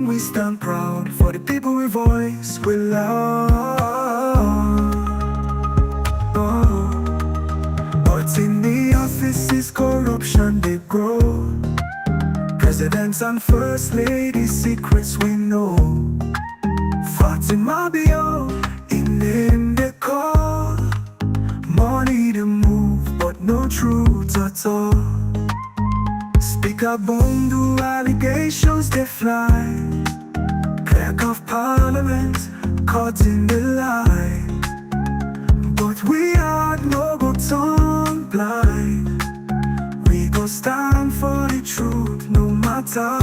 We stand proud for the people we voice, we love. But in the offices, corruption they grow. Presidents and first ladies' secrets we know. Fatima Bio, in name they call. Money to move, but no truth at all. Speaker Bundu, allegations they fly. Clerk of Parliament, caught in the lie. But we are no go turn blind. We go stand for the truth, no matter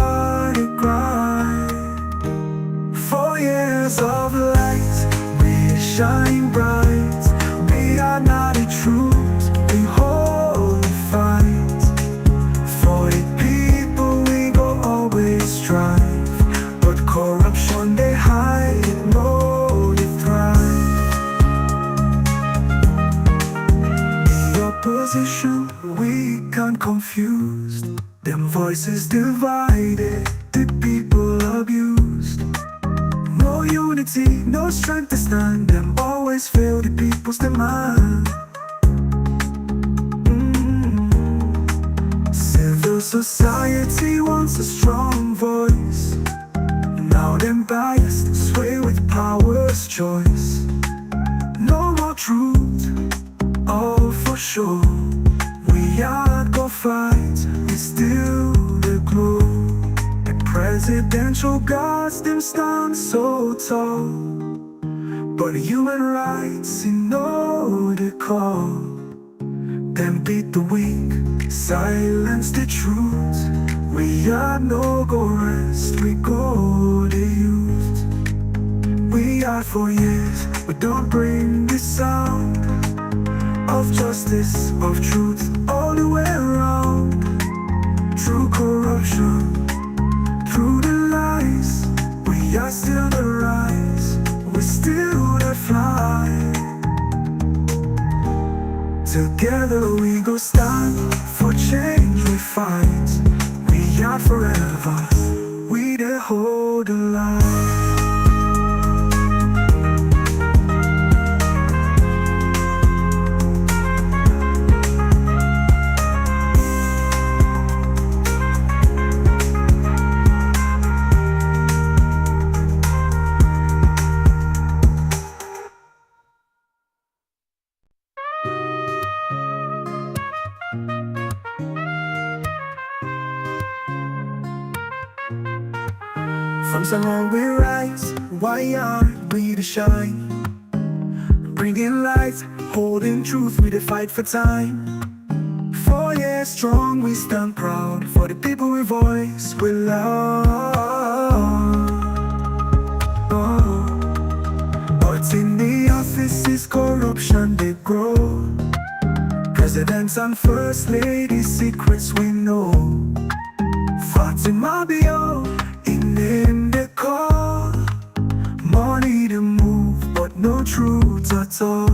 the grind. 4 years of light, we shine bright. We are not the truth, we hold the fight. For the people we go always strive. But corruption they hide, no they thrive. The opposition weak and confused. Them voices divided, the people abused. No unity, no strength to stand. Them always fail the people's demand. Civil society wants a strong voice. Now them biased, sway with power's choice. No more truth, all for sure. We are go fight, it's still the glow. The presidential guards them stand so tall. But human rights, you know the call. Them beat the weak, silence the truth. We are no go rest, we go the youth. We are for years, but don't bring the sound of justice, of truth, all the way around. Through corruption, through the lies, we are still the rise, we still the fly. Together we go stand, for change we fight. We are forever, we the hold the line. From Salon we rise, why aren't we to shine? Bringing light, holding truth, we the fight for time. 4 years strong, we stand proud for the people we voice, we love. But in the offices, corruption they grow. Presidents and first ladies' secrets we know. Fatima Bio, in name they call. Money to move, but no truth at all.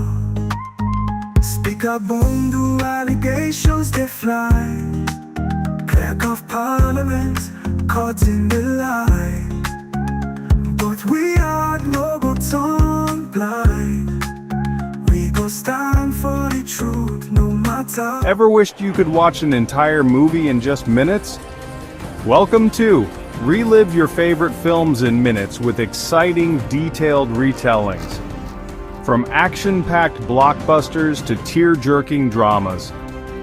Speaker Bundu, allegations they fly. Clerk of Parliament, caught in the lie. But we are no go turn blind. We go stand for the truth, no matter. Ever wished you could watch an entire movie in just minutes? Welcome to Relive your favorite films in minutes with exciting, detailed retellings. From action-packed blockbusters to tear-jerking dramas,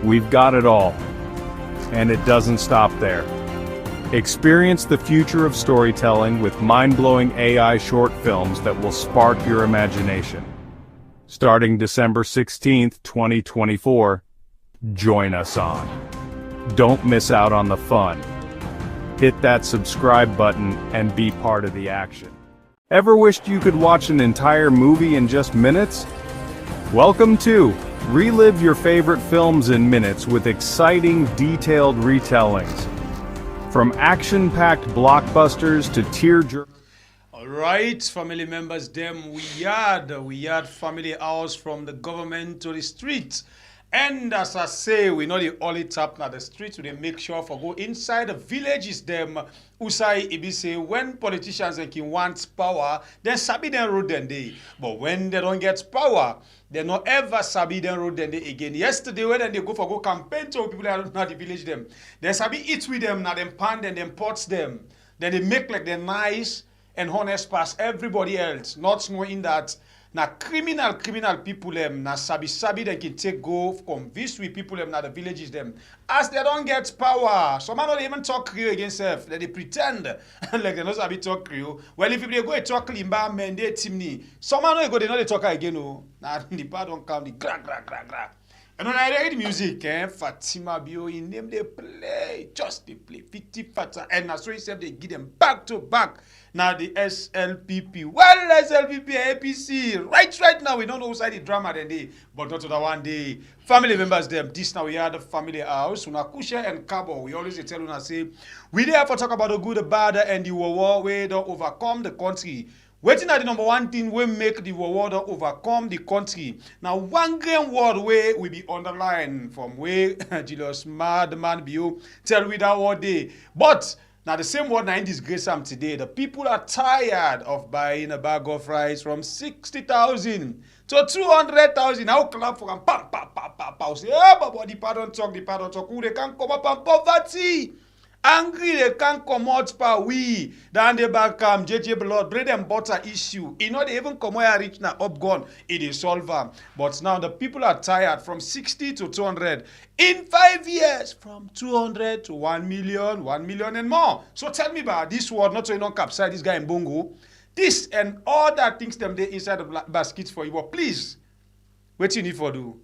we've got it all. And it doesn't stop there. Experience the future of storytelling with mind-blowing AI short films that will spark your imagination. Starting December 16th, 2024, join us on. Don't miss out on the fun. Hit that subscribe button and be part of the action. Ever wished you could watch an entire movie in just minutes? Welcome to Relive your favorite films in minutes with exciting, detailed retellings. From action-packed blockbusters to tear-jerking. Alright, family members, them we had family house from the government to the street. And as I say, we know the only tap na the streets, we dey make sure for go inside the villages them. Usai Ibi say when politicians and king want power, then sabi them road them day. But when they don't get power, they not ever sabi them road them day again. Yesterday when they go for go campaign to people that not the village them, they sabi eat with them, now them pan them, them pots them. Then they make like they're nice and honest past everybody else, not knowing that na criminal people them na sabi they can take go convince with people them na the villages them as they don't get power. Some man don't even talk Creole against self. They pretend like they not sabi talk Creole. Well, if they go and talk Limba, men they timney. Some man don't go they know they talk again. No, na the part don't come the gra gra gra gra. And when I read music, Fatima Bio, in them they play, just they play 50 fata, and now so itself they give them back to back. Now the SLPP, well SLPP, APC, right now we don't know who side the drama then day, but not to the one day. Family members them, this now we are the family house, Unakusha and Cabo, we always tell una say, we there for talk about the good, the bad, and the war way don't overcome the country. Waiting at the number one thing we make the war overcome the country. Now one grand word way will be underlined from where Julius Madman Bio tell we that word day. But now the same word now in disgrace am today. The people are tired of buying a bag of rice from 60,000 to 200,000. Now clap for them. Pam pam pam pam pam. Say, oh, but the pardon talk. Who they can come up and poverty. Angry they can't come out per we. Then they back JJ blood, bread and butter issue. You know they even come where reach now up gone. It is solver. But now the people are tired from 60 to 200. In 5 years, from 200 to 1 million, 1 million and more. So tell me about this word, not so you don't capsize this guy in Bongo. This and all that things them they inside the baskets for you. But please, what you need for do?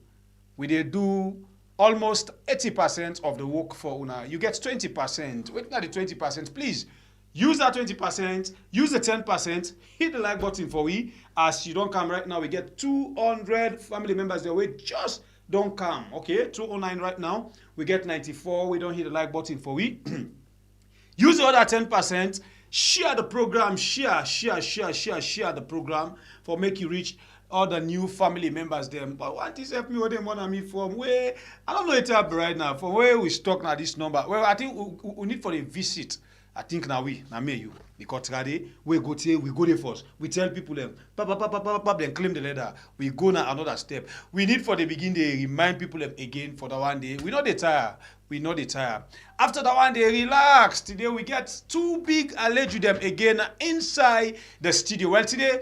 We they do almost 80% of the work for Una. You get 20%. Wait, not the 20%. Please use that 20%, use the 10%, hit the like button for we. As you don't come right now, we get 200 family members there. We just don't come. Okay, 209 right now. We get 94. We don't hit the like button for we. Use the other 10%. Share the program. Share the program for make you reach all the new family members them. But what is help me what they want me from where I don't know it up right now from where we stuck now this number. Well, I think we need for a visit. I think now me you because today we go there first. We tell people them then claim the letter. We go now another step. We need for the begin they remind people them again for the one day. We know they tire. After the one day relax. Today we get two big alleged them again inside the studio. Well today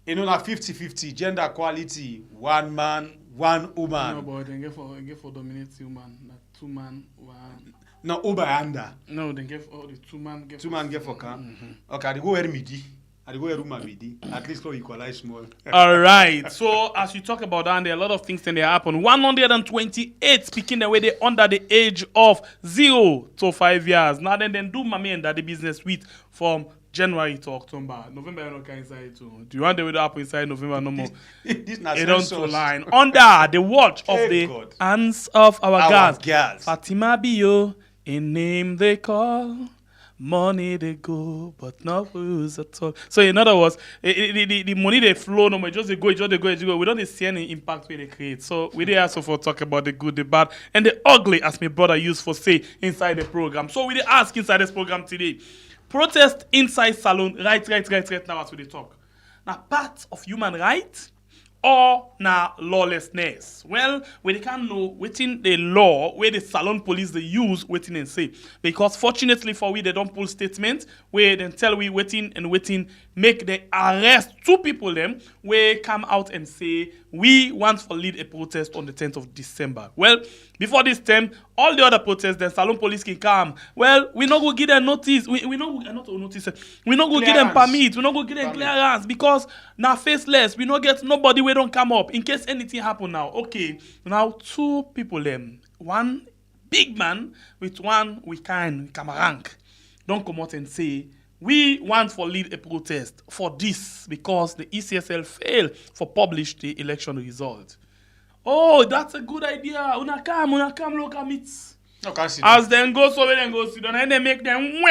you know, na 50-50 gender equality, one man, one woman. No, but they get for dominate woman, not two man, one. No, over under. No, they get for the two man get for can. Okay, they go where midi. I go where room midi. At least for equalize small. All right. So as you talk about that, there are a lot of things that they happen. 128 speaking the way they under the age of 0 to 5 years. Now then do mommy and daddy business with from January to October. November you don't come inside too. Do you want the way to happen inside November no more? This not to line. Under the watch of the God. Hands of our girls. Fatima Bio, a name they call. Money they go, but not lose at all. So in other words, the money they flow no more, just they go. We don't see any impact where they create. So we did also for talk about the good, the bad, and the ugly, as my brother used for say inside the program. So we did ask inside this program today. Protest inside salon, right now as we talk. Now part of human right or na lawlessness. Well, we can't know within the law where the salon police they use waiting and say. Because fortunately for we, they don't pull statements where they tell we waiting, make the arrest two people them where come out and say we want to lead a protest on the 10th of December. Well, before this time, all the other protests, the salon police can come. Well, we not go give them notice. We not notice. We not go give them permit. We not go give them clearance because now faceless. We not get nobody. We don't come up in case anything happen now. Okay, now two people them. One big man with one we can rank. Don't come out and say we want for lead a protest for this because the ECSL failed for publish the election result. Oh, that's a good idea. Una come, look at it. No, can't see as then go so then go sit down and they make them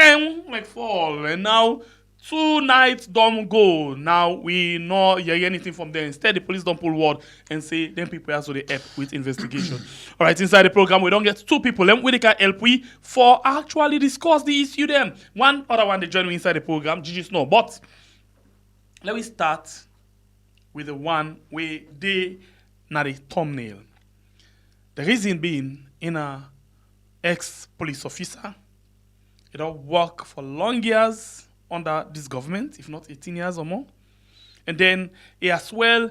like fall. And now 2 nights don't go. Now we not hear anything from them. Instead, the police don't pull word and say, then people also they help with investigation. All right, inside the program, we don't get 2 people. Them we can help we for actually discuss the issue them. One other one they join me inside the program, Gigi's no. But let me start with the one where they not a thumbnail. The reason being in a ex-police officer, he don't work for long years under this government, if not 18 years or more. And then he as well,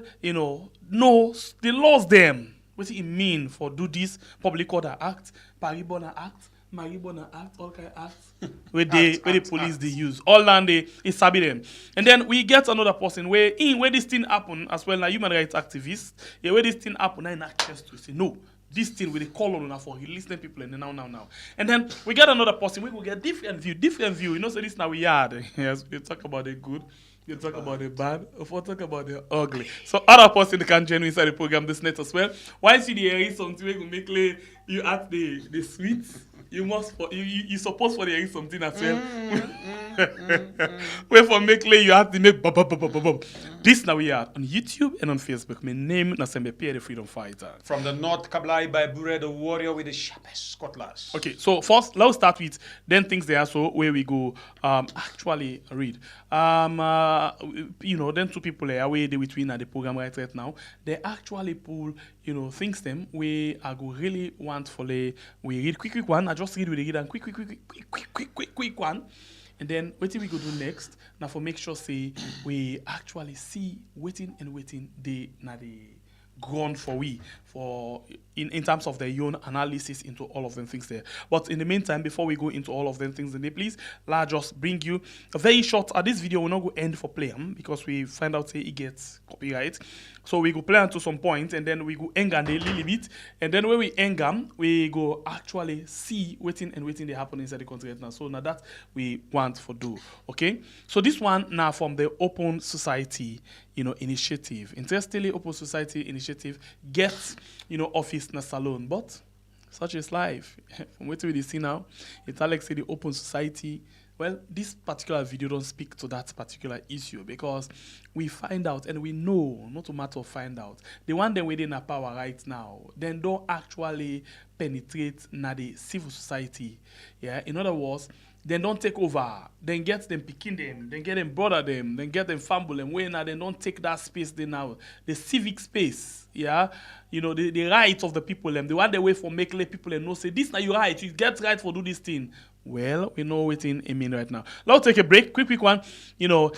knows the laws them. What it mean for do this public order act, Paribona act, Maribona act, all kind of acts where the police they use. All land they sabi them. And then we get another person where this thing happen as well, now human rights activist, where this thing happen, now in access to say no. This thing with the call on for listening people and now. And then we get another person, we will get different view. You know, so this now we had. Yes, we talk about the good, you talk about the bad, or talk about the ugly. So other person can join inside the program this night as well. Once you hear something, we will make you add the sweet. You supposed for the something as well. Where for make you have to make bum. This now we are on YouTube and on Facebook. My name is Pierre the Freedom Fighter. From the North, Kablai by Bure, the warrior with the sharpest cutlass. Okay, so first let's start with then things there so where we go actually read. Then 2 people are away between the program right now. They actually pull things them we I go really want for we read quick one. I just read with the read and quick one. And then what we go do next now for make sure say we actually see waiting the ground for in terms of their own analysis into all of them things there. But in the meantime, before we go into all of them things in there, please let's just bring you a very short this video will not go end for play because we find out say it gets copyright. So we go play unto some point and then we go hang on a little bit and then when we hang on, we go actually see waiting they happen inside the country right now. So now that we want for do. Okay? So this one now from the Open Society initiative. Interestingly, Open Society initiative gets office na salon, but such is life. From what we see now, it's Alex say the Open Society. Well, this particular video don't speak to that particular issue because we find out and we know, not a matter of find out, the one that within a power right now, then don't actually penetrate na the civil society. Yeah, in other words, then don't take over, then get them picking them, then get them brother them, then get them fumble them, when now then don't take that space they now, the civic space, yeah, the rights of the people, them, the one they wait for make let people and know say this now you right, you get right for do this thing. Well, we know what it mean right now. Let's take a break, quick one,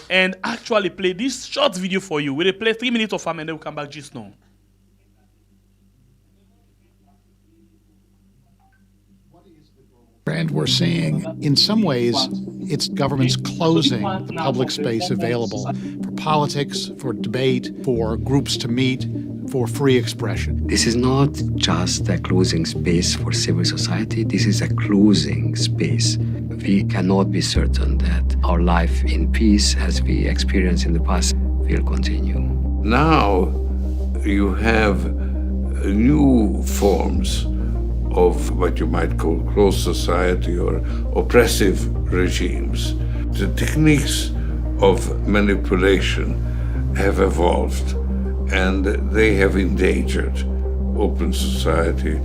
and actually play this short video for you. We'll play 3 minutes of fame and then we'll come back just now. And we're seeing, in some ways, it's governments closing the public space available for politics, for debate, for groups to meet, for free expression. This is not just a closing space for civil society. This is a closing space. We cannot be certain that our life in peace, as we experienced in the past, will continue. Now you have new forms of what you might call closed society or oppressive regimes. The techniques of manipulation have evolved and they have endangered open society,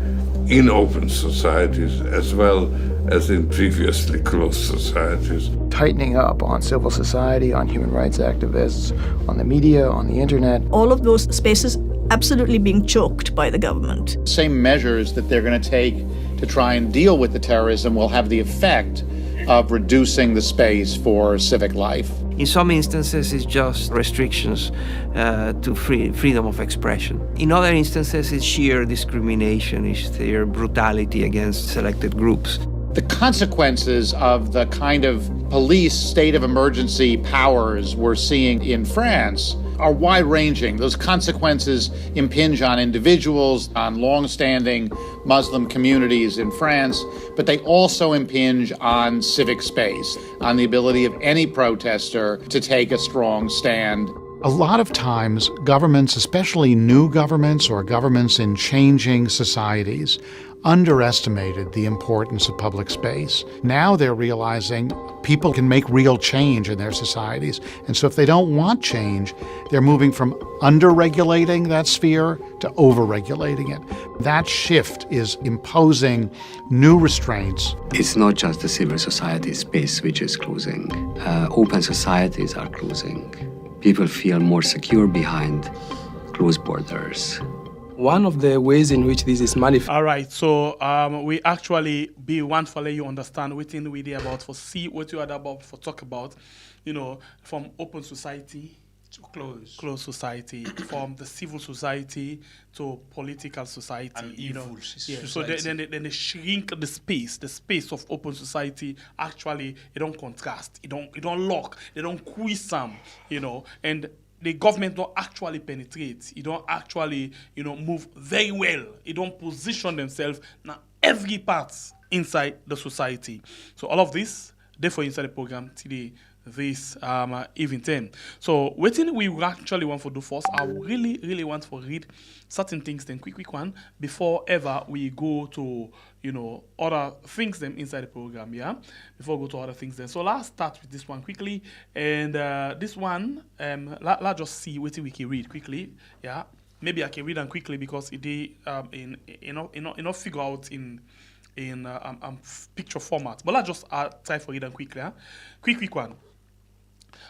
in open societies as well as in previously closed societies. Tightening up on civil society, on human rights activists, on the media, on the internet. All of those spaces absolutely being choked by the government. Same measures that they're going to take to try and deal with the terrorism will have the effect of reducing the space for civic life. In some instances, it's just restrictions to freedom of expression. In other instances, it's sheer discrimination, it's sheer brutality against selected groups. The consequences of the kind of police state of emergency powers we're seeing in France are wide-ranging. Those consequences impinge on individuals, on long-standing Muslim communities in France, but they also impinge on civic space, on the ability of any protester to take a strong stand. A lot of times, governments, especially new governments or governments in changing societies, underestimated the importance of public space. Now they're realizing people can make real change in their societies. And so if they don't want change, they're moving from under-regulating that sphere to over-regulating it. That shift is imposing new restraints. It's not just the civil society space which is closing. Open societies are closing. People feel more secure behind closed borders. One of the ways in which this is manifest. All right, so we actually want to let you understand what we did about for see what you are about for talk about, from open society to closed society, from the civil society to political society, and evil society. So then they shrink the space of open society. Actually, it don't contrast, it don't lock, they don't quiz some, and the government don't actually penetrate. It don't actually, move very well. It don't position themselves now every part inside the society. So all of this, therefore, inside the program today, this evening. So what we actually want to do first, I really, really want to read certain things, then quick one, before ever we go to, other things them inside the program, yeah? Before we go to other things then. So let's start with this one quickly. And this one, let's just see what we can read quickly, yeah? Maybe I can read them quickly because it figure out in picture format. But let's just try for read them quickly, yeah? Quick one.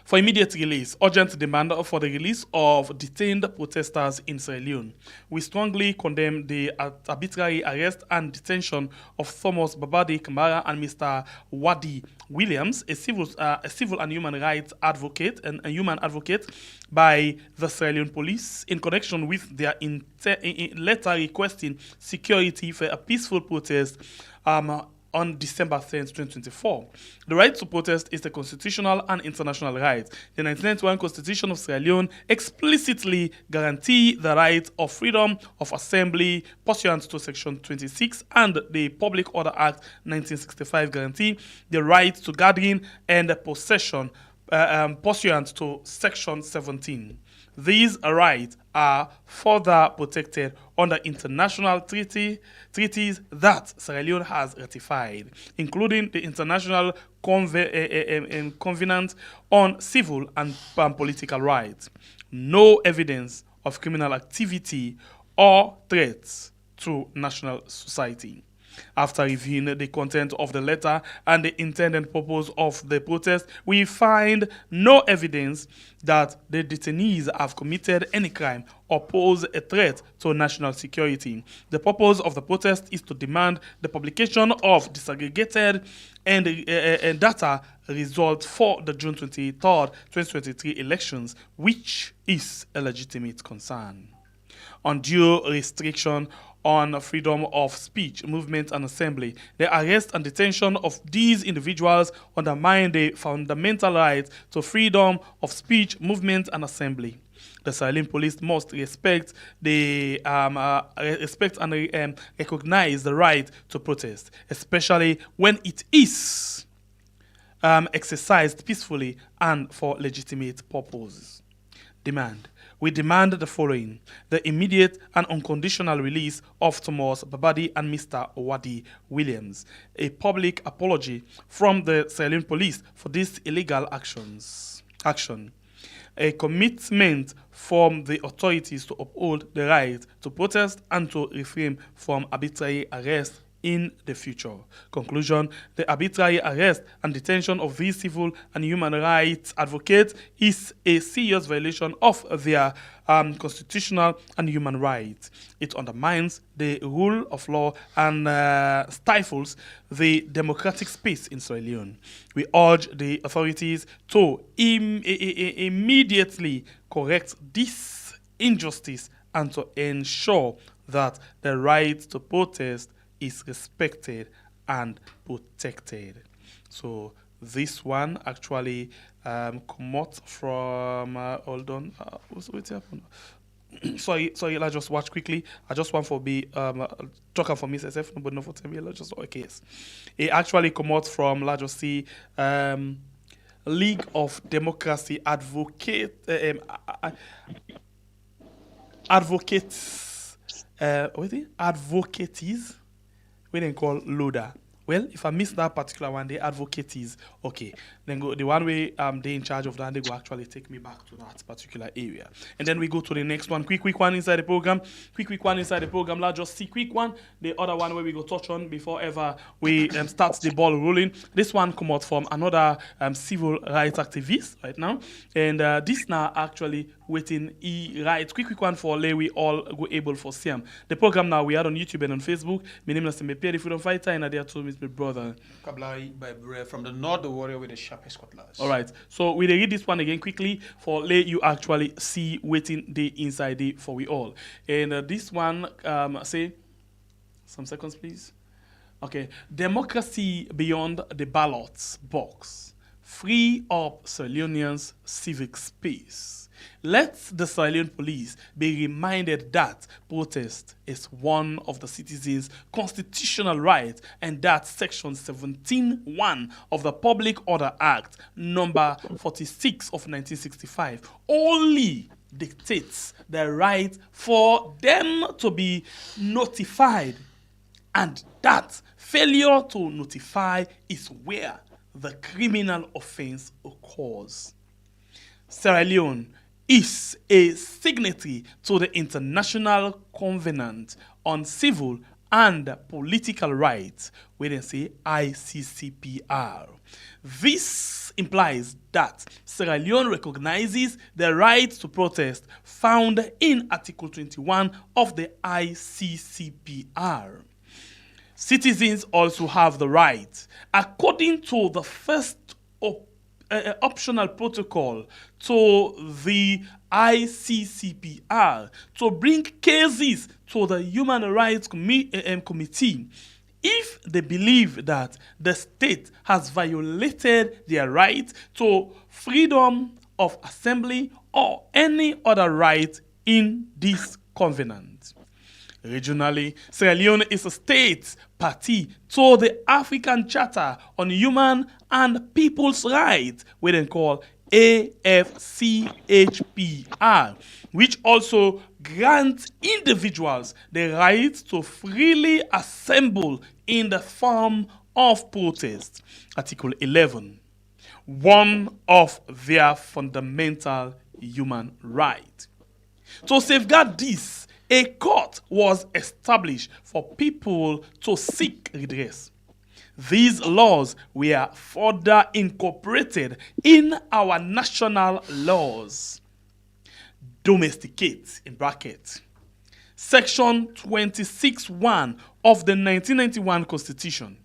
For immediate release, urgent demand for the release of detained protesters in Sierra Leone. We strongly condemn the arbitrary arrest and detention of Thomas Babadi Kamara and Mr. Wadi Williams, a civil and human rights advocate and a human advocate by the Sierra Leone police in connection with their letter requesting security for a peaceful protest on December 10th, 2024. The right to protest is a constitutional and international right. The 1991 Constitution of Sierra Leone explicitly guarantees the right of freedom of assembly pursuant to Section 26, and the Public Order Act 1965 guarantee the right to gathering and possession pursuant to Section 17. These rights are further protected under international treaties that Sierra Leone has ratified, including the International Covenant on Civil and Political Rights. No evidence of criminal activity or threats to national society. After reviewing the content of the letter and the intended purpose of the protest, we find no evidence that the detainees have committed any crime or pose a threat to national security. The purpose of the protest is to demand the publication of disaggregated and data results for the June 23rd, 2023 elections, which is a legitimate concern. Undue restriction on freedom of speech, movement, and assembly. The arrest and detention of these individuals undermine the fundamental right to freedom of speech, movement, and assembly. The Sierra Leone police must respect and recognize the right to protest, especially when it is exercised peacefully and for legitimate purposes. Demand. We demand the following: the immediate and unconditional release of Thomas Babadi and Mr. Wadi Williams, a public apology from the Sierra Leone police for this illegal action, a commitment from the authorities to uphold the right to protest and to refrain from arbitrary arrest in the future. Conclusion: the arbitrary arrest and detention of these civil and human rights advocates is a serious violation of their constitutional and human rights. It undermines the rule of law and stifles the democratic space in Sierra Leone. We urge the authorities to immediately correct this injustice and to ensure that the right to protest is respected and protected. So this one actually come out from hold on, what's happened? sorry, let's just watch quickly. I just want to be talking for myself, but not for me. Let's just okay. Yes. It actually come out from, let's just see, League of Democracy Advocates, what is it? Advocatees, we then call LODA. Well, if I miss that particular one, the advocatees, okay. Then go the one way they in charge of that, they go actually take me back to that particular area. And then we go to the next one. Quick one inside the program. Quick one inside the program. Let's just see quick one. The other one where we go touch on before ever we start the ball rolling. This one come out from another civil rights activist right now. And this now actually waiting right. Quick one for lay we all go able for see him. The program now we are on YouTube and on Facebook. My name is Mepia, the freedom fighter, and there too is my brother. Kablai by Bray from the north, the warrior with the sharpest cutlass. All right. So we read this one again quickly for lay you actually see waiting the inside the for we all. And this one say some seconds please. Okay. Democracy beyond the ballots box. Free up Sierra Leoneans' civic space. Let the Sierra Leone police be reminded that protest is one of the citizens' constitutional rights and that Section 17(1) of the Public Order Act, number 46 of 1965, only dictates the right for them to be notified, and that failure to notify is where the criminal offense occurs. Sierra Leone is a signatory to the International Covenant on Civil and Political Rights, we then say ICCPR. This implies that Sierra Leone recognizes the right to protest found in Article 21 of the ICCPR. Citizens also have the right, according to the first optional protocol to the ICCPR, to bring cases to the Human Rights Committee if they believe that the state has violated their right to freedom of assembly or any other right in this covenant. Regionally, Sierra Leone is a state party to the African Charter on Human and People's Rights, we then call AFCHPR, which also grants individuals the right to freely assemble in the form of protest. Article 11, one of their fundamental human rights. To safeguard this, a court was established for people to seek redress. These laws were further incorporated in our national laws. Domesticate, in brackets, Section 26(1) of the 1991 Constitution.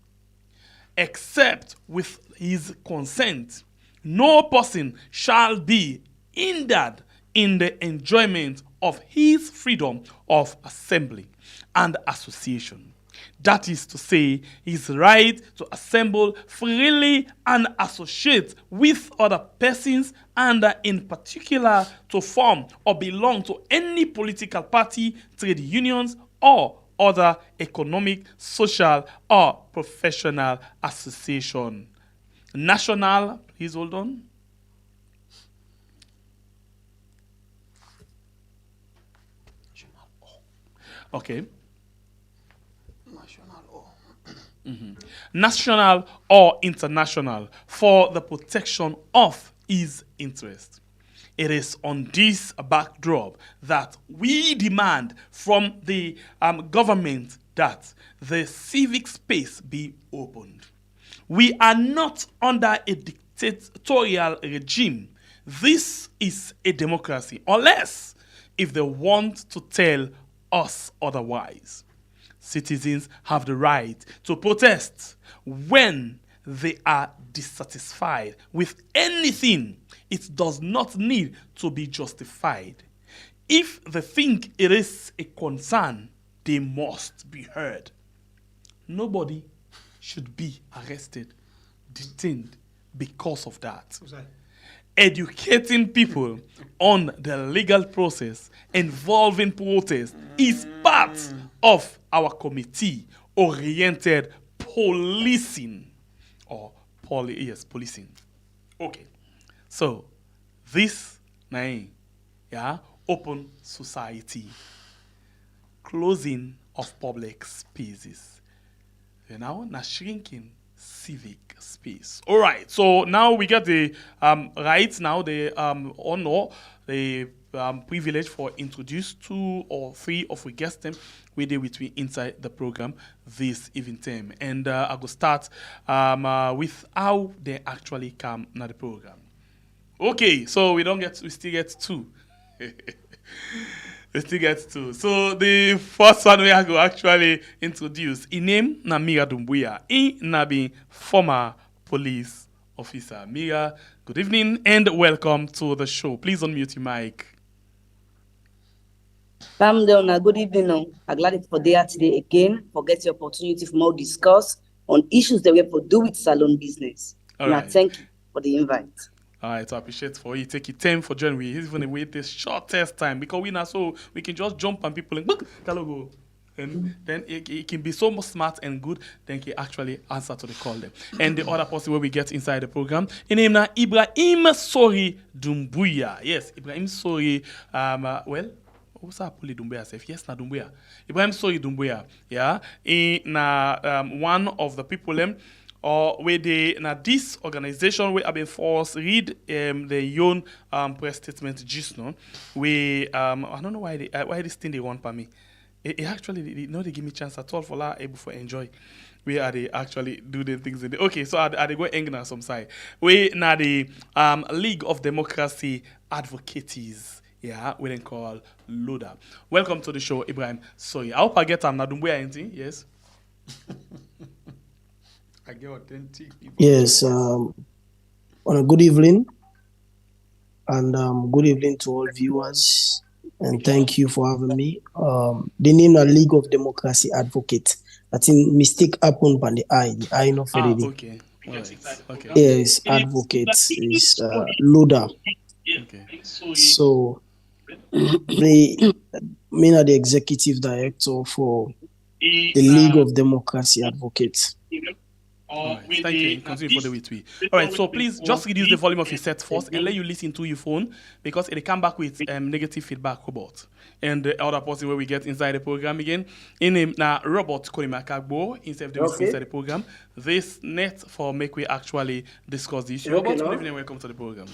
Except with his consent, no person shall be hindered in the enjoyment of his freedom of assembly and association. That is to say, his right to assemble freely and associate with other persons, and in particular to form or belong to any political party, trade unions, or other economic, social, or professional association. National, please hold on. Okay. National or international for the protection of his interest. It is on this backdrop that we demand from the government that the civic space be opened. We are not under a dictatorial regime. This is a democracy, unless if they want to tell us otherwise. Citizens have the right to protest when they are dissatisfied with anything. It does not need to be justified. If they think it is a concern, they must be heard. Nobody should be arrested, detained because of that. Educating people on the legal process involving protest is part of our committee-oriented policing, or policing. Okay. So, this, open society, closing of public spaces, shrinking civic space. All right. So now we get the rights, now the honor, the privilege for introduce 2 or 3 of we guest them with inside the program this evening time. And I will start with how they actually come na the program. Okay, so we still get 2. We still get 2. So the first one we are going to actually introduce, his name na Mira Dumbuya. He na be former police officer. Mira, good evening and welcome to the show. Please unmute your mic. Good evening. I'm glad for there today again for getting the opportunity for more discuss on issues that we have to do with salon business. All right. Thank you for the invite. All right, so I appreciate for you take your time for joining me. Even wait this shortest time because we now so we can just jump on people and go. And then it can be so much smart and good, then can actually answer to the call them. And the other person where we get inside the program, his name na Ibrahim Sori Dumbuya. Yes, Ibrahim Sori. What's that? Puli Dumbuya safe? Yes, na Dumbuya. Ibrahim Sori Dumbuya. Yeah, na one of the people them. Or where they now this organization where I've been forced read the own press statement just now. We I don't know why this thing they want for me. It actually they give me chance at all for la able for enjoy. We are they actually do the things in the okay. So are they go angry on some side? We now the League of Democracy Advocates. Yeah, we then call Loda. Welcome to the show, Ibrahim. Sorry, I hope I get Nadumbuya anything. Yes. I get authentic people. Yes, on a good evening, and good evening to all viewers, and thank you for having me. The name is League of Democracy Advocate. I think mistake happened by the I not Freddy. Okay. Right. Okay. Yes, advocate is Loda. Okay. So, me are the executive director for the League of Democracy Advocates. All right. Thank you. Continue for the way. All right. So please just reduce the volume of your set first and let you listen to your phone because it come back with negative feedback robot. And the other person where we get inside the program again, in him now Robert Kolimakagbo instead of the inside the program. This net for make we actually discuss the issue. Robert, good evening. Welcome to the program.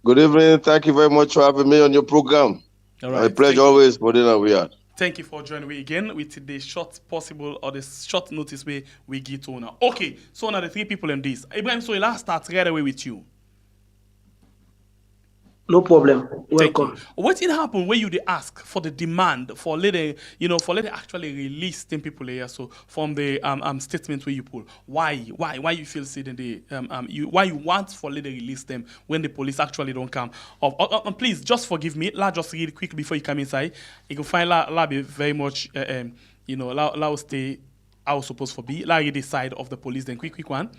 Good evening. Thank you very much for having me on your program. All right. My pleasure always for dinner we are. Thank you for joining me again with the short possible or the short notice way we get to now. Okay, so now the 3 people in this. Ibrahim, so let's start right away with you. No problem. Welcome. What did happen when you ask for the demand for later, actually release 10 people here? So from the statement where you pull, why you feel sitting the why you want for later release them when the police actually don't come? Please just forgive me. Let's just read quick before you come inside. You can find la be very much la stay. I was supposed to be like the side of the police, then quick one,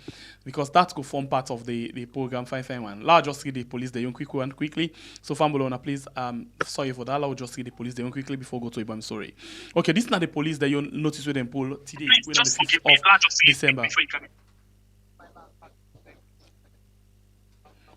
because that could form part of the program. Fine one. I'll just read the police, the young quick one quickly. So Fambolona, please, sorry for that. I'll just read the police, the young quickly before go to Ibrahim. Sorry. Okay, this is not the police that you notice with them pull today. We're on the 5th of December.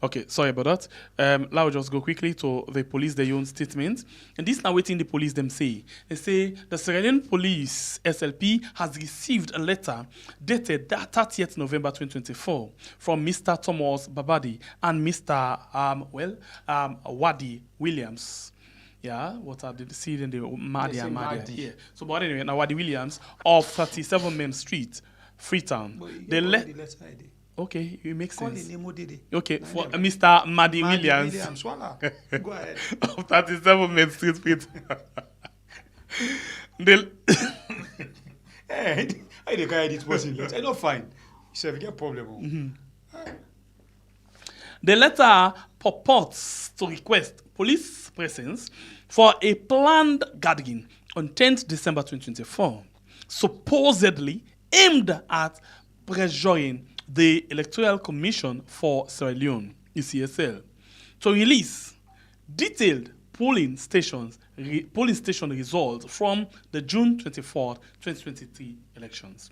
Okay, sorry about that. Now we'll just go quickly to the police, their own statement. And this now waiting the police them say. They say the Sierra Leone Police SLP has received a letter dated 30th November 2024 from Mr. Thomas Babadi and Mr. Wadi Williams. Yeah, what are the seed in the Madia? Yeah. So but anyway, now Wadi Williams of 37 Main Street, Freetown. Okay, it makes sense. Okay, for Mr. Madi Williams. Go ahead. Of 37 Main Street. Hey, I the guy this person. I don't find. You get problem. The letter purports to request police presence for a planned gathering on 10th December 2024, supposedly aimed at pressuring the Electoral Commission for Sierra Leone, ECSL, to release detailed polling station results from the June 24, 2023 elections.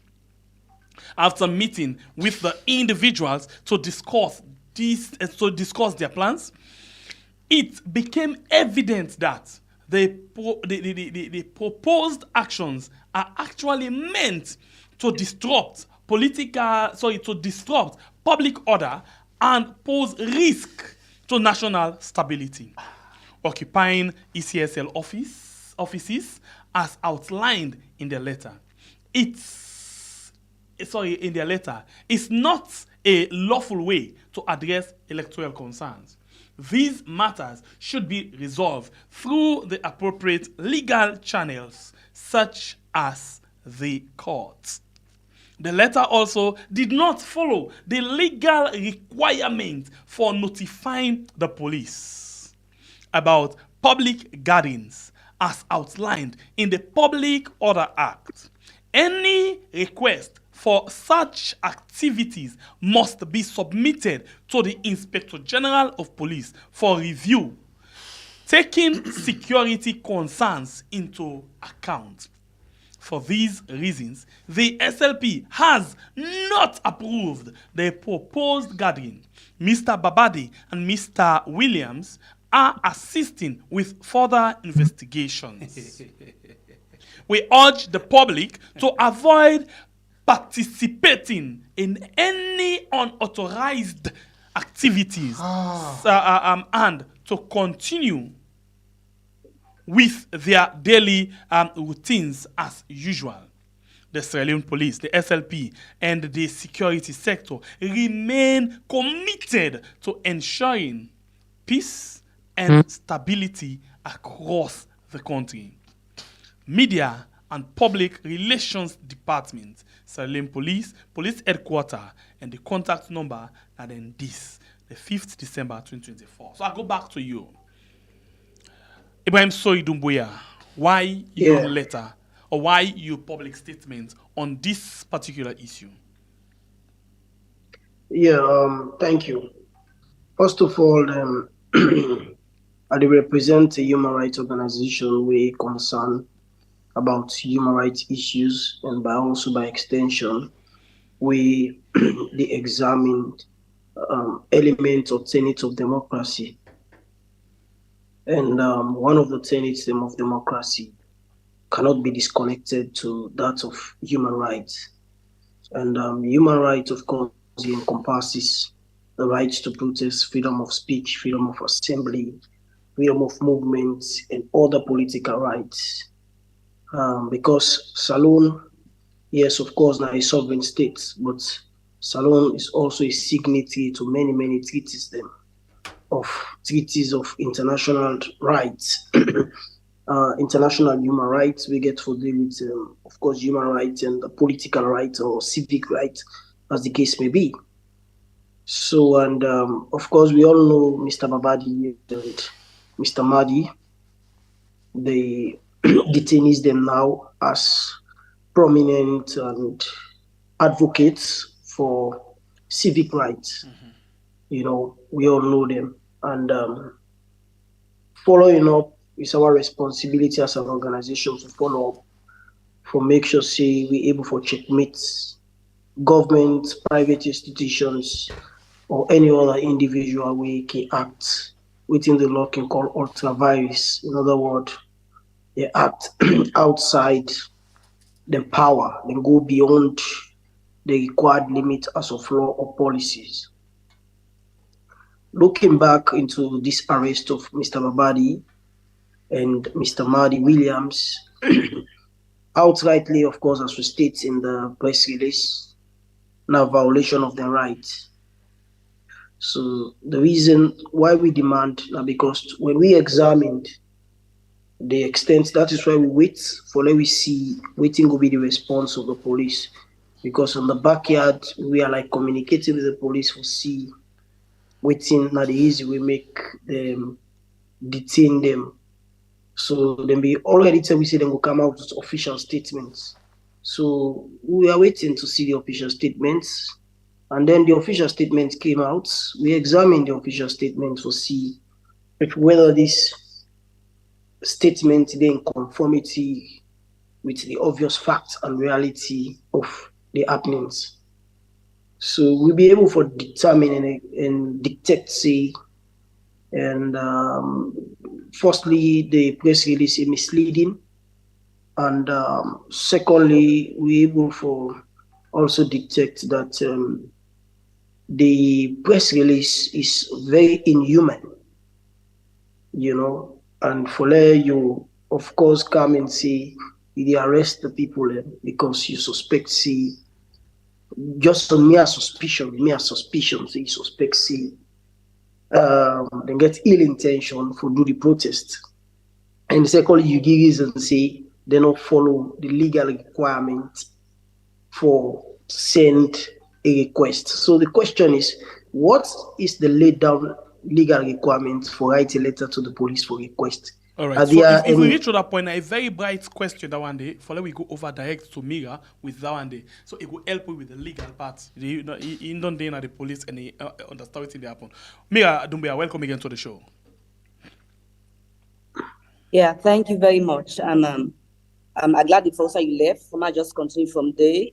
After meeting with the individuals to discuss their plans, it became evident that the proposed actions are actually meant to disrupt public order and pose risk to national stability. Occupying ECSL offices as outlined in the letter. It's not a lawful way to address electoral concerns. These matters should be resolved through the appropriate legal channels, such as the courts. The letter also did not follow the legal requirement for notifying the police about public gatherings as outlined in the Public Order Act. Any request for such activities must be submitted to the Inspector General of Police for review, taking security concerns into account. For these reasons, the SLP has not approved the proposed gathering. Mr. Babadi and Mr. Williams are assisting with further investigations. We urge the public to avoid participating in any unauthorized activities and to continue with their daily routines as usual. The Sierra Leone Police, the SLP, and the security sector remain committed to ensuring peace and stability across the country. Media and Public Relations Department, Sierra Leone Police, Police Headquarters, and the contact number are then this, the 5th December 2024. So I go back to you. Ibrahim Soy Dumbuya, why your letter or why your public statement on this particular issue? Thank you. First of all, I represent a human rights organization we concern about human rights issues, and by extension, we examined elements or tenets of democracy. And one of the tenets of democracy cannot be disconnected to that of human rights. And human rights, of course, encompasses the rights to protest, freedom of speech, freedom of assembly, freedom of movement, and other political rights. Because Salone, yes, of course, now a sovereign state, but Salone is also a signatory to many, many treaties of international rights, international human rights. We get to deal with, of course, human rights and the political rights or civic rights, as the case may be. So, and of course, we all know Mr. Babadi and Mr. Mahdi. They detainees them now as prominent and advocates for civic rights. You know, we all know them. And following up is our responsibility as an organization to follow up, for make sure we're able for checkmate government, private institutions, or any other individual we can act within the law can call ultra vires. In other words, they act outside the power, they go beyond the required limit as of law or policies. Looking back into this arrest of Mr. Babadi and Mr. Mahdi Williams, outrightly, of course, as we state in the press release, now violation of their rights. So the reason why we demand now, because when we examined the extent, that is why we wait for, let we see, waiting will be the response of the police. Because on the backyard, we are like communicating with the police for see, waiting, not the easy we make them detain them. So then we already tell we say them will come out with official statements. So we are waiting to see the official statements. And then the official statements came out. We examined the official statements to see whether this statement is in conformity with the obvious facts and reality of the happenings. So we'll be able to determine and dictate, say, and firstly, the press release is misleading, and secondly, we're able to also detect that the press release is very inhuman, and for you, of course, come and say they arrest the people because you suspect, see, just a mere suspicion, say you suspect, see, they get ill intention for do the protest. And secondly, you give reason, say they don't follow the legal requirement for send a request. So the question is, what is the laid down legal requirement for write a letter to the police for request? All right. So if we reach to that point, a very bright question that one day, for let we go over direct to Mira with that one day. So it will help you with the legal part. You don't deal at the police and he understand what happen. Mira Dumbuya, welcome again to the show. Yeah, thank you very much. I'm glad the first you left. I might just continue from there.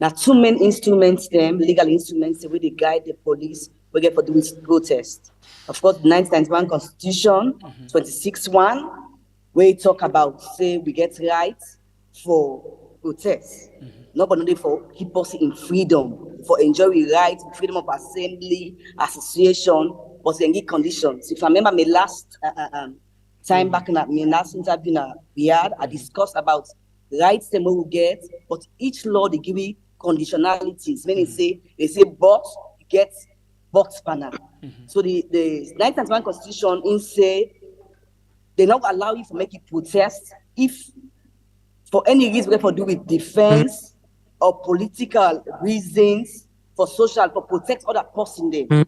Now, two main instruments, legal instruments, the way they guide the police, we get for doing protest. Of course, the 1991 Constitution, 26(1), where it talk about, say, we get rights for protest. Not only for keep us in freedom, for enjoying rights, freedom of assembly, association, but then give conditions. If I remember my last time back in my last interview we had, I discussed about rights the we get, but each law they give me conditionalities. Meaning they say box, you get box panel. So the 1991 Constitution in say they not allow you to make it protest if for any reason for do with defense or political reasons, for social, for protect other person there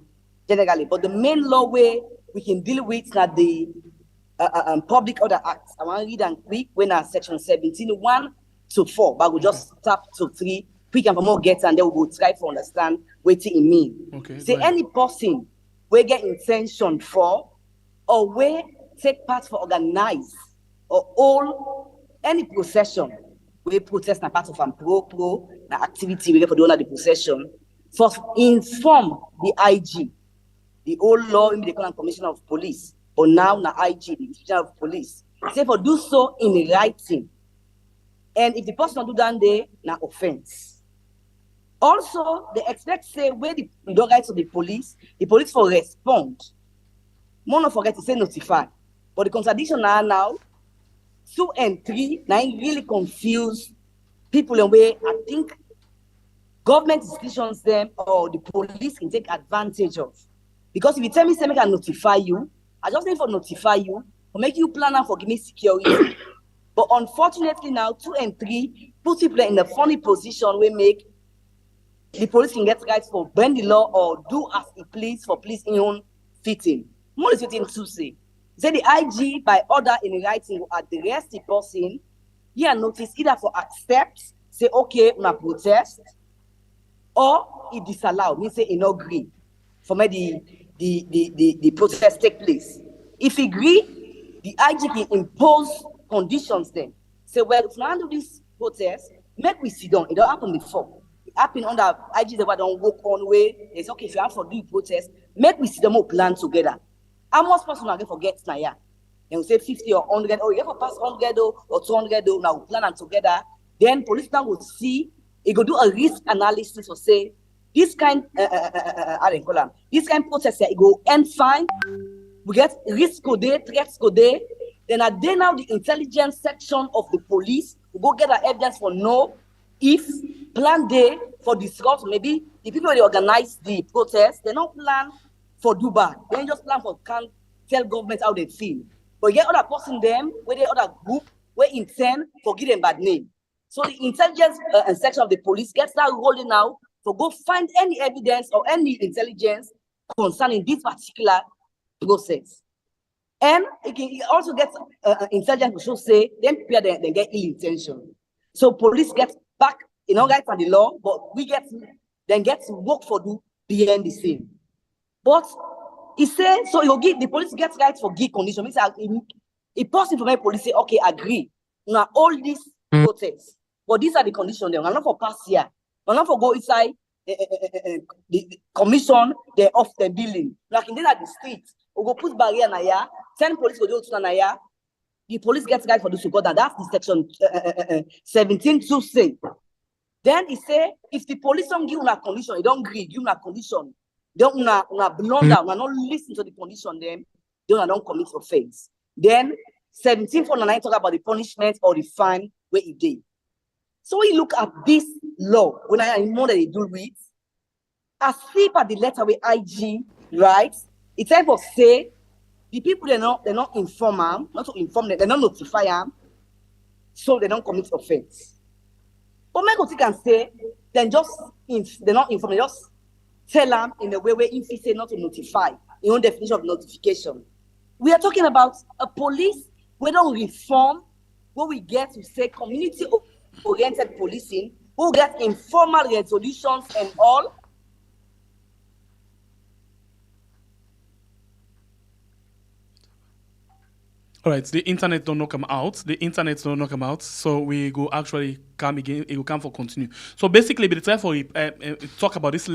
generally. But the main law where we can deal with that the Public Order Act. I want to read and quick when section 17, 1 to 4, but we'll just tap to 3, quick and for more get, and then we will try to understand what it means. Okay, say any person will get intention for or will take part for organize or all any procession we protest na part of pro na activity we get for the owner of the procession for inform the IG, the old law in the current commissioner of police. Or now na IG, the Inspector of Police. Say for do so in writing. And if the person don't do that day, na offense. Also, they expect say where the don't write to the police for respond. More not forget to say notify. But the contradiction now 2 and 3 now really confuse people in way I think government institutions them or the police can take advantage of. Because if you tell me say make I notify you, I just need to notify you, to make you plan out for give me security. But unfortunately now, 2 and 3 put people in a funny position where make the police can get rights for bend the law or do as it please for police in own fitting. More is fitting to say. Say the IG by order in writing will address the person, here notice either for accept, say okay, una protest, or it disallow, means say in agree for me the protest take place. If he agree, the IG can impose conditions then. Say, well, if we handle this protest, make we sit down. It don't happen before. It happened under IG, they don't walk on way. They say, okay, if you have to do protest, make we sit down more plan together. How much person are going to forget now? Yeah? And we say 50 or 100, or you have to pass 100 or 200, now we plan them together. Then police now will see, it go do a risk analysis or say, this kind, this kind of protest, it go end fine. We get risk go there, threats go there. Then at then now the intelligence section of the police will go get the evidence for no if plan day for discuss maybe the people they organize the protest, they don't plan for do bad. They just plan for can't tell government how they feel. But get other person them where they other group where intend for give them bad name. So the intelligence section of the police gets that rolling out to go find any evidence or any intelligence concerning this particular process. And it also gets intelligence to show say, them people they get ill intention. So police get back, right on the law, but we get to work for do behind the scene. But he said, so you give the police gets right for give condition. Means it possible for my police say, okay, agree. Now all these protests, but these are the conditions. They are not for pass here. We're not for go inside the commission, they're off the building. Like in the street, we go put barrier na ya, 10 police go do to na ya. The police gets guide for the support, and that's the section 17 to say. Then he say, if the police don't give una condition, you don't agree, give una condition. Don't una blunder, una not listen to the condition, then don't commit offense. Then 17 for 9 talk about the punishment or the fine where it did. So we look at this law when I know that they do read. As sleep at the letter where IG writes, it's time for say the people they're not inform them, not to inform them, they don't notify them, so they don't commit offense. But Michael can say, then just they're not informed, they just tell them in the way where if he say not to notify, in own definition of notification. We are talking about a police, we don't reform, what we get to say community-oriented policing, who get informal resolutions and all. All right, the internet don't come out. So we go actually come again. It will come for continue. So basically, by the time for talk about this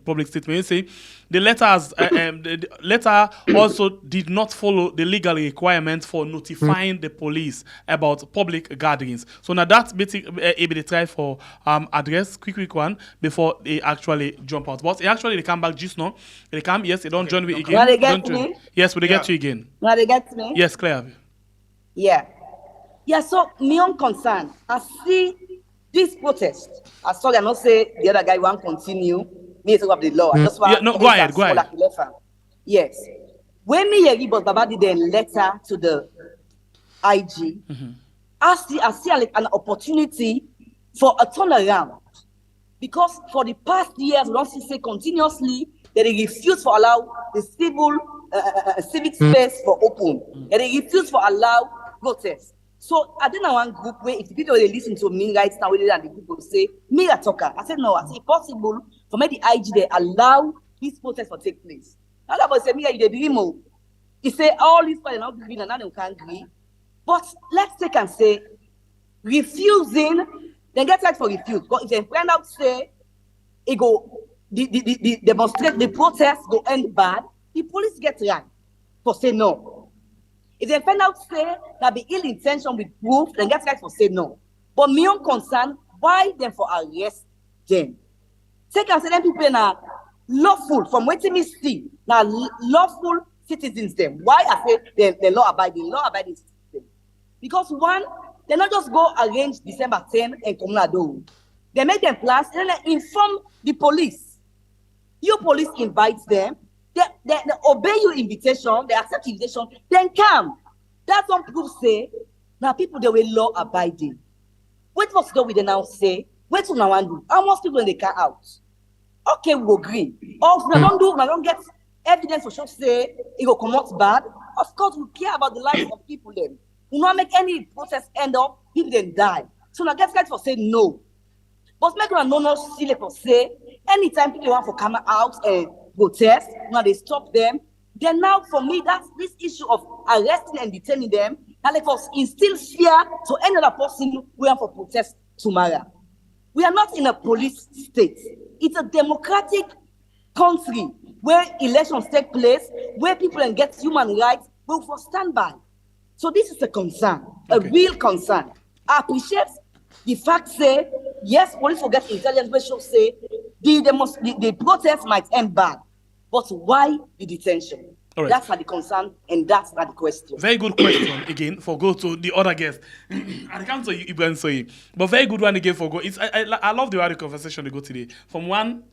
public statement, you say the letter also did not follow the legal requirement for notifying the police about public gatherings. So now that's basically able to try for address quick one before they actually jump out. But actually they come back just now. They come, yes, they don't join me again. Now they get me? Yes, will they get you again? Now they get me? Yes, Claire. Yeah, so my own concern, I see this protest. I saw them not say the other guy won't continue. Me talk about the law. I just want go ahead. Yes. When me hear about Baba did a letter to the IG, I see like an opportunity for a turnaround. Because for the past years, we don't say continuously that they refuse to allow the civic space for open. And they refuse to allow protests. So I didn't want group where if people they listen to me right now, and the people say, Mira talker. I said no, I said possible for me the IG they allow this protest to take place. Now that say Mira, you dey remove. He say all these people are not green and now they can't agree. But let's take and say refusing, then get right for refuse. Because if they find out say it go the demonstrate the protest go end bad, the police get right for say no. If they find out say that be ill intention with proof, then get right for say no. But me own concern, why them for arrest them? Take and say them people are lawful from waiting me see now lawful citizens them. Why I say they're law abiding citizens? Because one, they not just go arrange December 10 and Communado. They make them plans and then they inform the police. Your police invites them. They obey your invitation, they accept invitation, then come. That's one proof say, now people they will law abiding. Wait what's the way they now say, wait till now and do. How much people when they come out? Okay, we agree. Or if we don't get evidence for sure say it will come out bad. Of course, we care about the lives of people then. We not make any process end up, people then die. So now get guys for say no. But make no silly for say anytime people want to come out and protest, now they stop them. Then now for me, that's this issue of arresting and detaining them, and like us instill fear to any other person who want for protest tomorrow. We are not in a police state. It's a democratic country where elections take place, where people can get human rights, will for standby. So this is a concern, a real concern. I appreciate the fact say, yes, police will get intelligence, but should say the protest might end bad. But why the detention? Right. That's not the concern, and that's not the question. Very good question again for go to the other guest. I can't say you can say, but very good one again for go. It's I love the way the conversation they go today from one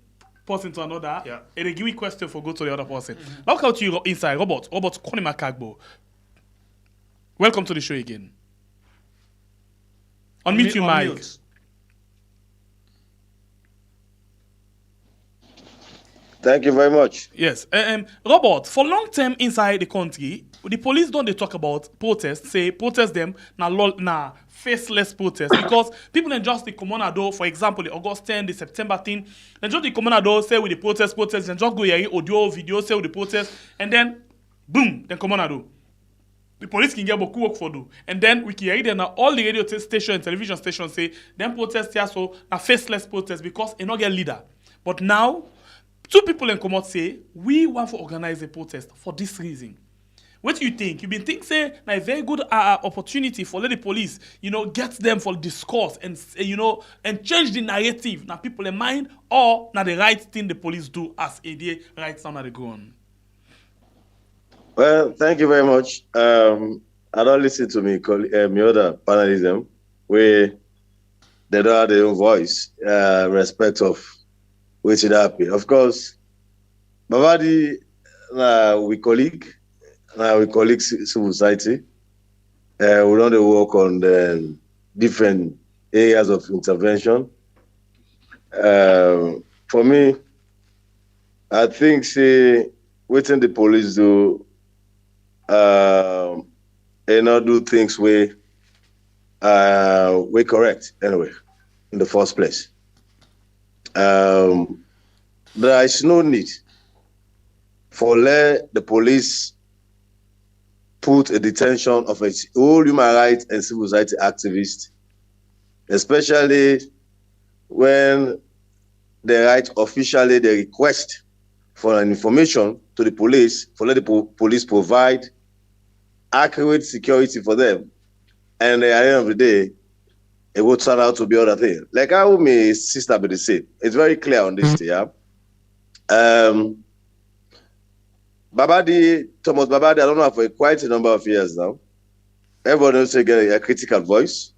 person to another. Yeah, and they give you question for go to the other person. Now come to you inside, Robert Konima Kagbo. Welcome to the show again. Unmute your mic. Thank you very much. Yes. Robert, for long term inside the country, the police don't they talk about protests, say protest them, na faceless protest, because people then just the communado, for example, the August 10, the September 10, then just the communado say with the protest, and just go here, audio, video, say with the protest, and then boom, then communado. The police can get boku work for do. And then we can hear them now all the radio station and television stations say them protest here so a faceless protest because they not get leader. But now, two people in Comot say we want to organize a protest for this reason. What do you think? You been think say a very good opportunity for let the police, get them for discourse and and change the narrative now people in mind or now the right thing the police do as a day right now at the ground. Well, thank you very much. I don't listen to me other panelism where they don't have their own voice, respect of which it happen. Of course, Babadi, we colleague civil society. We don't work on the different areas of intervention. For me, I think what the police do, and not do things we correct anyway in the first place. There is no need for let the police put a detention of all human rights and civil society activists, especially when they write officially the request for an information to the police, for let the police provide accurate security for them. And at the end of the day, it will turn out to be other thing. Like how my sister be the same. It's very clear on this thing, yeah. Thomas Babadi, I don't know for quite a number of years now. Everyone knows he get a critical voice.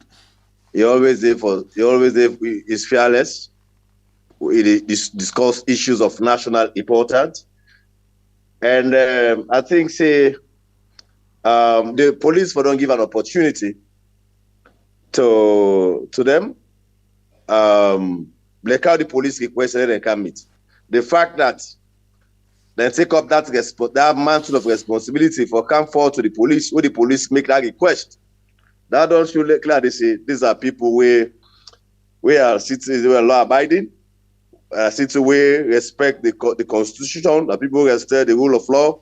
He always is fearless. He discuss issues of national importance. And I think the police don't give an opportunity to them. Like how the police request and they can meet. The fact that they take up that mantle of responsibility for come forward to the police, where the police make that request. That don't show clear they say these are people we are citizens, we are law abiding, citizens we respect the constitution, that people respect the rule of law.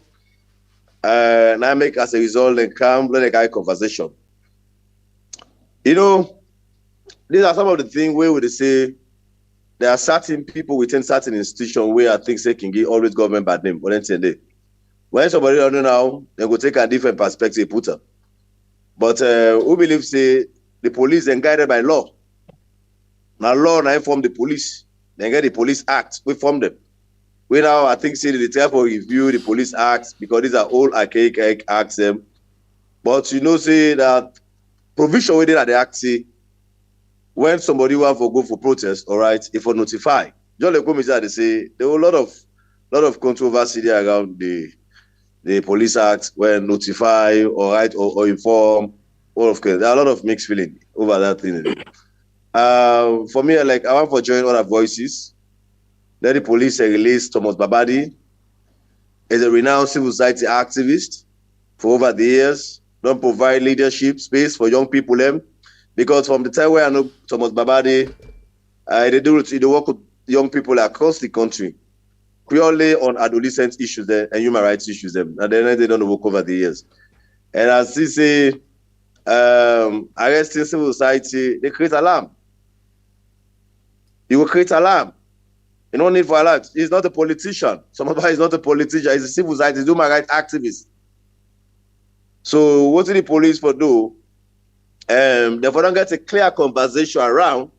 And I make as a result and come let a conversation. These are some of the things where they say there are certain people within certain institutions where I think they can give always government bad name. When somebody don't know now, they go take a different perspective, put up. But who believes the police are guided by law. Now law now inform the police. They get the police act, we form them. We now, I think, the time for review the police acts because these are all archaic acts. But say that provision within the act say when somebody want to go for protest, all right, if you notify. Just like they say there were a lot of controversy there around the police act when notify or write or inform. All of there are a lot of mixed feeling over that thing. For me, I want to join other voices. Let the police release Thomas Babadi. Is a renowned civil society activist for over the years. Don't provide leadership space for young people because from the time where I know Thomas Babadi, they work with young people across the country, purely on adolescent issues and human rights issues and then they don't work over the years. And as they say, arresting civil society, they create alarm. You will create alarm. You don't need for alarm. He's not a politician. Somebody is not a politician. He's a civil society, he's a human rights activist. So what do the police for do? Therefore, don't get a clear conversation around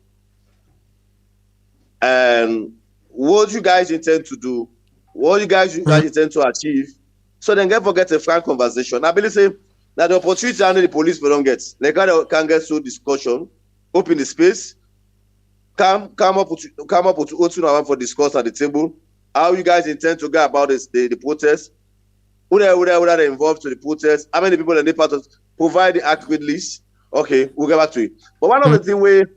and what you guys intend to do, what you guys intend to achieve. So then get a frank conversation. I believe that the opportunity under the police we don't get. Like how can get so discussion, open the space, come up with what for discuss at the table. How you guys intend to go about the protest? Who are involved to the protest? How many people are they part of? Provide the accurate list. Okay, we'll get back to it. But one of the things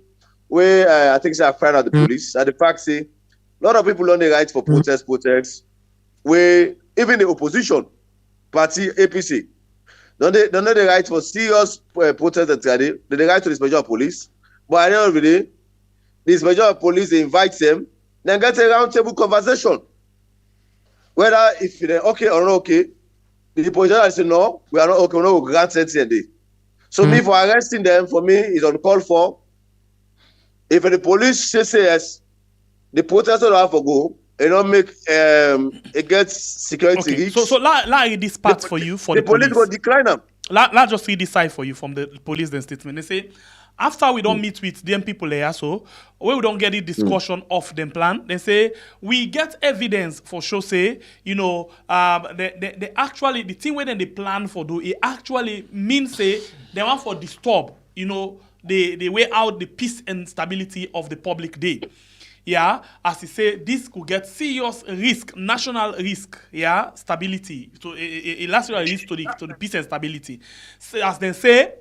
where I think I find out the police are the fact say a lot of people on the right for protests, where even the opposition party APC don't they the right for serious protest and they right to the special police. But at the end of the day, the special police invite them, then get a round table conversation. Whether if they're okay or not okay, the police say, no, we are not okay, no, we grant 30 a day. So me for arresting them, for me, is uncalled for. If the police say yes, the protesters don't have to go, and not make it gets security Okay, risks. so let read this part for you for the police go decline them. Let's just read this side for you from the police then statement. They say, after we don't meet with them people there, so we don't get the discussion of them plan. They say we get evidence for sure. Say they actually the thing where they plan for do it actually means say they want for disturb the way out the peace and stability of the public day. Yeah, as he say, this could get serious risk, national risk, yeah, stability, so a national risk to the peace and stability. So as they say,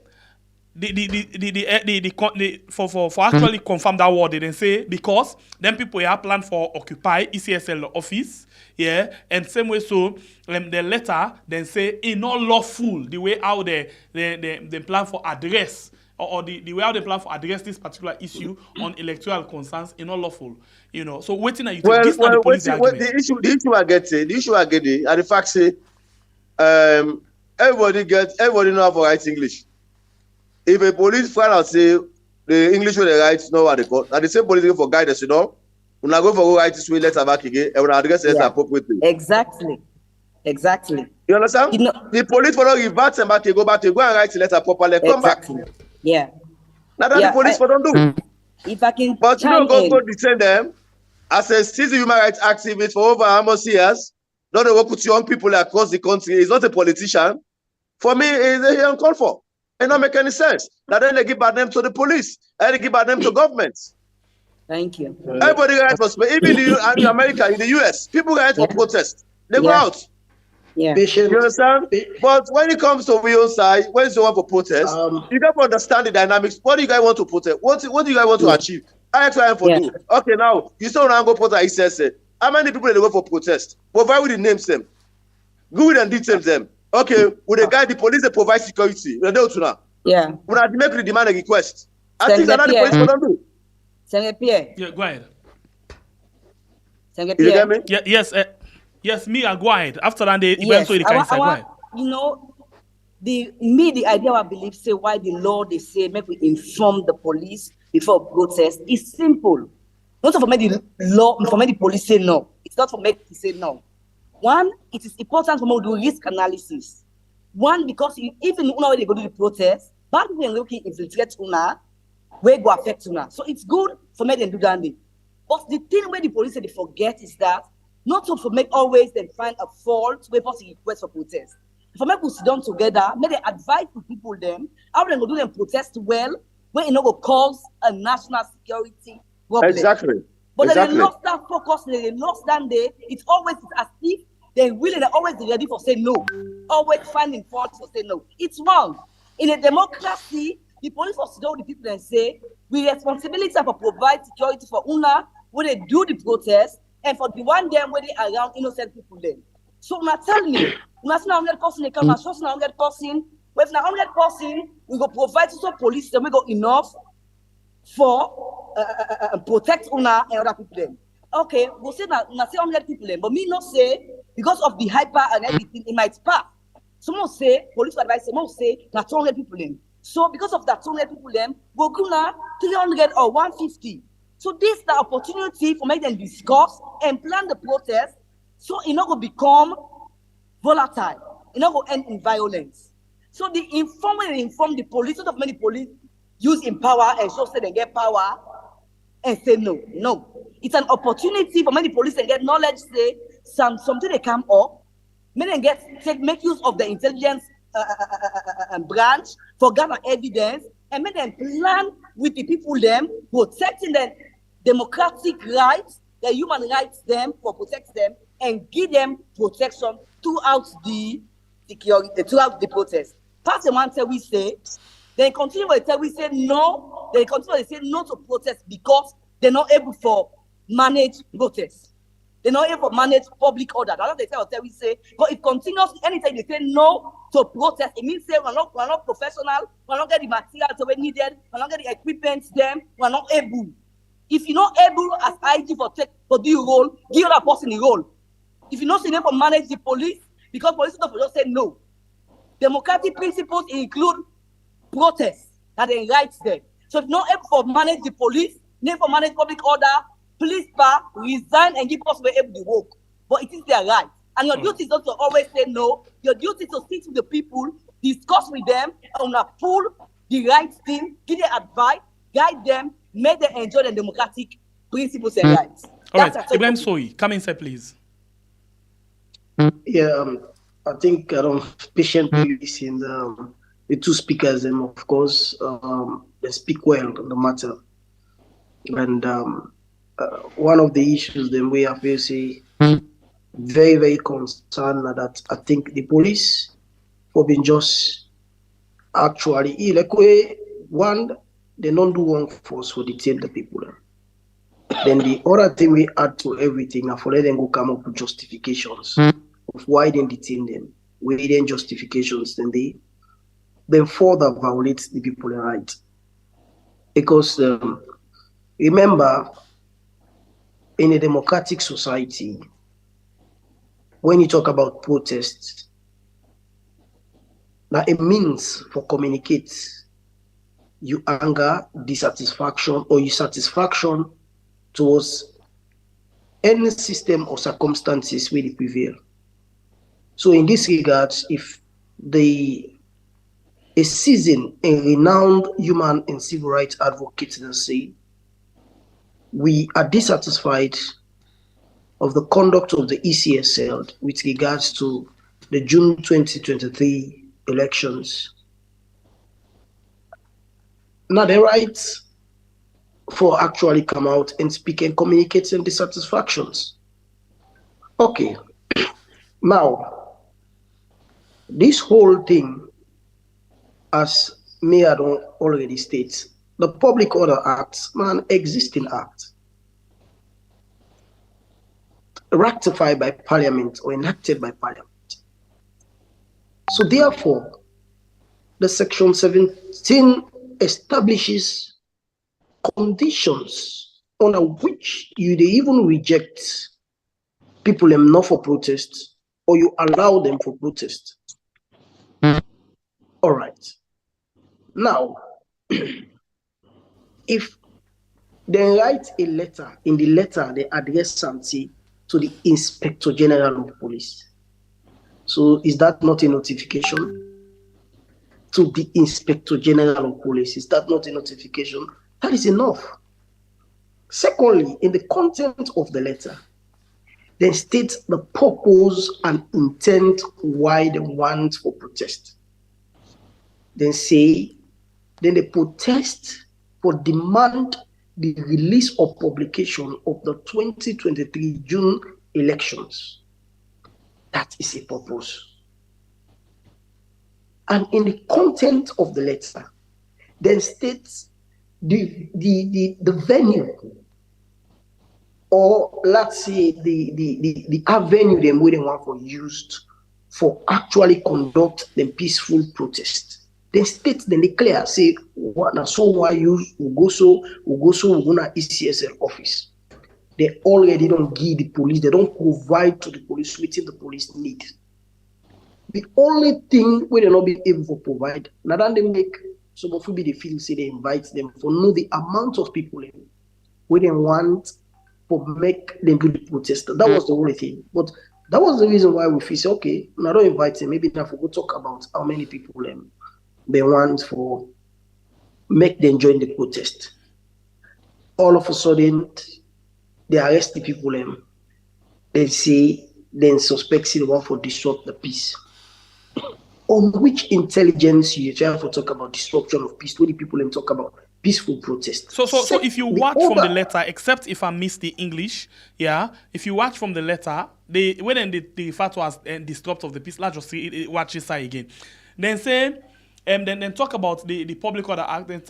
for actually confirm that word, they then say because then people have planned for occupy ECSL office, yeah, and same way so the letter then say in not lawful the way how they plan for address. Or the way how they plan for address this particular issue on electoral concerns is not lawful, So waiting at you. Well, this well, the police the issue I get, and the fact say, everybody know how to write English. If a police find out say the English way they write know what they call, and the same police go for guidance, we're not going for write this way letter back again, and we're address it appropriately. Exactly. You understand? The police will not revert them back, they go and write the letter properly, come back. Yeah. Now that the police don't do. If I can, but you don't go detain them as a citizen human rights activist for over almost years. Not work with young people across the country. He's not a politician. For me, it's uncalled for. It don't make any sense. Now then they give bad name to the police and they give bad name to government. Thank you. Everybody writes for space. Even in America, in the US, people write for protest. They go out. Yeah. You understand? But when it comes to real side, when it's one for protest, you got to understand the dynamics. What do you guys want to protest? What do you guys want to achieve? I try for do. Okay, now you still want to go protest ECSL. How many people they go for protest? Provide with the names them. Go with and details them. Okay, with the guy, the police they provide security. We don't now. Yeah. When I make the demand a request. I think that's the police don't do. Pierre. Yeah, go ahead. You get me? Yeah, yes. Yes, Mira, go ahead. After that, they eventually can say, go ahead. The idea I believe say why the law they say make we inform the police before protest is simple. Not for make the law, for make the police say no. It's not for make it say no. One, it is important for me to do risk analysis. One, because even when they go to the protest, bad people looking infiltrate una, where go affect una. So it's good for me to do that. But the thing where the police say they forget is that not to make always then find a fault where possible request for protest. For make we sit down together, make they advise the people them how they go do them protest well, when it not go cause a national security problem. Exactly. But they lost that focus, they lost that day. It's always as if they really they're always ready for say no. Always finding fault for say no. It's wrong. In a democracy, the police will sit down with the people and say, we responsibility for provide security for una when they do the protest. And for the one them where they around innocent people then. So now tell me, not 100 person they come, not 100 person. If not 100 person, we go provide to some police, then we go enough for protect una and other people then. Okay, we'll say not say 100 people then, but me not say because of the hyper and everything, it might pass. Someone say police advice, someone say not 200 people then. So because of that 200 people then, we'll go now 300 or 150. So this is the opportunity for make them discuss and plan the protest so it not going to become volatile. It not going to end in violence. So the inform the police, not of many police use in power and so say they get power and say no. No. It's an opportunity for many police and get knowledge, say something they come up, make make use of the intelligence branch for gather evidence and make them plan with the people them, protecting their democratic rights, their human rights them, for protect them, and give them protection throughout the security, throughout the protest. Part the one we say, they continue to say we say no, they continue to say no to protest because they're not able to manage protests. They're not able to manage public order. That's what they say, we say, but it continues anytime they say no to protest, it means say we're not professional, we're not getting the materials we needed, we're not getting the equipment them, we're not able. If you're not able as IG for do your role, give that person the role. If you're not able to manage the police because police don't just say no. Democratic principles include protests that they write them. So if not able to manage the police, not able to manage public order, police power, resign and give us where able to work. But it is their right. And your duty is not to always say no. Your duty is to sit with the people, discuss with them, and pull the right thing, give them advice, guide them, make them enjoy the democratic principles and rights. All right, Ibrahim Soy, come inside, please. Yeah, I think I don't patiently listen the two speakers, and of course, they speak well on the matter. And one of the issues that we are facing, very, very concerned that I think the police have been just actually, like one, they don't do one force for detain the people. Then the other thing we add to everything, and for let them go come up with justifications of why they detain them, within justifications, then they further violate the people's rights. Because remember, in a democratic society, when you talk about protests, now it means for communicate you anger, dissatisfaction, or your satisfaction towards any system or circumstances where they prevail. So in this regard, if a seasoned and renowned human and civil rights advocates then say, we are dissatisfied of the conduct of the ECSL with regards to the June 2023 elections. Now the rights for actually come out and speak and communicate some dissatisfactions. Okay, now this whole thing, as Mira already states, the Public Order Act, an existing act, ratified by Parliament or enacted by Parliament. So therefore, the Section 17 establishes conditions under which you even reject people not for protest, or you allow them for protest. All right. Now, if they write a letter, in the letter they address something to the Inspector General of Police. So is that not a notification to the Inspector General of Police? Is that not a notification? That is enough. Secondly, in the content of the letter, they state the purpose and intent why they want for protest. Then they protest for demand the release or publication of the 2023 June elections. That is a purpose. And in the content of the letter, then states the venue, or let's say the avenue they want for used for actually conduct the peaceful protest. They state, then declare, say, what so why you go so na ECSL office. They already don't give the police, they don't provide to the police what the police need. The only thing where they're not being able to provide, now that they make some of the feel say they invite them for know the amount of people where they want to make them do the protest. That was the only thing. But that was the reason why we feel say, okay, now don't invite them. Maybe now we'll talk about how many people they want for make them join the protest. All of a sudden, they arrest the people. They say, then suspect the one for disrupt the peace. On which intelligence you try to talk about disruption of peace? What do people talk about peaceful protest? So if you watch from the letter, except if I miss the English, yeah, if you watch from the letter, when they refer to as disrupt of the peace, let's just see watch this side again. Then say. Then talk about the Public Order Act. Then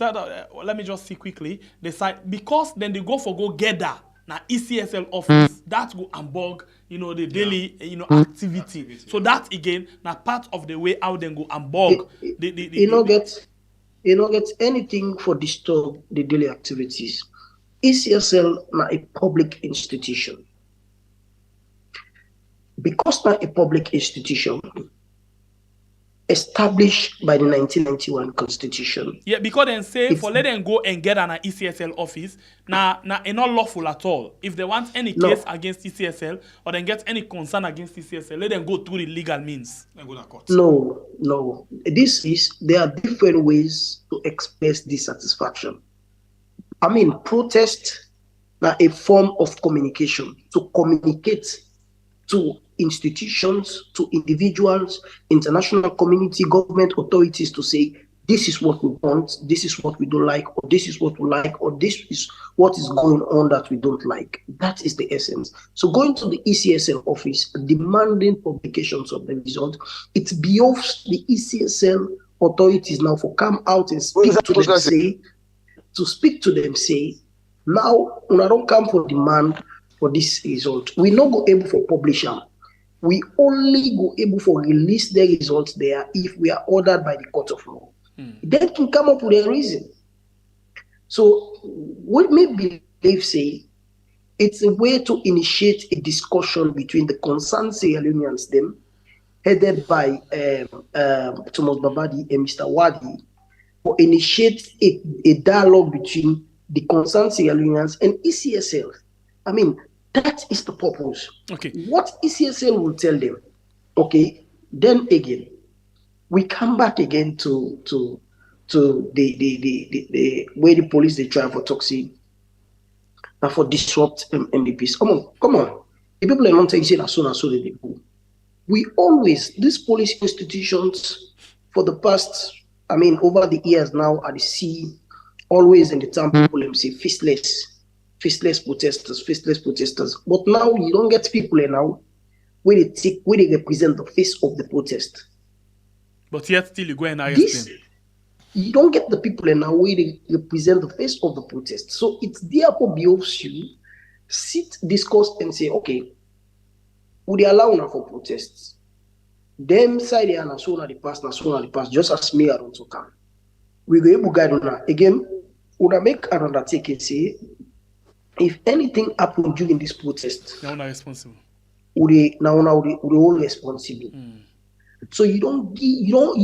let me just see quickly. They say because then they go gather now ECSL office that go and bug the daily activity. So that again now part of the way how they go and bug get anything for disturb the daily activities. ECSL now a public institution. because now a public institution established by the 1991 Constitution. Yeah, because then say for let them go and get an ECSL office, now it's not lawful at all. If they want any case against ECSL or then get any concern against ECSL, let them go through the legal means. No. There are different ways to express dissatisfaction. I mean, protest are a form of communication, to communicate to institutions, to individuals, international community, government authorities to say, this is what we want, this is what we don't like, or this is what we like, or this is what is going on that we don't like. That is the essence. So going to the ECSL office, demanding publications of the result, it behoves the ECSL authorities now for come out and speak to them, say, now, when I don't come for demand for this result, we not go able for publishing. We only go able for release the results there if we are ordered by the court of law. They can come up with a reason. So what me believe say it's a way to initiate a discussion between the concerned Sierra Leoneans, them headed by Thomas Babadi and Mr. Wadi, or initiate a dialogue between the concerned Sierra Leoneans and ECSL. I mean, that is the purpose. Okay. What ECSL will tell them, okay, then again, we come back again to the way the police they try for toxic and for disrupt MDPs. Come on. The people are not saying as soon as so they go. We always, these police institutions for the past, I mean, over the years now at the sea, always in the time people say faceless protesters. But now you don't get people now where they represent the face of the protest. But yet still you go and arrest them. You don't get the people now where they represent the face of the protest. So it's therefore behoves you sit, discuss, and say, okay, would they allow now for protests? Them side they are na the past, just as Mira don't come. We go able to guide on that. Again, would I make an undertaking say, if anything happened during this protest, now not responsible. Would they all responsible? So you don't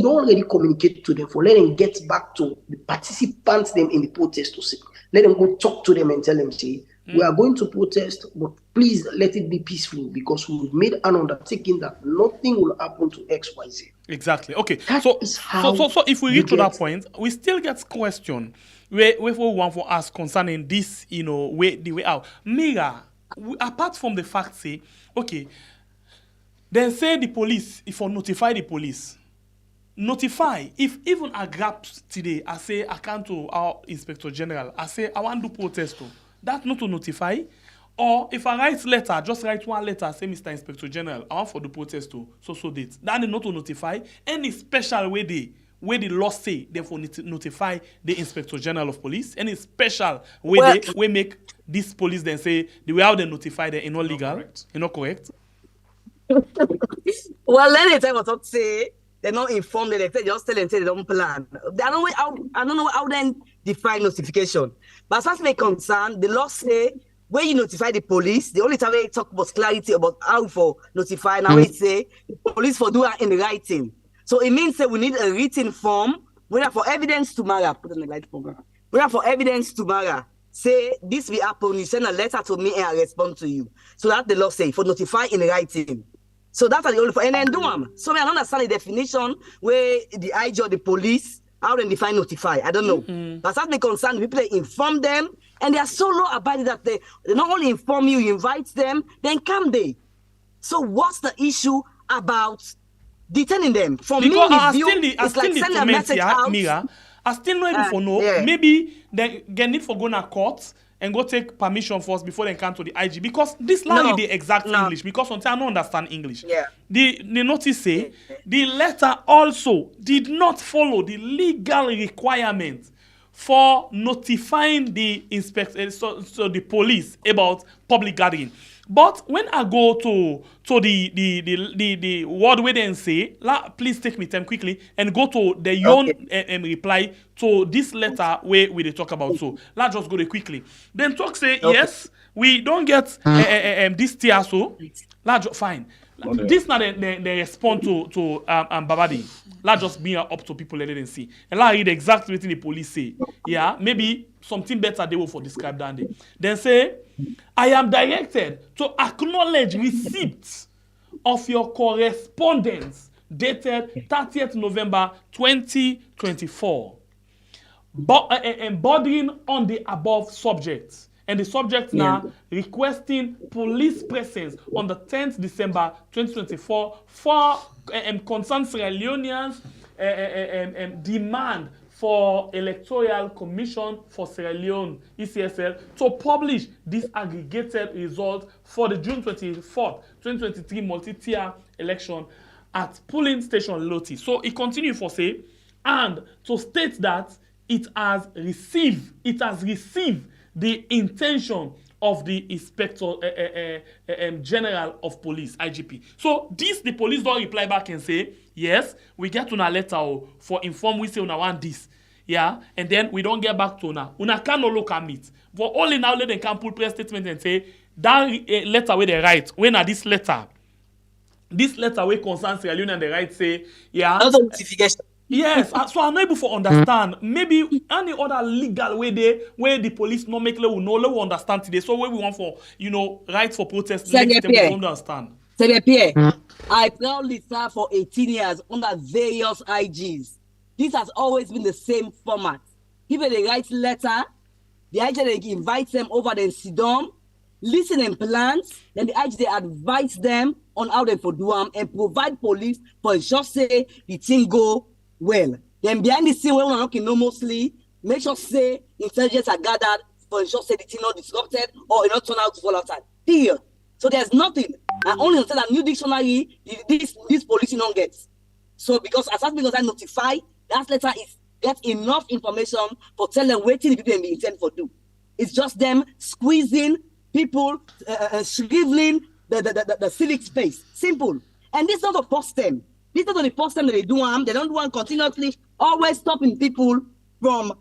already communicate to them for let them get back to the participants them in the protest to say, let them go talk to them and tell them, say, we are going to protest, but please let it be peaceful because we've made an undertaking that nothing will happen to XYZ. Exactly. Okay. So if we reach to that point, we still get question where we want for us concerning this, the way out. Mira, apart from the fact, say, okay, then say the police, if I notify the police, notify, if even I grab today, I say, I come to our Inspector General, I say, I want to do protest. That's not to notify. Or if I write letter, just write one letter, say, Mr. Inspector General, I want for the protest to so date. That is not to notify. Any special way the law say, therefore notify the Inspector General of Police. Any special way they make this police then say, the way how they notify them is not legal, is not correct. Well, let me tell you what I say. They're not informed. They just tell them say they don't plan. I don't know how then define notification. But as far as me concerned, the law say when you notify the police, the only time they talk about clarity about how for notify. Now it say the police for do it in writing. So it means that we need a written form. We have for evidence tomorrow. Put on the light program. We have for evidence tomorrow. Say this will happen. You send a letter to me and I respond to you. So that the law say for notify in writing. So that's the only for and then do them. So I don't understand the definition where the IG or the police how they define notify. I don't know. But that's the concern. People they inform them and they are so law abiding that they not only inform you, you invite them, then come they. So what's the issue about detaining them? For because me, it's like sending a message out. Mira, I still not able for know. Yeah. Maybe they get need for go to court and go take permission first before they come to the IG. Because this line the exact English. Because sometimes I don't understand English. Yeah. The notice say the letter also did not follow the legal requirement for notifying the inspector, so the police about public gathering. But when I go to the word where they say, please take me time quickly and go to the Leone and reply to this letter where we talk about. So let's just go there quickly. Then talk say yes, we don't get this tier so. Fine. This now they respond to Babadi. Let's just be up to people and let them see. And let's read exactly what the police say. Yeah, maybe something better they will for describe than they. Then say, I am directed to acknowledge receipt of your correspondence dated 30th November 2024. Bordering on the above subjects. And the subject now requesting police presence on the 10th December 2024 for concerned Sierra Leoneans demand for Electoral Commission for Sierra Leone, ECSL, to publish this aggregated result for the June 24th, 2023 multi-tier election at polling station Loti. So it continues for say, and to state that it has received the intention of the Inspector General of Police, IGP. So this, the police don't reply back and say, yes, we get to a letter for inform we say una want this. Yeah, and then we don't get back to una. Una cannot look at it. But only now let them can pull press statement and say, that letter where they write, when are this letter where concerns Sierra Leone and they write say, yeah. Yes, so I'm not able to understand. Maybe any other legal way where the police not make level no level understand today. So where we want for right for protest, next time we don't understand. I proudly served for 18 years under various IGs. This has always been the same format. People they write letter, the IG they invite them over, then sit down, listen and plans, then the IG they advise them on how they for do them and provide police for just say the thing go well. Then behind the scene, when we're looking mostly, make sure say intelligence are gathered for ensure say the thing not disrupted or it not turn out to fall outside. Period. So there's nothing. I only until a new dictionary, this police don't get. So because I notify, that letter is get enough information for tell them what the people they intend for do. It's just them squeezing people, shriveling the civic space. Simple. And this is not the first time. This is not the first time that they do them. They don't do them continuously, always stopping people from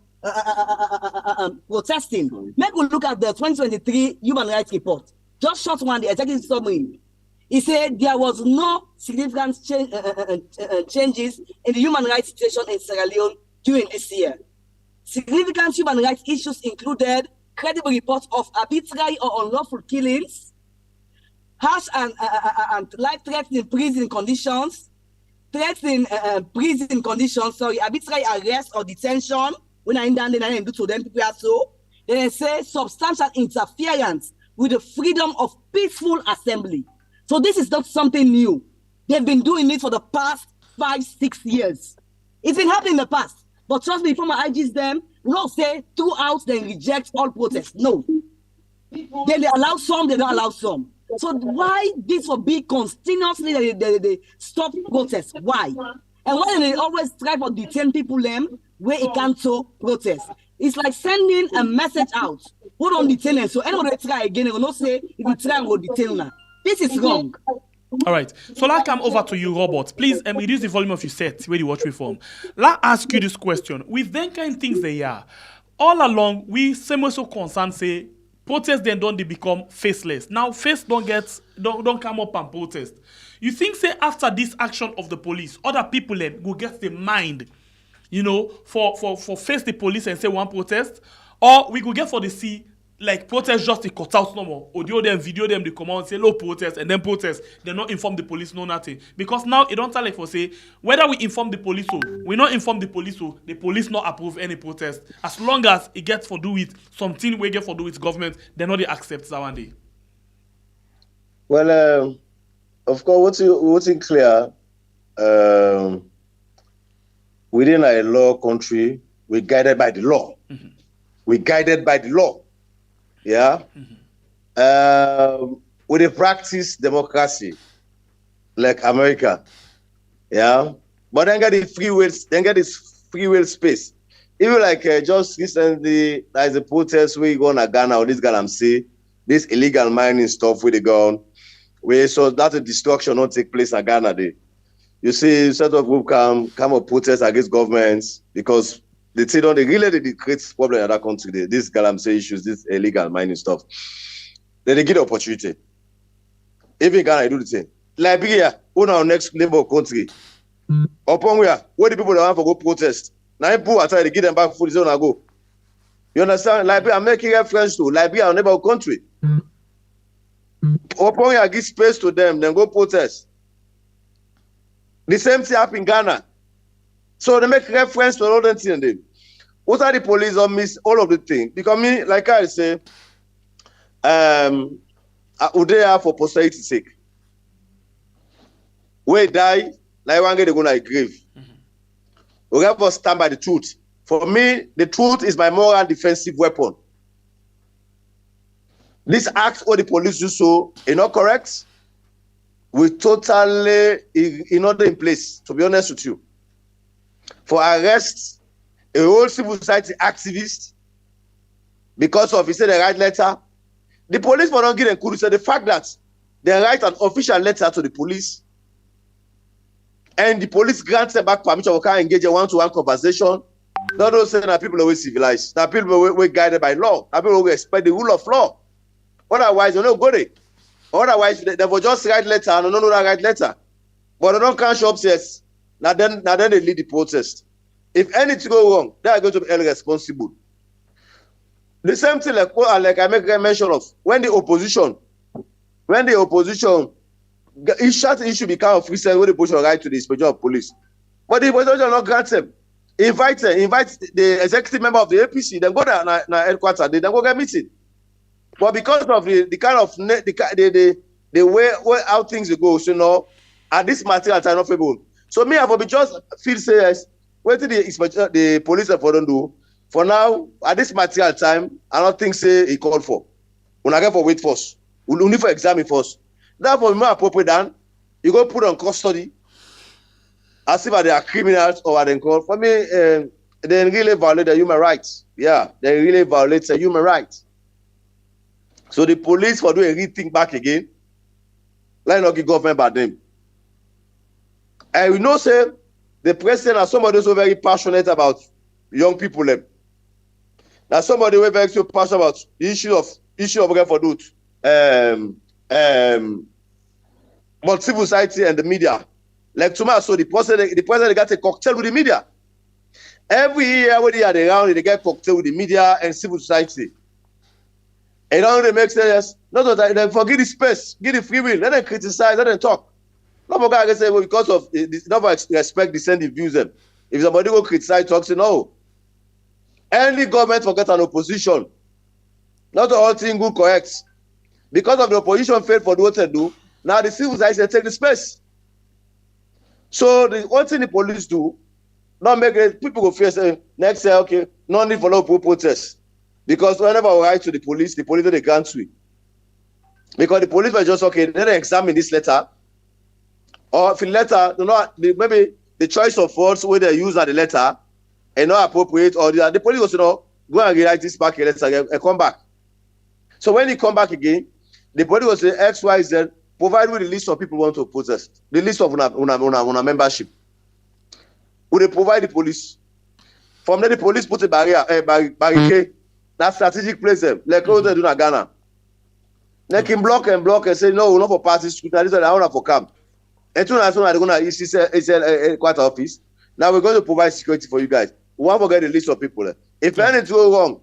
protesting. Make we look at the 2023 Human Rights Report. Just short one, the executive summary. He said there was no significant changes in the human rights situation in Sierra Leone during this year. Significant human rights issues included credible reports of arbitrary or unlawful killings, harsh and life threats in prison conditions, arbitrary arrest or detention. When I done, then I do to them people also. Then they say substantial interference with the freedom of peaceful assembly. So this is not something new. They've been doing it for the past 5-6 years. It's been happening in the past. But trust me, before my IGs them, we don't say throughout they reject all protests. No. Then they allow some, they don't allow some. So why this will be continuously they stop protests? Why? And why do they always try to detain people them where it can't so protest? It's like sending a message out. Who don't detain them? So anyone they try again, they will not say if you try and go detain them. This is wrong. All right. So let's come over to you, Robert. Please reduce the volume of your set where you watch me from. Let's ask you this question. With them kind of things they are, all along, we same so concerned say protests then don't they become faceless. Now face don't come up and protest. You think say after this action of the police, other people then will get the mind, for face the police and say one protest, or we could get for the see like protest just to cut out no more. Audio them, video them, they come out and say low protest and then protest. They not inform the police, no nothing. Because now it don't tell like for say whether we inform the police or we not inform the police not approve any protest. As long as it gets for do with something we get for do with government, they not they accept that one day. Well, of course, what's clear, within a law country, we're guided by the law. Mm-hmm. We're guided by the law. Yeah. Mm-hmm. We they practice democracy like America. Yeah. But then get the free will, then get this free will space. Even like just recently, there's a protest where you go to Ghana or this Galamsey, this illegal mining stuff where they go on. Where so that a destruction not take place in Ghana. You see, set of group come up protest against governments because they say they really create problem in that country. This Galamsey issues, this illegal mining stuff. Then they get the opportunity. Even Ghana, they do the same. Liberia, one our next neighbor country. Upon where the people that want to go protest. Now people are trying to get them back for the zone and go. You understand? Liberia, I'm making reference to Liberia, our neighbor country. Upon where give space to them, then go protest. The same thing happened in Ghana. So they make reference to all the things. What are the police on miss all of the things? Because me, like I say, would they have for posterity's sake? We die, like one day they go to a grave. We have to stand by the truth. For me, the truth is my moral defensive weapon. This act what the police do so is not correct. We totally not in place, to be honest with you. For arrest a whole civil society activist because of he said the right letter. The police will not give them kudos. So the fact that they write an official letter to the police and the police grants them back permission to engage in one-to-one conversation, not those saying that people are always civilized. That people were guided by law. That people will respect the rule of law. Otherwise, you don't go there. Otherwise, they will just write letter and no write letter. But they don't can't show upstairs. Now then they lead the protest. If anything go wrong, they are going to be held responsible. The same thing like I make a mention of when the opposition issue become of recent when the opposition right to the inspection of police. But the opposition not grant them. Invite the executive member of the APC, then go there na headquarters, they then go get meeting. But because of the kind of the way how things go, so now at this material time not favorable. So me I will be just feel serious. What did the police have don't do? For now, at this material time, I don't think say he called for. When I get for wait first, we'll need for examine first. Therefore, more appropriate than you go put on custody as if they are criminals or are they called. For me, they really violate the human rights. Yeah, they really violate the human rights. So the police for doing everything back again, let not give government by them. And we know say the president is somebody who's so very passionate about young people. Now somebody who is very so passionate about the issue of for youth, but civil society and the media. Like tomorrow, so the president got a cocktail with the media. Every year when they are around, they get cocktail with the media and civil society. And don't really make sense. Not that they forget the space, give the free will, let them criticize, let them talk. Not for guys say well, because of not respect dissenting views them. If somebody go criticize, talk, say no. Any government forget an opposition. Not all things good correct. Because of the opposition failed for what they do, now the civil society take the space. So the one thing the police do, not make it, people go fear say next year, okay, no need for no protest. Because whenever we write to the police they grant we. Because the police were just okay, then they examine this letter. Or if the letter, maybe the choice of words where they use at the letter and not appropriate, or the police also go and rewrite this back a letter and come back. So when he come back again, the police will say X, Y, Z, provide with the list of people who want to protest, the list of una membership. Will they provide the police? From there, the police put a barricade, that strategic place them, like how they do in Ghana. They can block and say, no, we're not for party scrutiny, this is not for camp. And soon as they're going to ECSL quarter office, now we're going to provide security for you guys. We won't forget the list of people. If anything go wrong,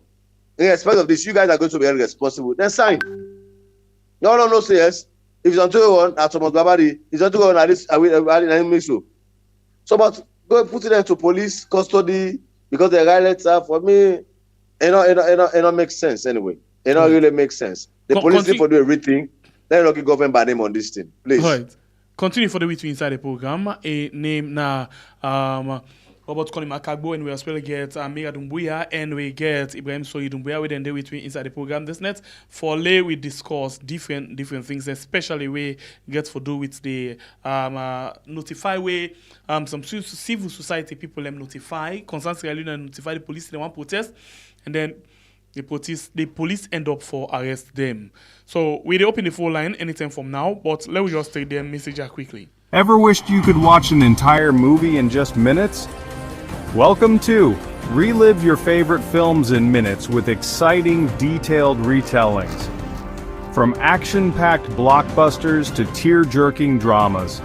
in respect of this, you guys are going to be held responsible. Then sign. No, say yes. If it's on 201, at some Babadi, it's on 201 at this, I will make so. So, but go put it into police custody because the right letter for me, it don't make sense anyway. It don't really make sense. The police need to do everything. Let not give government by name on this thing, please. Right. Continue for the week inside the program. A name now, Robert Connie Makagbo, and we as well get Mira Dumbuya, and we get Ibrahim Soyi Dumbuya. We then do with me inside the program. This net for lay we discuss different things, especially we get for do with the notify way some civil society people them notify, constantly notify the police they want protest, and then the police end up for arrest them. So we open the phone line anytime from now, but let me just take their message quickly. Ever wished you could watch an entire movie in just minutes? Welcome to Relive Your Favorite Films in Minutes with exciting, detailed retellings. From action-packed blockbusters to tear-jerking dramas,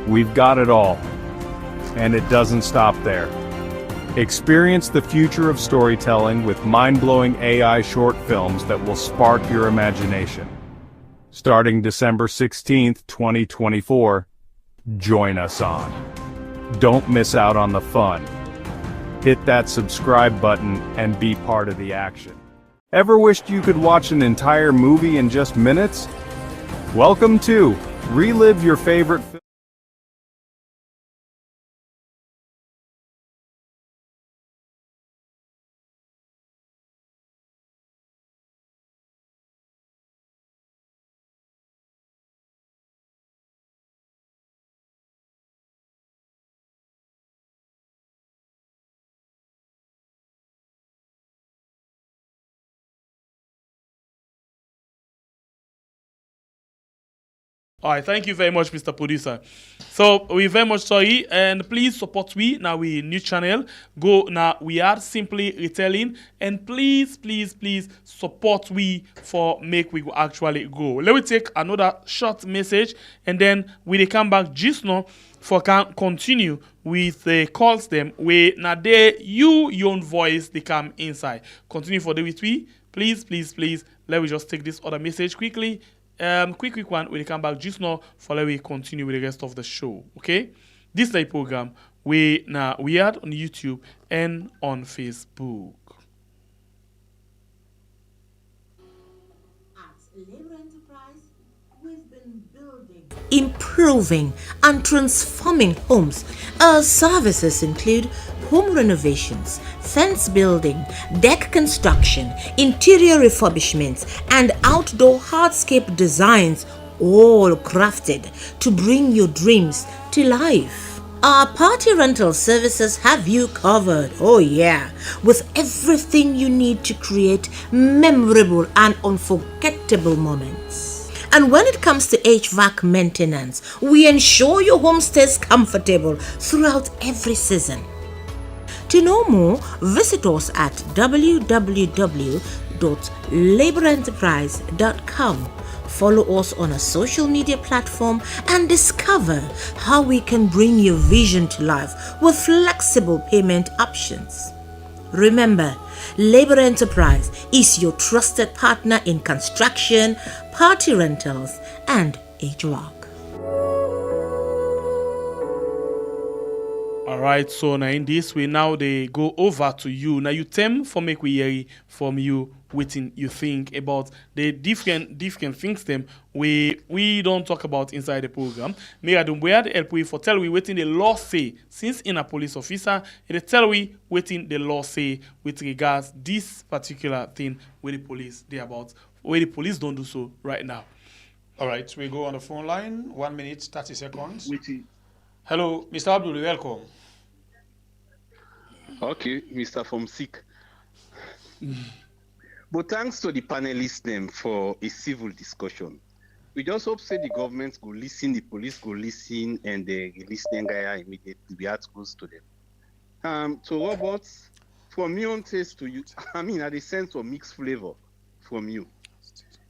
we've got it all. And it doesn't stop there. Experience the future of storytelling with mind-blowing AI short films that will spark your imagination. Starting December 16th, 2024, join us on. Don't miss out on the fun. Hit that subscribe button and be part of the action. Ever wished you could watch an entire movie in just minutes? Welcome to Relive Your Favorite Film. All right, thank you very much, Mr. Producer. So we very much sorry, and please support we now. We new channel go now. We are simply retelling, and please support we for make we go actually go. Let me take another short message, and then we dey come back just now for can continue with the calls them where now there your own voice they come inside. Continue for the with we. Please. Let me just take this other message quickly. Quick one. We'll come back just now for let we continue with the rest of the show. Okay, this is the program we are on YouTube and on Facebook. Improving and transforming homes. Our services include home renovations, fence building, deck construction, interior refurbishments, and outdoor hardscape designs, all crafted to bring your dreams to life. Our party rental services have you covered, oh yeah, with everything you need to create memorable and unforgettable moments. And when it comes to HVAC maintenance, we ensure your home stays comfortable throughout every season. To know more, visit us at www.laborenterprise.com. Follow us on a social media platform and discover how we can bring your vision to life with flexible payment options. Remember, Labor Enterprise is your trusted partner in construction, party rentals, and HVAC. Alright, so now in this way, now they go over to you. Now you tell for make we hear from you waiting you think about the different things them we don't talk about inside the program. Mira Dumbuya help we for tell we waiting the law say since in a police officer it tell we waiting the law say with regards this particular thing where the police they about where the police don't do so right now. All right, we go on the phone line. 1 minute 30 seconds. Hello, Mr. Abdul, welcome. Okay, Mr. From Sick. But thanks to the panelists them for a civil discussion. We just hope say the government go listen, the police go listen, and the listening guy immediately the art goes to them. So robots, from me on taste to you, I mean, at the sense of mixed flavor from you.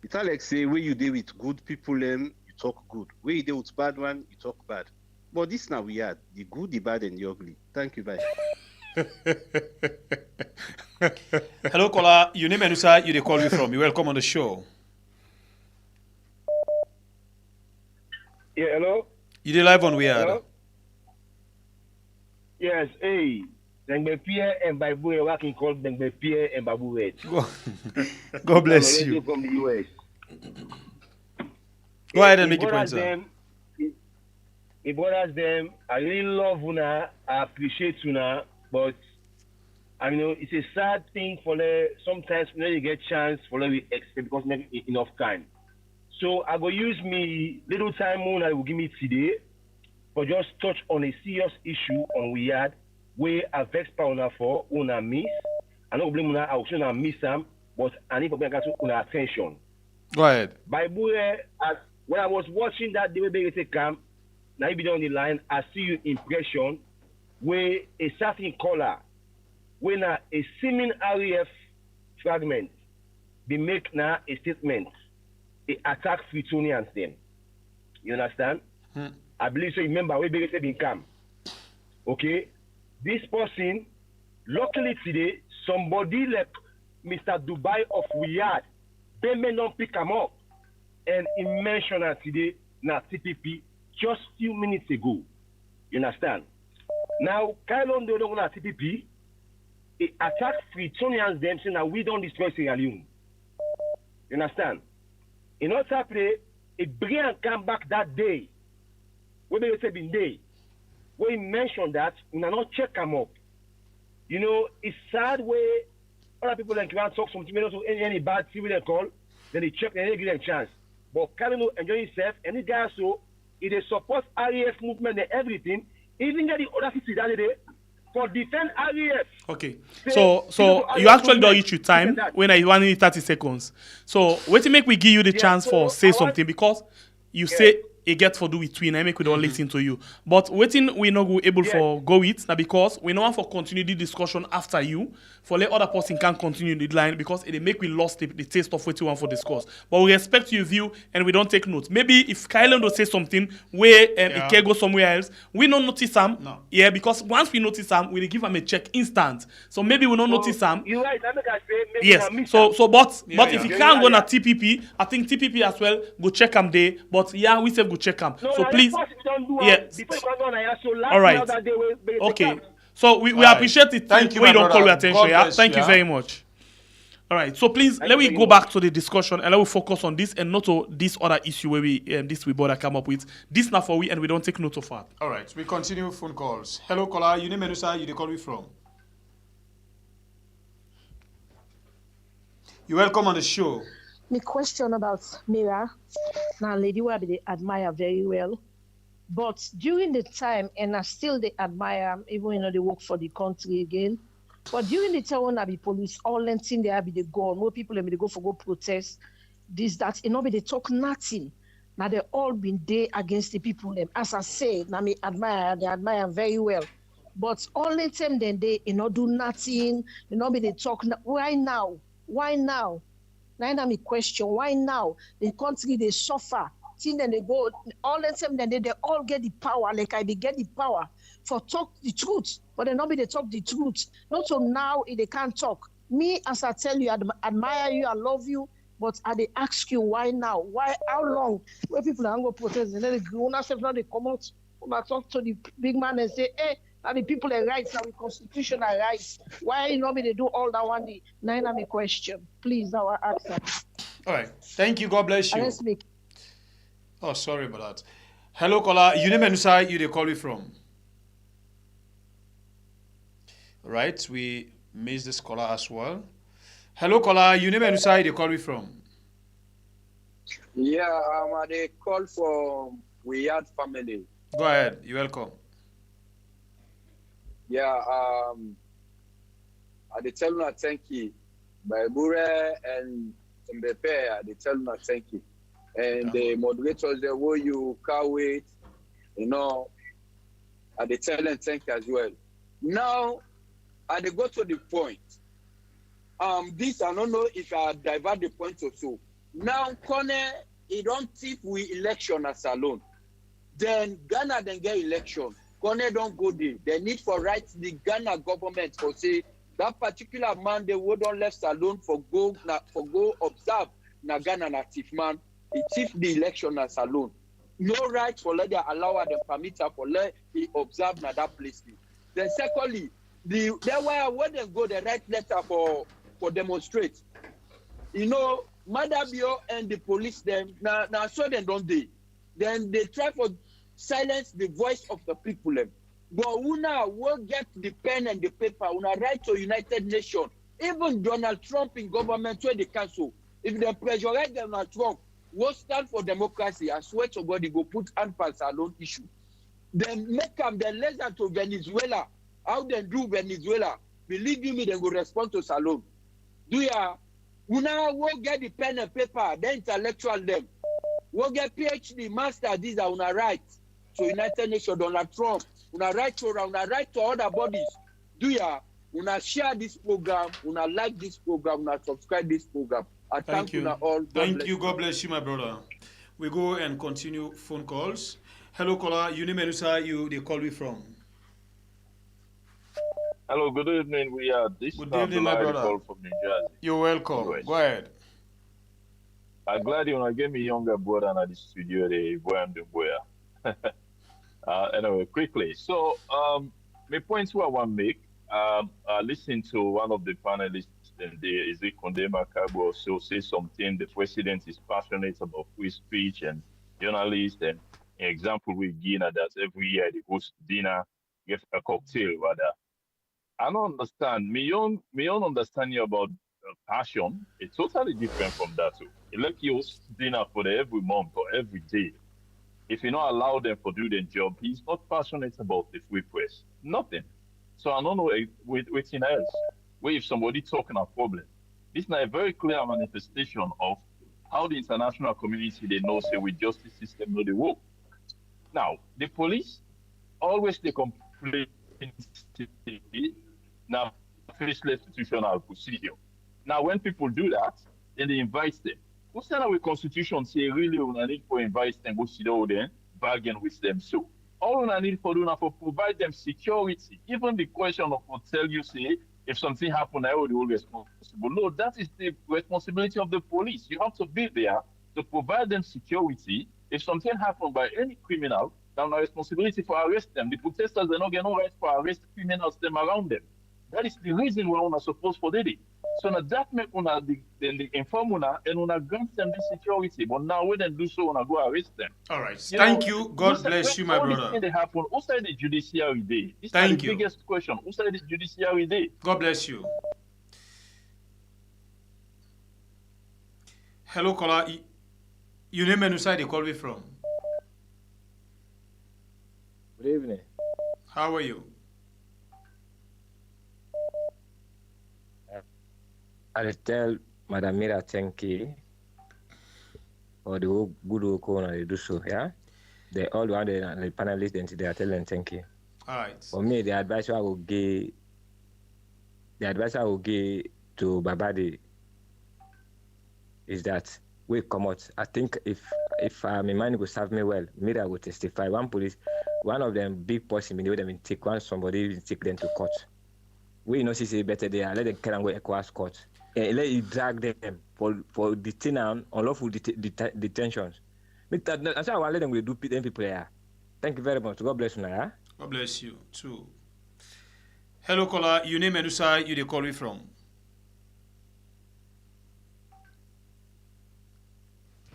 It's like say where you deal with good people, you talk good. Where you deal with bad one, you talk bad. But this now we had the good, the bad, and the ugly. Thank you, bye. Hello, caller. Your name and where you they call me from. You're welcome on the show. Yeah, hello. You did live on Weird. Hello? Yes, hey. Dengbe Pierre and Babu working called Dengbe Pierre and Babu Red. God bless you. From the US. Go ahead and make your point, sir. It bothers them. I really love Una. I appreciate Una, but I mean, it's a sad thing for the sometimes when you get chance for the expect because not enough time. So I go use me little time Una will give me today, but just touch on a serious issue on we had where I vex Una for Una miss. I don't blame Una. I will show miss them, but I need to bring Una attention. Go ahead. Bible, when I was watching that DWB camp. Now you be on the line, I see your impression where a certain color, when a seeming RAF fragment, they make now a statement. A they attack Fritonians then. You understand? I believe so. Remember, we be in camp. Okay? This person, luckily today, somebody like Mr. Dubai of Riyadh, they may not pick him up. And he mentioned that today, na TPP, just few minutes ago. You understand? Now, Kylon don't know TPP, he attacked Fritonians them saying that we don't destroy Sierra Leone. You understand? In other place, a Brian came back that day. When they say been day, where he mentioned that we not check him up. You know, it's sad where other people like want talk something, so any bad people they call, then they check and they give them a chance. But Kalino enjoy himself, and this guy so it support RAF movement and everything, even get the other 50 that day for defend RAF. Okay. So you actually don't reach your time when I 1 minute 30 seconds. So wait to make we give you the chance for say something because you say it gets for do with twin. I make we don't listen to you. But waiting we not go able for go it now because we know for continue the discussion after you for let other person can continue the line because it make we lost the taste of what you want for discuss. But we respect your view and we don't take notes. Maybe if Kylan will say something where it can go somewhere else, we don't notice him. No. Yeah, because once we notice him, we give him a check instant. So maybe we don't notice him. You're right. I say maybe yes. So but if you can't go na TPP, I think TPP as well go check him there. But yeah, we say go check him. No, so please. Yes. All right. Okay. So we appreciate it. Thank you. We don't call your attention. Yeah. Thank you very much. All right. So please let me go back to the discussion and let me focus on this and not to this other issue where we bother come up with. This now for we and we don't take note of that. All right. We continue phone calls. Hello, caller. You name Menusa. You call me from. You're welcome on the show. The question about Mira, now lady who they admire very well, but during the time, and I still they admire, even they work for the country again, but during the time when I be police, all thing they have they go, more people they go for go protest, this, that, they talk nothing. Now they all been there against the people them. As I say, now me admire, they admire very well. But all the time then they do nothing, they talk, why now? Why now? Now me question, why now? The country, they suffer. Then they go, all the time, then they all get the power, like I get the power for talk the truth. But then nobody talk the truth. Not so now they can't talk. Me, as I tell you, I admire you, I love you, but I ask you, why now? Why, how long? Where people are going to protest, and then the grown now they come out, talk to the big man and say, hey, now the people are rights, now the constitutional rights. Why nobody do all that one day? Now I'm a question. Please, our answer. All right. Thank you. God bless you. Oh, sorry about that. Hello, caller. You name Menusa. You they call me from. All right. We missed this caller as well. Hello, caller. You name Menusa. They call me from. Yeah, they call for Riyadh family. Go ahead. You're welcome. Yeah, I tell you thank you. By Bure and Mbepe, I tell you thank you. And the moderators, the way you can't wait, I tell them thank you as well. Now, I go to the point. This, I don't know if I divert the point or so. Now, Kone, he don't think we election as alone. Then Ghana then get election. Kone don't go there. They need for right the Ghana government for say that particular man they would don't left alone for go observe na Ghana na chief man. He chief the election as alone. No right for let they allow them permit her for let he observe na that place. Then secondly, there were when they go the right letter for demonstrate. Madabio and the police them now so they don't they. Then they try for silence the voice of the people. But una will get the pen and the paper, una write to United Nations. Even Donald Trump in government where the council, if they pressurize Donald Trump, will stand for democracy. I swear to God, they go put handpans alone issue. Then make them the lesson to Venezuela. How they do Venezuela? Believe me, they will respond to Salon. Una will get the pen and paper, the intellectual them. We'll get PhD, master, these are una right to United Nations, Donald Trump, una right to other bodies. Una share this program, una like this program, una subscribe this program. Thank you. Thank you. God bless you, my brother. We go and continue phone calls. Hello, caller. You name you they call me from. Hello, good evening. We are this Good evening, my brother. Call from New Jersey. You're welcome. US. Go ahead. I'm glad you gave me younger brother at the studio, the Dumbuya. Anyway, quickly. So, my points what I want to make. Listen to one of the panelists, and is it Kondema Kabo also say something. The president is passionate about free speech and journalists. And an example we give that every year they host dinner, get a cocktail rather. I don't understand. My own understanding about passion is totally different from that too. Like you host dinner for them every month or every day. If you not allow them to do their job, he's not passionate about the free press. Nothing. So I don't know with anything else. Where if somebody talking a problem, this is a very clear manifestation of how the international community they know say with justice system no they work. Now the police always they complain now faceless institutional procedure. Now when people do that, then they invite them. What's that our constitution say really we need to invite them, go sit down then, bargain with them. So all we need for do now for provide them security. Even the question of what tell you say if something happen, I will be responsible. No, that is the responsibility of the police. You have to be there to provide them security. If something happen by any criminal, then the responsibility for arrest them. The protesters they not get no right for arrest criminals them around them. That is the reason why we are supposed for it. So now that make una the inform una and una grant them the security. But now when they do so, una go arrest them. All right. Thank you. God bless you, my brother. All this happen. Who said the judiciary day? This Thank is the you. biggest question. Who said the judiciary day? God bless you. Hello, caller. You name and side they call me from. Good evening. How are you? I tell Madam Mira thank you for the good work they do so, yeah? They all want the panelists and they are telling thank you. All right. For me, the advice I will give to Babadi is that we come out. I think if my mind will serve me well, Mira will testify. One of them big person, they them take one somebody take them to court. We know see better there, let them carry and go Ecowas court. And let you drag them for detaining unlawful detentions. That's how I let them do people here. Thank you very much. God bless you. Yeah? God bless you too. Hello, caller. You name and side you they call me from.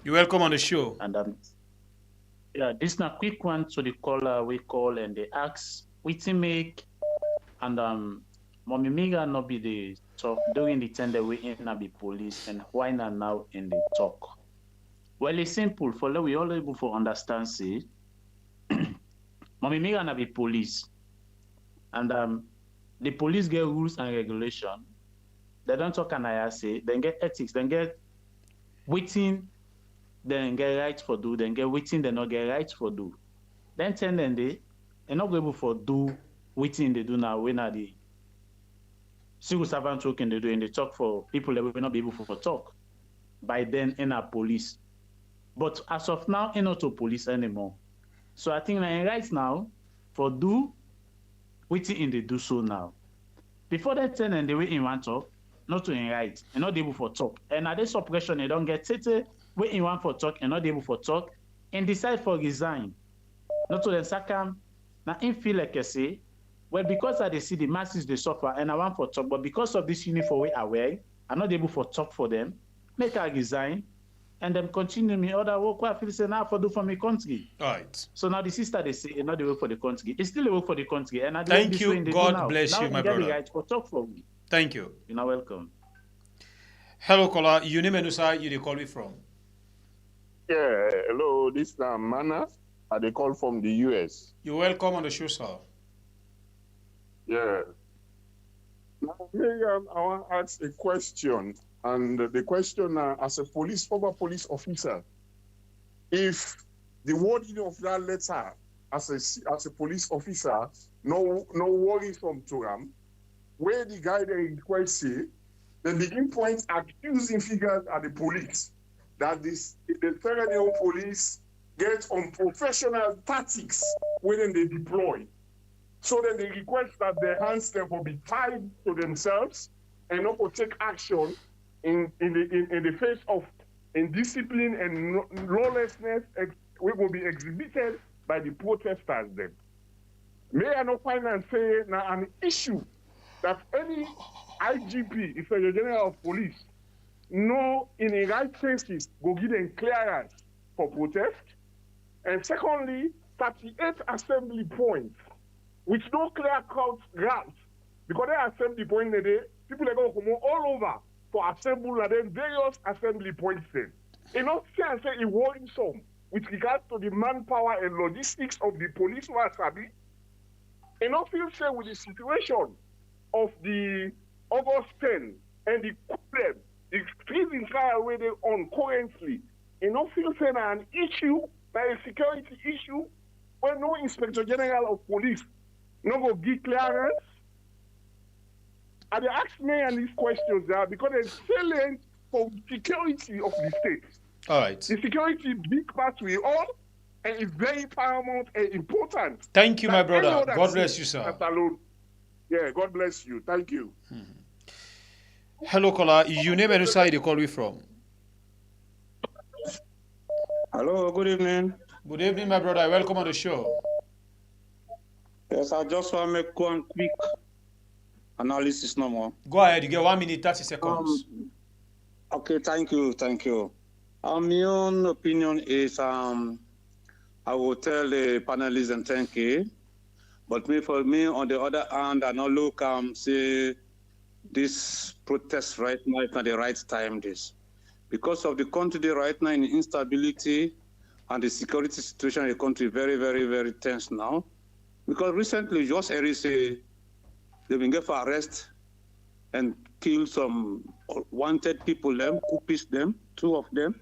You're welcome on the show. And yeah, this is a quick one to the caller we call and they ask what make and Mommy Mira not be the talk during the tender we in be police and why not now in the talk? Well, it's simple for we all able to understand say Mommy Mira not be police and the police get rules and regulation. They don't talk and I say then get ethics, then get waiting, then get rights for do, then get waiting, then not get rights for do. Then 10 then they not able for do waiting they do now when are the civil servant work in they do and they talk for people that will not be able to talk. By then in our police. But as of now, in not to police anymore. So I think right now, for do waiting in they do so now. Before that 10 and the way in want talk, not to write and not able for talk. And at this suppression, they don't get it way in want for talk and not able for talk and decide for resign. Not to the second, now in feel like I say, well, because I see the masses they suffer and I want for talk, but because of this uniform way away, I'm not able for talk for them, make I resign, and then continue me other work what I feel say now for do for my country. All right. So now the sister they say not the work for the country. It's still a work for the country. And I thank you. God bless you, my brother. Now the right for talk for me. Thank you. You're not welcome. Hello, caller. You name and side you they call me from. Yeah, hello. This is Mana. They call from the US. You're welcome on the show, sir. Yeah. Now, I want to ask a question, and the question as a former police officer, if the wording of that letter as a police officer, no worries from Turam, where the guy they request say, they begin point accusing figures at the police that the Sierra Leone police get unprofessional tactics when they deploy. So then they request that their hands therefore be tied to themselves and not to take action in the face of indiscipline and lawlessness which will be exhibited by the protesters then. May I not find and say now an issue that any IGP, Inspector General of Police, know in the right cases go give them clearance for protest. And secondly, 38 assembly points with no clear-cut route, because they assembly point there, people are going to come all over for assemble and then various assembly points then. Enough can say it worrisome with regards to the manpower and logistics of the police wasabi. Enough feel say with the situation of the August 10 and the problem, the freezing trial where they're on currently. Enough feel say an issue, by a security issue, where no Inspector General of Police no go give clearance. And they ask me and these questions there because it's salient for security of the state. All right. The security big part we all, and it's very paramount and important. Thank you, my brother. God bless you, sir. Alone. Yeah, God bless you. Thank you. Hello, caller. Your name and side you call me from? Hello, good evening. Good evening, my brother. Welcome on the show. Yes, I just want to make one quick analysis no more. Go ahead. You get 1 minute, 30 seconds. Okay, thank you. My own opinion is I will tell the panelists and thank you. But for me, on the other hand, I now look say this protest right now is not the right time. This because of the country right now in instability and the security situation in the country very, very, very tense now. Because recently, just say they've been get for arrest and kill some wanted people, coupish them, 2 of them.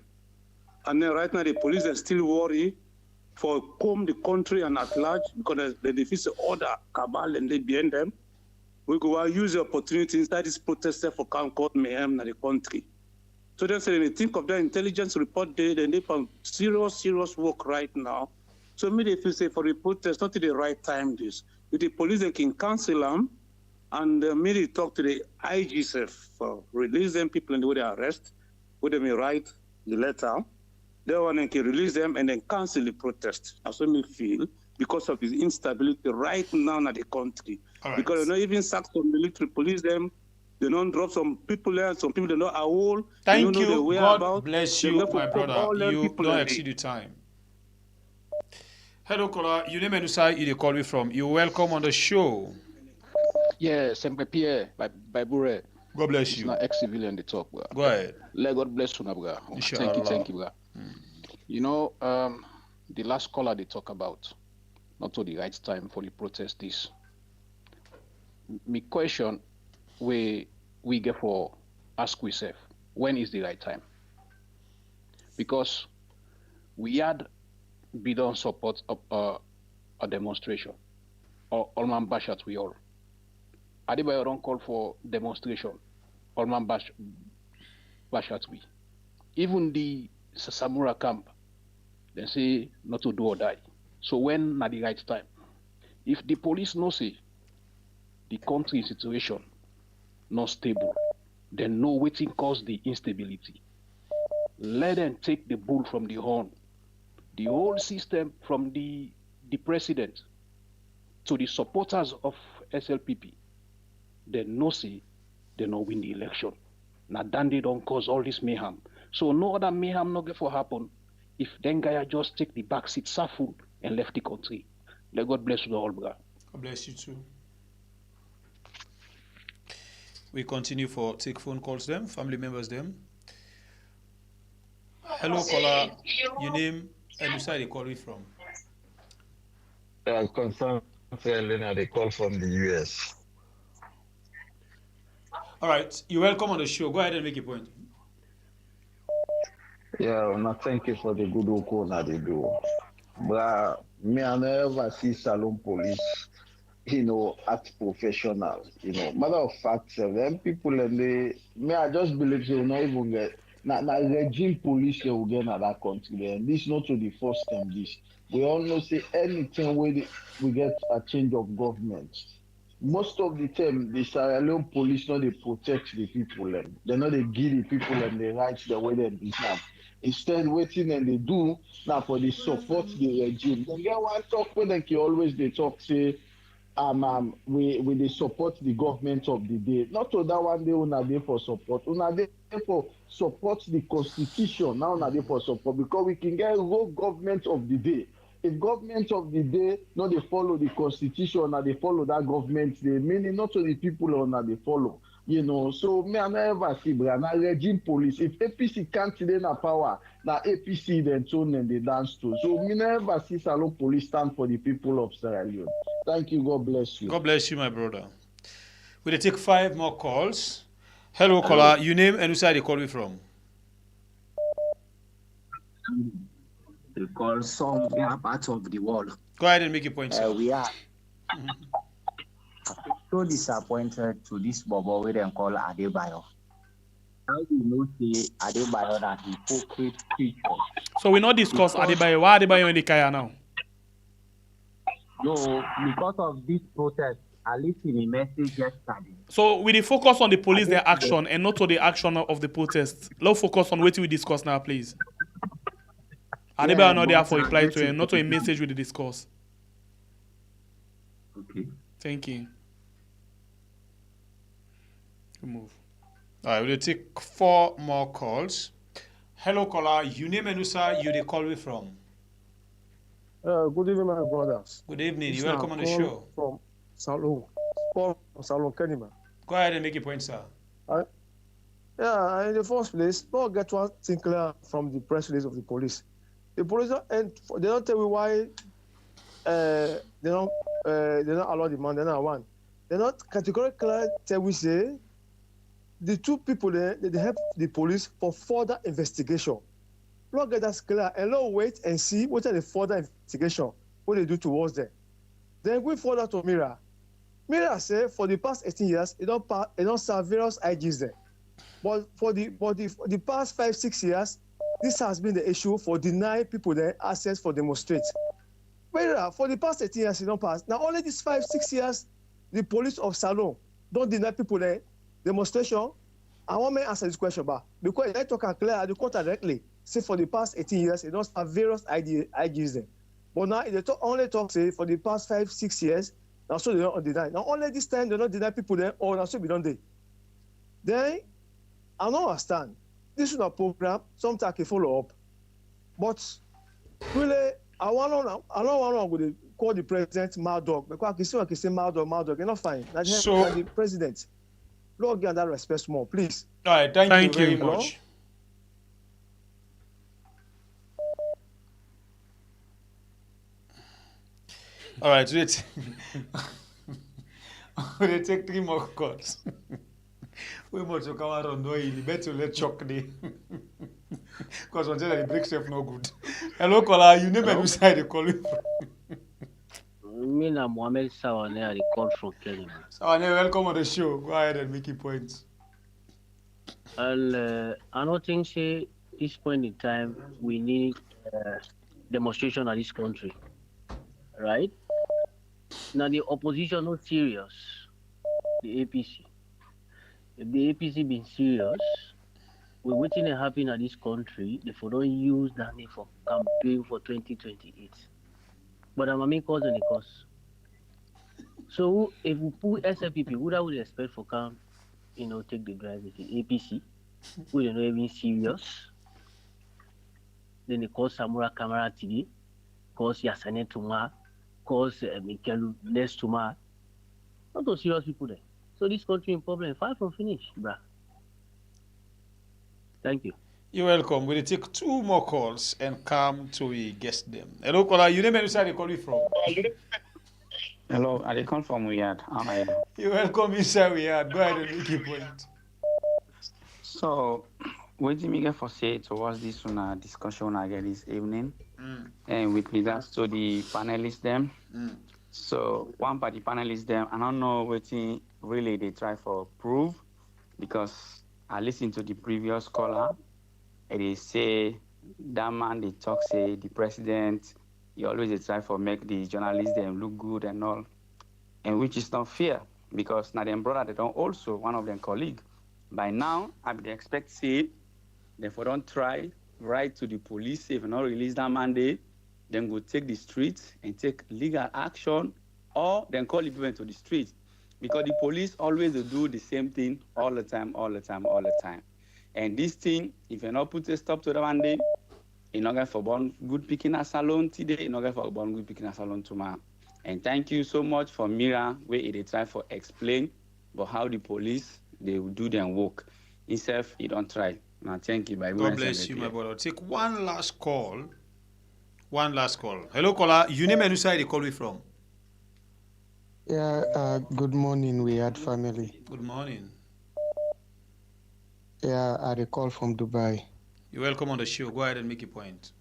And then right now the police are still worried for comb the country and at large because they defeat the order, cabal and they behind them. We go use the opportunity inside this protest for cause mayhem in the country. So then they think of the intelligence report they need some serious work right now. So maybe if you say for the protest, not the right time this. With the police they can cancel them and maybe talk to the IGSF for release them people in the way they arrest, with them write the letter. They want to release them and then cancel the protest. That's what me feel because of this instability right now in the country. Right. Because they don't even sack some military police them. They don't drop some people there. Some people they know are all. Thank you. God bless you, my brother. You don't exceed your time. Hello, caller. Your name and side you call me from. You're welcome on the show. Yeah, Sempe Pierre by Bure. God bless it's you. Not ex-civilian they talk, bro. Go ahead. Let God bless you, bro. Thank you, bro. You know, the last caller they talk about, not to the right time for the protest this. My question we get for ask ourselves, when is the right time? Because we had bidon support of a demonstration or Allman Bashat we all. Adebayo don't call for demonstration. Allman Bashat we. Even the Samura camp, they say not to do or die. So when at the right time? If the police no say the country situation not stable, then no waiting cause the instability. Let them take the bull from the horn. The whole system from the president to the supporters of SLPP, they no say they no win the election. Now then they don't cause all this mayhem. So no other mayhem no get for happen if Dengaya just take the back seat suffer and left the country. Let God bless you all, brother. God bless you too. We continue for take phone calls them, family members them. Hello, caller. Your name and you say they call you from. Concern Elena, they call from the US. All right, you're welcome on the show. Go ahead and make your point. Yeah, no, thank you for the good work that they do. But me, I never see Salon police act professional. Matter of fact, then people and I just believe they will not even get now regime police they will get in that country. Then this not to the first time this. We all know say anything we get a change of government. Most of the time the Sierra Leone police not they protect the people and they not they give the people and the rights the way they deserve. Instead, waiting and they do now for the support the regime. Then get one talk when they always they talk say we they support the government of the day. Not to that one day una dey for support. Una dey for support the constitution. Now una dey for support because we can get rogue government of the day. If government of the day not they follow the constitution and they follow that government, they meaning not to the people una they follow. So me I never see bra na regime police. If APC can't today na power, na APC then tone and they dance to. So me never see Salon police stand for the people of Sierra Leone. Thank you. God bless you. God bless you, my brother. We'll take 5 more calls. Hello, caller. Your name and which side you call me from? We call some part of the world. Go ahead and make your point, sir. We are so disappointed to this Bobo we then call Adebayo. How do you know say Adebayo that hypocrite creature? So we not discuss Adebayo. Why Adebayo in the Kaya now? No, because of this protest, I listened a message yesterday. So we focus on the police, their action, and not on the action of the protest. Let's focus on what we discuss now, please. Adebayo not there for reply to him, not to a message we discuss. Okay. Thank you. We move. All right, we'll take 4 more calls. Hello, caller. Your name and Usa, you they call me from? Good evening, my brothers. Good evening. You're welcome on the show. From Salon. Paul from Salon, Kenima. Go ahead and make your point, sir. In the first place, don't get one thing clear from the press release of the police. The police they don't tell you why they don't allow the man. They don't want. They not categorically tell we say the 2 people there they help the police for further investigation. Don't get that clear and let's wait and see what are the further investigation what they do towards them. Then we further to Mira. Mira say for the past 18 years, it don't serve various IGs there. But for the past 5-6 years, this has been the issue for denying people their access for demonstrate. Mira, for the past 18 years, it don't pass. Now only these 5-6 years, the police of Salon don't deny people their demonstration. I want me to answer this question, but because I talk clear, the court directly. Say for the past 18 years, it don't have various IGs there. But now they only talk say for the past 5-6 years, now so they don't deny. Now only this time they don't deny people there, or now so we don't do. Then I don't understand. This is a program, sometimes can follow up. But really, I don't want to call the president mad dog because I can say mad dog, you're not fine. That's the president. Lord give that respect more, please. All right, thank you very much. All right, we'll take 3 more calls. We must come out on the better let chock day. Because until the break safe no good. Hello, caller. You name and side you call it. Me na Mohamed Sawane, I call from Kenya. Sawane, welcome on the show. Go ahead and make your points. I don't think say this point in time we need demonstration of this country, right? Now the opposition not serious. The APC. If the APC been serious, we're waiting to happen in this country. If we don't use that name for campaign for 2028. But I'm a main cause on the cause. So if we put SLPP, who that would expect for come, take the drive with the APC, who don't know even serious. Then they call Samura Kamara TV, cause Yasane Tuma, cause Mikelu Less Tuma. Not those serious people there. So this country in problem far from finished, bruh. Thank you. You're welcome. We'll take 2 more calls and come to guest them. Hello, caller. You name and where they call you from? Hello, I come from Riyadh. How are you? You're welcome, Mr. Riyadh. Go ahead and make your point. So, what do you get for say towards this discussion I get this evening? And with regards to the panelists them. So one party panelists them, I don't know what really they try for prove, because I listened to the previous caller. And they say that man they talk say the president, he always they try for make the journalists them look good and all, and which is not fair, because now them brother they don't also one of them colleague. By now I would expect say therefore don't try write to the police if not release that mandate, then go take the streets and take legal action, or then call the people into the streets, because the police always do the same thing all the time. And this thing, if you not put a stop to the mandate, you're not going for born good picking a salon today, you're not going for born good picking a salon tomorrow. And thank you so much for Mira, where they try for explain about how the police they will do their work. Itself, you don't try. Now, thank you. God bless you, my brother. Take one last call. Hello, caller. You name and who side they call me from? Yeah, good morning, we had family. Good morning. Yeah, I had a call from Dubai. You're welcome on the show. Go ahead and make a point.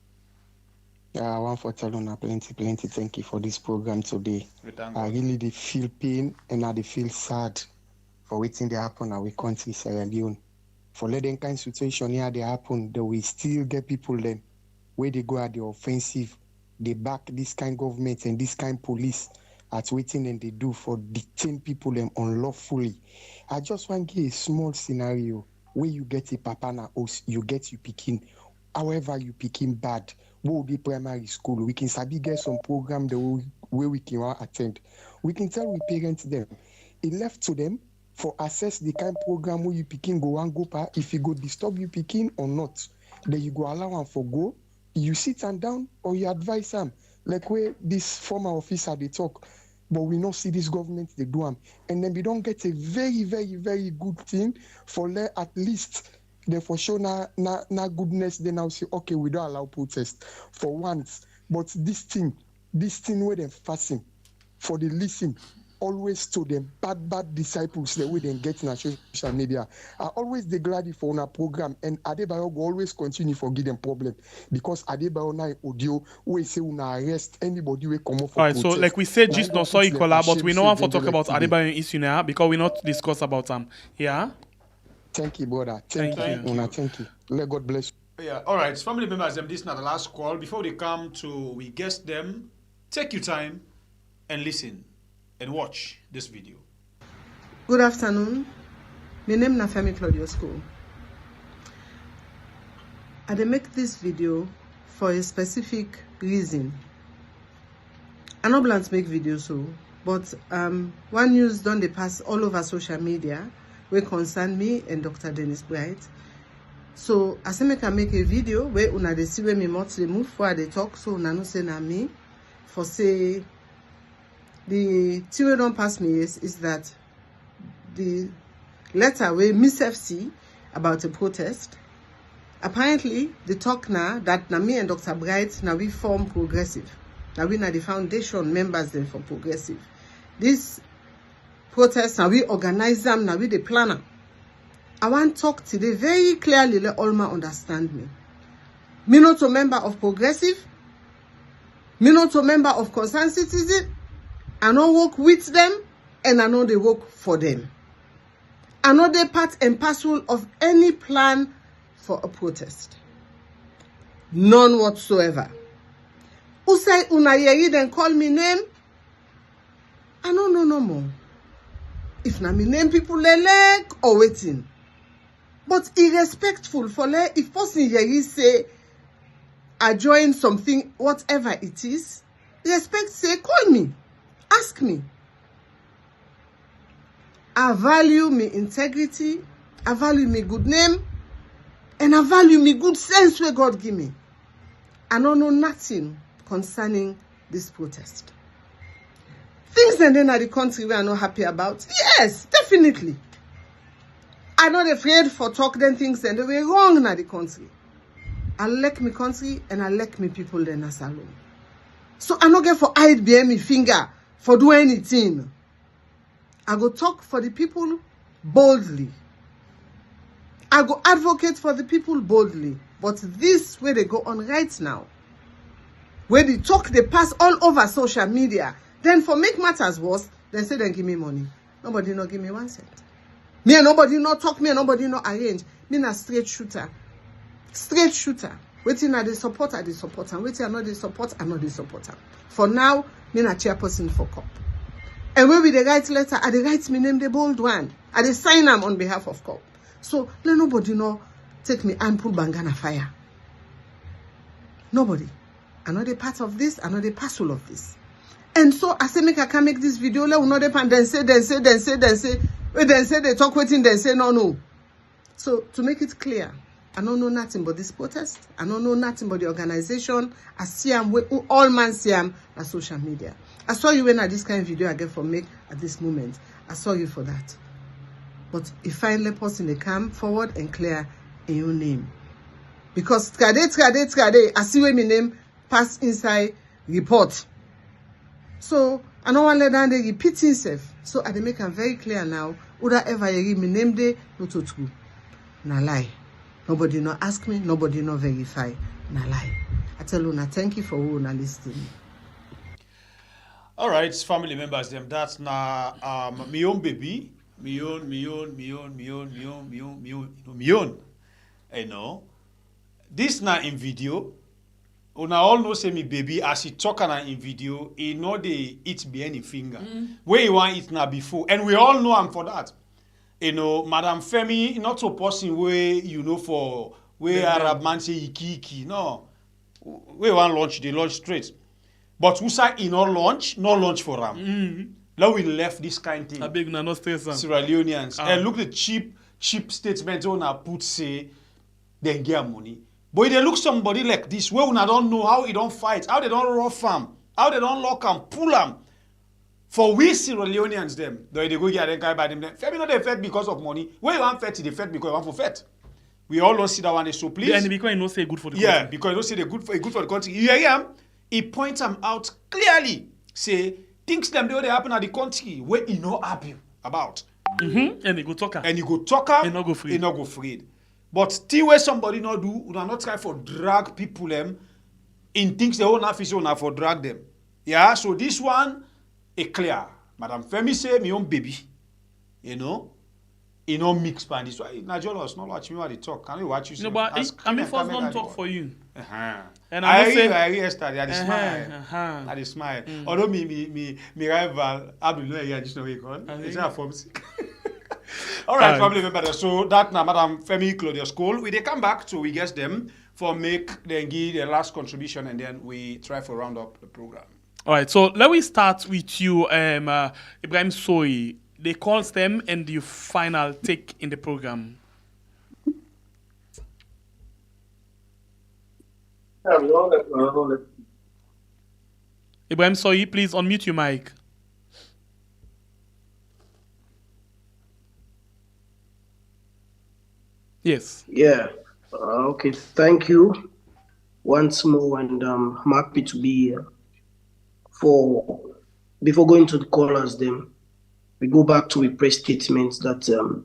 Yeah, I want for telling plenty. Thank you for this program today. I really did feel pain and I did feel sad for waiting to happen in our country, Sierra Leone. For letting kind of situation here they happen, that we still get people then where they go at the offensive, they back this kind of government and this kind of police at waiting and they do for detain people them unlawfully. I just want to give a small scenario where you get a papa na house, you get you picking, however you picking bad, what will be primary school, we can sabi get some program where we can attend. We can tell we parents them. It left to them for assess the kind of program where you picking go and go pa, if you go disturb you picking or not. Then you go allow them for go, you sit and down or you advise them. Like where this former officer they talk, but we not see this government they do them. And then we don't get a very good thing for at least then for sure na goodness then I'll say okay we don't allow protest for once. But this thing where they're fasting for the listen always to them bad disciples the way they get in social media. I always they glad for our program and Adebayo will always continue for give them problem because Adebayo na audio we say una arrest anybody we come up for protest. So like we said just not so equal, but we know want for talk about Adebayo issue now because we not discuss about yeah. Thank you, brother. Thank you. Thank you. Let God bless you. Yeah, all right. Family members, this is not the last call. Before they come to we guest them, take your time and listen and watch this video. Good afternoon. My name is Femi Claudius Cole. I make this video for a specific reason. I don't plan to make videos so, but one news done they pass all over social media where concern me and Dr. Dennis Bright. So I say I make a video where una dey see where me monthly move for they talk so una no say na me for say the thing we don't pass me is that the letter where Miss FC about a protest. Apparently, the talk now that na me and Dr. Bright now we form Progressive. Now we na the foundation members then for Progressive. This protest now we organize them, now we the planner. I want to talk today very clearly, let Olma understand me. Me not a member of Progressive. Me not a member of Concerned Citizen. I don't work with them and I know they work for them. I know they part and parcel of any plan for a protest. None whatsoever. Who say unayeri then call me name? I don't know no more. If na me name people like or waiting. But irrespectful for if person yeri say I join something, whatever it is, respect say call me. Ask me. I value me integrity, I value me good name, and I value me good sense where God give me. I don't know nothing concerning this protest. Things and then at the country we are not happy about. Yes, definitely. I'm not afraid for talk them things and they were wrong in the country. I like my country and I like my people then as alone. So I not get for hide behind me finger for do anything. I go talk for the people boldly. I go advocate for the people boldly. But this way they go on right now, where they talk, they pass all over social media, Then for make matters worse, then say, then give me money. Nobody no give me 1 cent. Me and nobody no talk, me and nobody no arrange. Me na straight shooter. Straight shooter. Waiting at the support, and waiting not the support, and not the supporter. For now, me na chairperson for COP. And when we the write letter, I the write me name the bold one. I the sign them on behalf of COP. So let nobody know take me and pull Bangana fire. Nobody. I'm not a part of this, I'm not a parcel of this. And so I say make I can make this video, let not depend, then say, they talk waiting, then say no. So to make it clear, I don't know nothing but this protest. I don't know nothing but the organization. I see them, all man see them on social media. I saw you when I this kind of video I get from make at this moment. I saw you for that. But if finally person they come forward and clear in your name. Because trade, I see where my name pass inside report. So I don't want to let down they repeat himself. So I make them very clear now. Would I ever read my name there? Not true. Na lie. Nobody no ask me, nobody no verify. Na lie. I tell you, na thank you for who na listening. All right, family members, them that's na my own baby, my own. You know, this na in video. Una all know say me baby as he talk na in video, he know they eat behind his finger. Where you want it na before, and we all know him for that. You know, Madam Femi, not so person where you know for where Arab man say iki. No, we want launch, they launch straight. But who say in no launch for them. Now we left this kind of thing. I beg no Sierra Leoneans. And look the cheap statements on our put say they get money. But they look somebody like this where we don't know how he don't fight, how they don't rough him, how they don't lock him, pull him. For we Sierra Leoneans them, though they go get a guy by them. Femi not they fed because of money. Where you want fed, they fed because you want for fed. We all don't see that one. So please. Yeah, and because you know say good for the country. Yeah, because you know say they good for the country. You hear him? He points them out clearly. Say things them they happen at the country where he not happy about. And he go talker. And he go talker. And not go free. He not go free. But still where somebody not do, we are not try for drag people them in things they own office own for drag them. Yeah, so this one is clear. Madam Femi say me own baby. You know? You know mix pan this one. Not jealous, not watch me what they talk. Can you watch you? No, but I mean first don't talk for you. And I hear yesterday, I smile. I smile. Although me rival Abdul I just know he called. It's a form sick. All right, family members. So that now, Madam Femi Claudia School, we they come back to we guess them for make them give their last contribution and then we try for round up the program. All right, so let me start with you, Ibrahim Soy. They calls them and the final take in the program. Ibrahim Soy, please unmute your mic. Yes. Yeah. Okay. Thank you once more, and I'm happy to be here. Before going to the callers, then we go back to a press statement that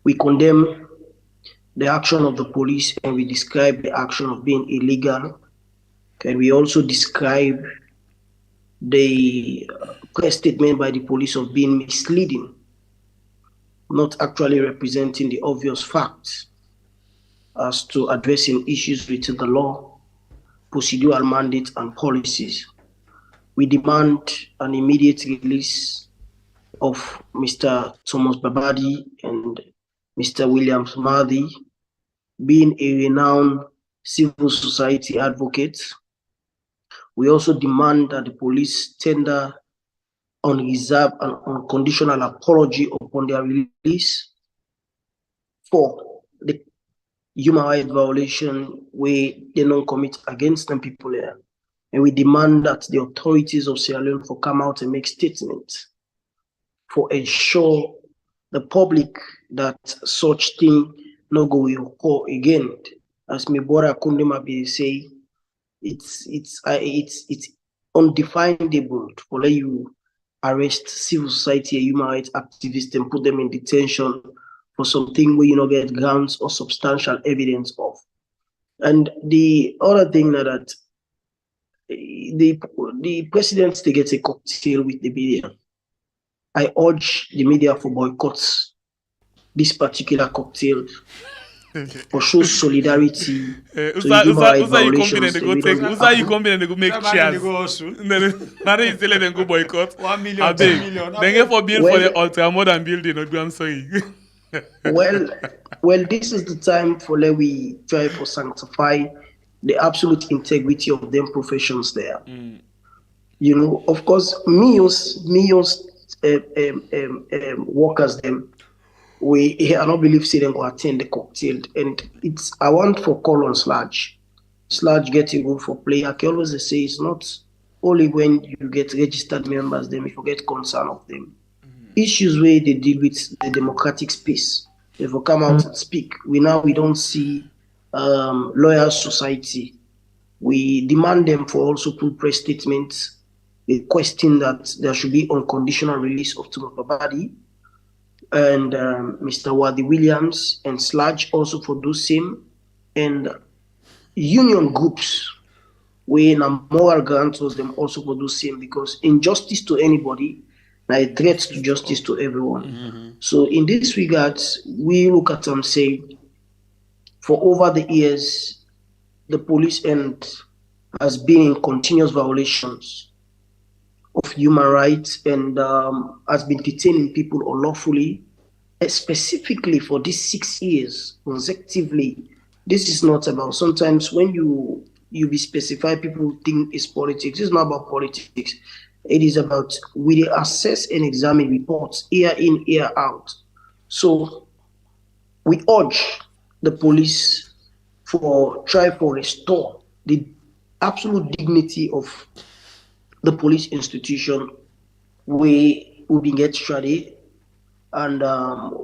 we condemn the action of the police and we describe the action of being illegal. And we also describe the press statement by the police of being misleading, not actually representing the obvious facts as to addressing issues within the law, procedural mandate, and policies. We demand an immediate release of Mr. Thomas Babadi and Mr. Williams Mahdi, being a renowned civil society advocate. We also demand that the police tender unreserved and unconditional apology upon their release for the human rights violation where they don't commit against them people here. And we demand that the authorities of Sierra Leone for come out and make statements for ensure the public that such thing no go will occur again. As my brother Kundema be say, it's undefinable for let you arrest civil society and human rights activists and put them in detention for something where you don't get grounds or substantial evidence of. And the other thing that the the president to get a cocktail with the media. I urge the media for boycotts this particular cocktail or show solidarity to the human rights violations. You company they go make cheers. Now they say let them go boycott. 1 million, 2 million. Then get for build for the ultra modern building. I'm sorry. well, this is the time for let we try for sanctify the absolute integrity of them professions there. You know, of course, millions workers them. I don't believe say them go attend the cocktail, and it's I want for call on Sludge getting room for play. I can always say it's not only when you get registered members, then we forget concern of them. Issues where they deal with the democratic space. If we come out and speak, we don't see lawyer society. We demand them for also full press statements, requesting that there should be unconditional release of Tumapabadi and Mr. Wadi Williams and Sludge also for those same, and union groups where moral guarantors them also for those same, because injustice to anybody now a threat to justice to everyone. So in this regard, we look at them say, for over the years, the police has been in continuous violations of human rights and has been detaining people unlawfully, specifically for these 6 years consecutively. This is not about, sometimes when you be specified, people think it's politics. It's not about politics. It is about we assess and examine reports year in, year out. So we urge the police for try for restore the absolute dignity of the police institution we been get studied, and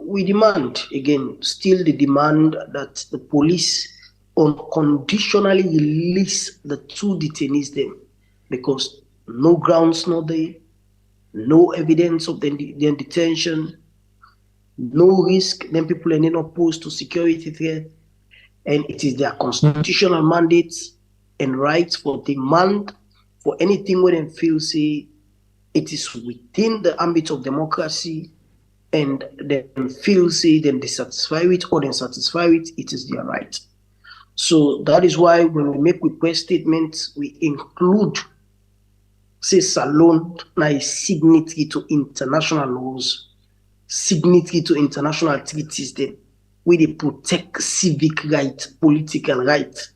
we demand again, still the demand that the police unconditionally release the 2 detainees them, because no grounds, no evidence of their detention, no risk, then people are not opposed to security threat, and it is their constitutional mandates and rights for demand for anything where they feel say it is within the ambit of democracy, and then feel say then they satisfy it or then satisfy it is their right. So that is why when we make request statements, we include say Salon na is signatory to international laws, signatory to international treaties then, where they protect civic rights, political rights,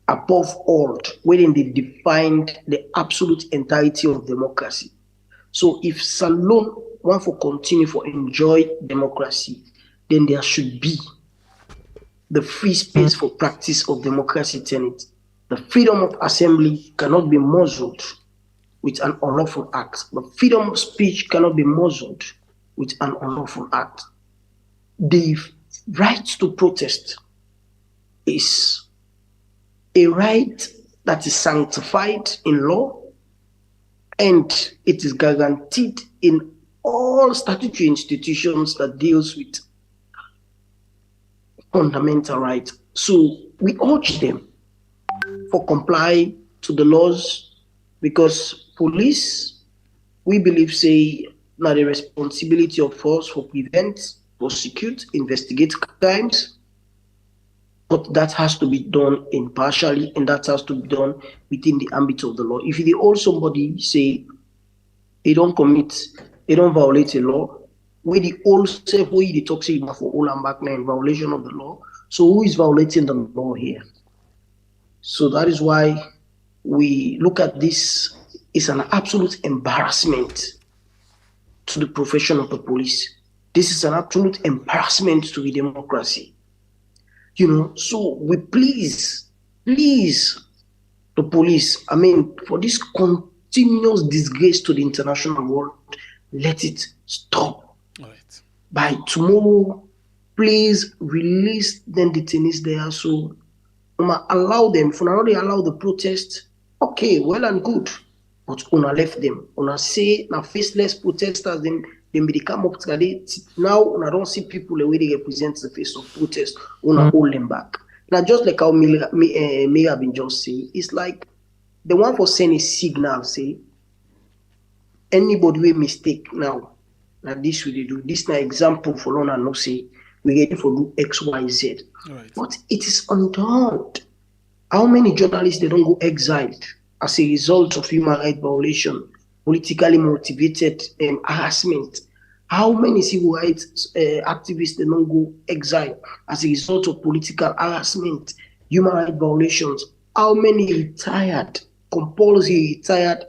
above all, wherein they defined the absolute entirety of democracy. So if Salon want to continue to enjoy democracy, then there should be the free space for practice of democracy tenet. The freedom of assembly cannot be muzzled with an unlawful act. The freedom of speech cannot be muzzled with an unlawful act. The right to protest is a right that is sanctified in law, and it is guaranteed in all statutory institutions that deals with fundamental rights. So we urge them for comply to the laws, because police, we believe, say, now the responsibility of us for prevent, prosecute, investigate crimes, but that has to be done impartially, and that has to be done within the ambit of the law. If you hold somebody, say, they don't violate a law, where the old self, where the toxic for all and back in violation of the law, so who is violating the law here? So that is why we look at this is an absolute embarrassment to the profession of the police. This is an absolute embarrassment to the democracy. You know, so we please the police, for this continuous disgrace to the international world, let it stop. All right. By tomorrow, please release them detainees there. So allow them, if not allow the protest, okay, well and good, but una left them. Una say na faceless protesters, then they come up today. Now una don't see people the way they represent the face of protest. Una hold them back. Now just like how Mira been just saying, it's like the one for send a signal, say, anybody will mistake now. Now this we do. This now example for Lona no say we ready for do X, Y, Z. Right. But it is undone. How many journalists they don't go exiled as a result of human rights violation, politically motivated harassment? How many civil rights activists they don't go exile as a result of political harassment, human rights violations? How many retired, compulsory retired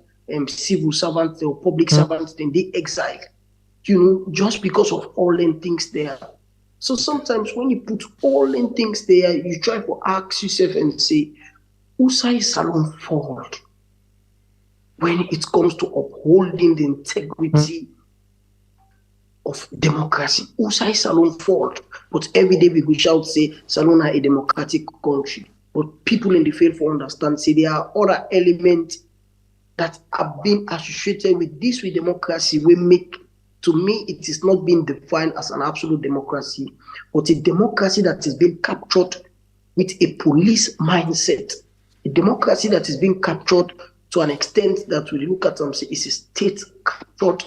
civil servants or public servants then they exile? Just because of all them things there. So sometimes when you put all them things there, you try to ask yourself and say, Usai Salon fault when it comes to upholding the integrity of democracy? Usai Salon fault. But every day we shout say Salon are a democratic country. But people in the field for understand say there are other elements that have been associated with this with democracy. We make, to me, it is not being defined as an absolute democracy, but a democracy that is being captured with a police mindset. A democracy that is being captured to an extent that we look at and say it's a state captured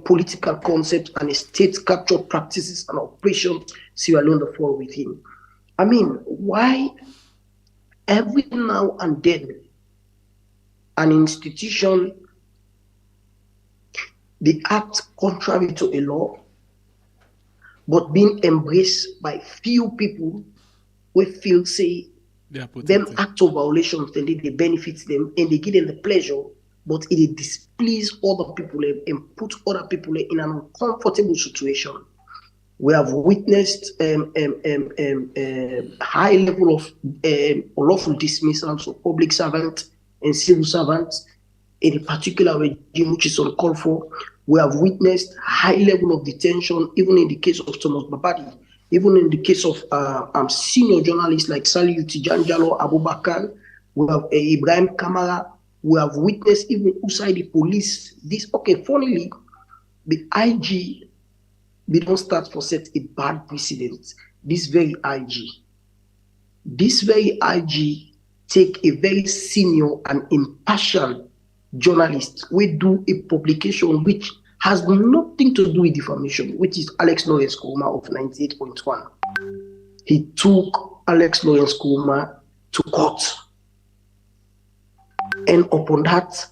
political concept and a state captured practices and operations Sierra Leone fall within. I mean, why every now and then an institution they act contrary to a law, but being embraced by few people we feel say them act of violations, then they benefit them and they give them the pleasure, but it displease other people and put other people in an uncomfortable situation. We have witnessed high level of unlawful dismissals of public servants and civil servants in a particular regime which is uncalled for. We have witnessed high level of detention, even in the case of Thomas Babadi, even in the case of senior journalists like Saliu Tijanjalo Abubakar. We have Ibrahim Kamara. We have witnessed even outside the police. Funnily, the IG, we don't start for set a bad precedent. This very IG take a very senior and impartial journalist. We do a publication which has nothing to do with defamation, which is Alex Lawrence Kuruma of 98.1. He took Alex Lawrence Kuruma to court. And upon that,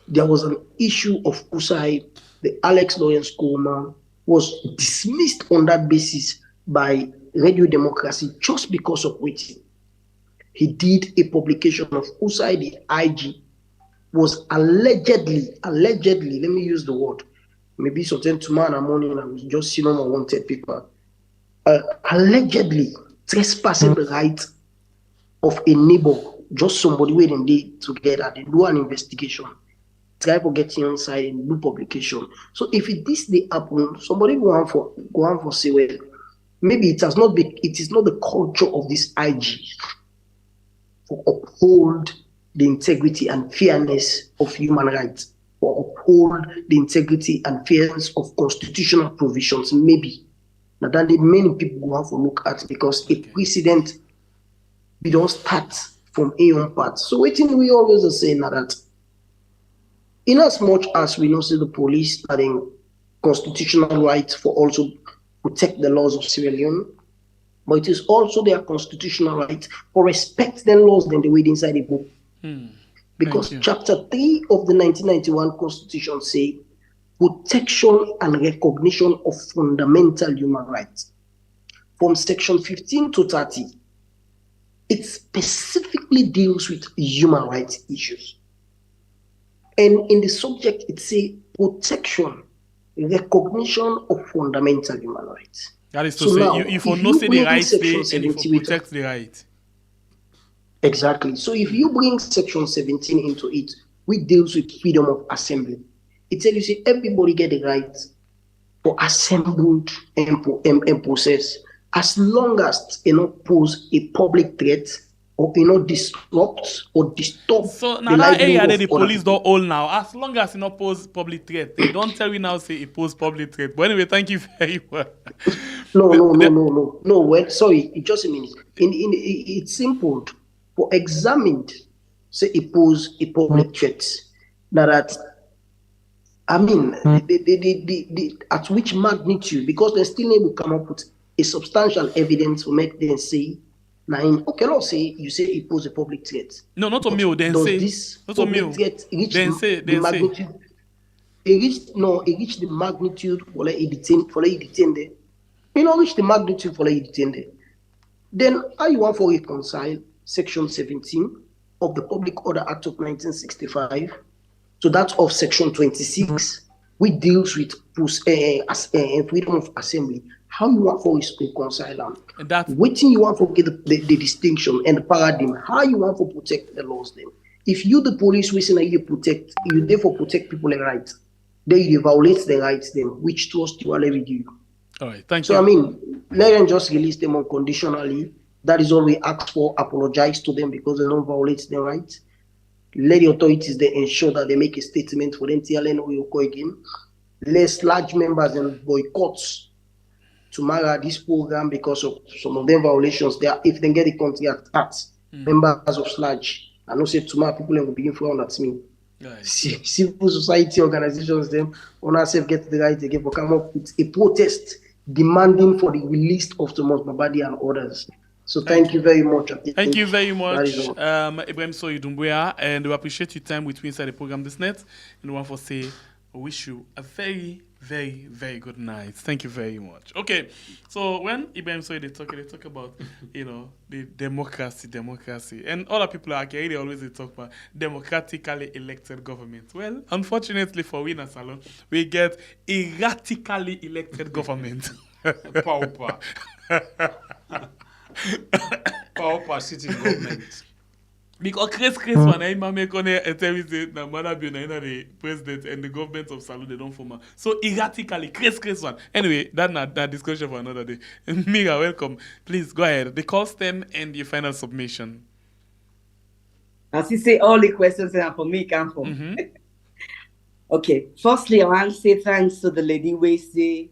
there was an issue of Usai. The Alex Lawrence Kuruma was dismissed on that basis by Radio Democracy just because of waiting. He did a publication of Usai, the IG, was allegedly, let me use the word, maybe sometime tomorrow morning I was just seeing on wanted people, allegedly trespassing the right of a neighbor, just somebody waiting there together, they do an investigation, try to get inside and do publication. So if this they happen, somebody go on for say, well, maybe it is not the culture of this IG to uphold the integrity and fairness of human rights, or uphold the integrity and fairness of constitutional provisions. Maybe now that the many people go have to look at, because a precedent we don't start from a on part. So waiting we always are saying that in as much as we know see the police having constitutional rights for also protect the laws of Sierra Leone, but it is also their constitutional right for respect the laws than the way inside the book. Because Chapter 3 of the 1991 Constitution say protection and recognition of fundamental human rights. From Section 15 to 30, it specifically deals with human rights issues. And in the subject, it say protection, recognition of fundamental human rights. That is to say, now, if you know say the rights and if you protect the right. Exactly. So if you bring Section 17 into it, which deals with freedom of assembly, it tells you say everybody get the right for assembled and process, as long as you not pose a public threat or disrupt or disturb. So now that area that the police don't hold now, as long as you not pose public threat, they don't tell you now say it pose public threat. But anyway, thank you very much. No. Well, sorry, just a minute. It's simple. For examined say he pose a public threat. Now that, I mean, at which magnitude? Because they still need to come up with a substantial evidence to make them say, now, okay, let's say you say he pose a public threat. No, not on me. Then does say this not on me. threat reach the magnitude? It reached the magnitude for like he detained there. You know, reach the magnitude for like he detained there. Then how you want for reconcile Section 17 of the Public Order Act of 1965 to that of Section 26, which deals with freedom of assembly? How you want for reconcile them? Waiting you want for get the distinction and the paradigm? How you want for protect the laws then? If you the police wishing you therefore protect people's rights, then you violate the rights then, which trust you already do. All right, thank you. So I mean, let them just release them unconditionally. That is all we ask for. Apologize to them because they don't violate their rights. Let the authorities then ensure that they make a statement for them to go again. Less large members and boycotts to Mara this program because of some of them violations. There, if they get the contract acts, members of SLAG, I know say tomorrow people will begin throwing at me. Right. Civil society organizations, them on ourselves get the right again for come up with a protest demanding for the release of Thomas Babadi and others. So thank you very much. Thank you very much, Ibrahim Soyi Dumbuya, and we appreciate your time with me inside the program this night. And we want to say, I wish you a very, very, very good night. Thank you very much. Okay, so when Ibrahim Soyi they talk about the democracy, and other people are they always talk about democratically elected government. Well, unfortunately for we in Salon, we get erratically elected government. Pauper. Pauper sitting government. Because Chris one, I make on a television that Manabu na the president and the government of Salou they don't form. So erratically, Chris one. Anyway, that discussion for another day. Mira, welcome. Please go ahead. The call stem and your final submission. As you say, all the questions are for me come from. Okay. Firstly, I want to say thanks to the lady we say,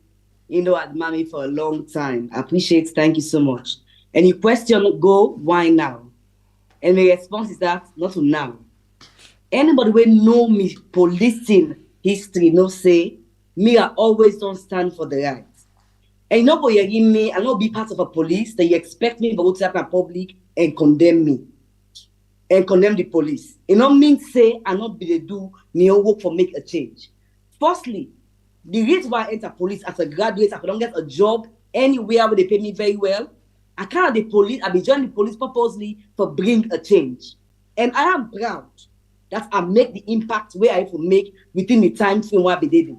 admire me for a long time. I appreciate. Thank you so much. And your question go, why now? And the response is that not to now. Anybody will know me policing history, no say, me I always don't stand for the right. And you know what you give me, I not be part of a police that you expect me to go to the public and condemn me. And condemn the police. It not mean say I not be the do me work for make a change. Firstly, the reason why I enter police as a graduate, if I don't get a job anywhere where they pay me very well, I can't the police, I be joining the police purposely for bring a change. And I am proud that I make the impact where I have to make within the time frame where I be doing.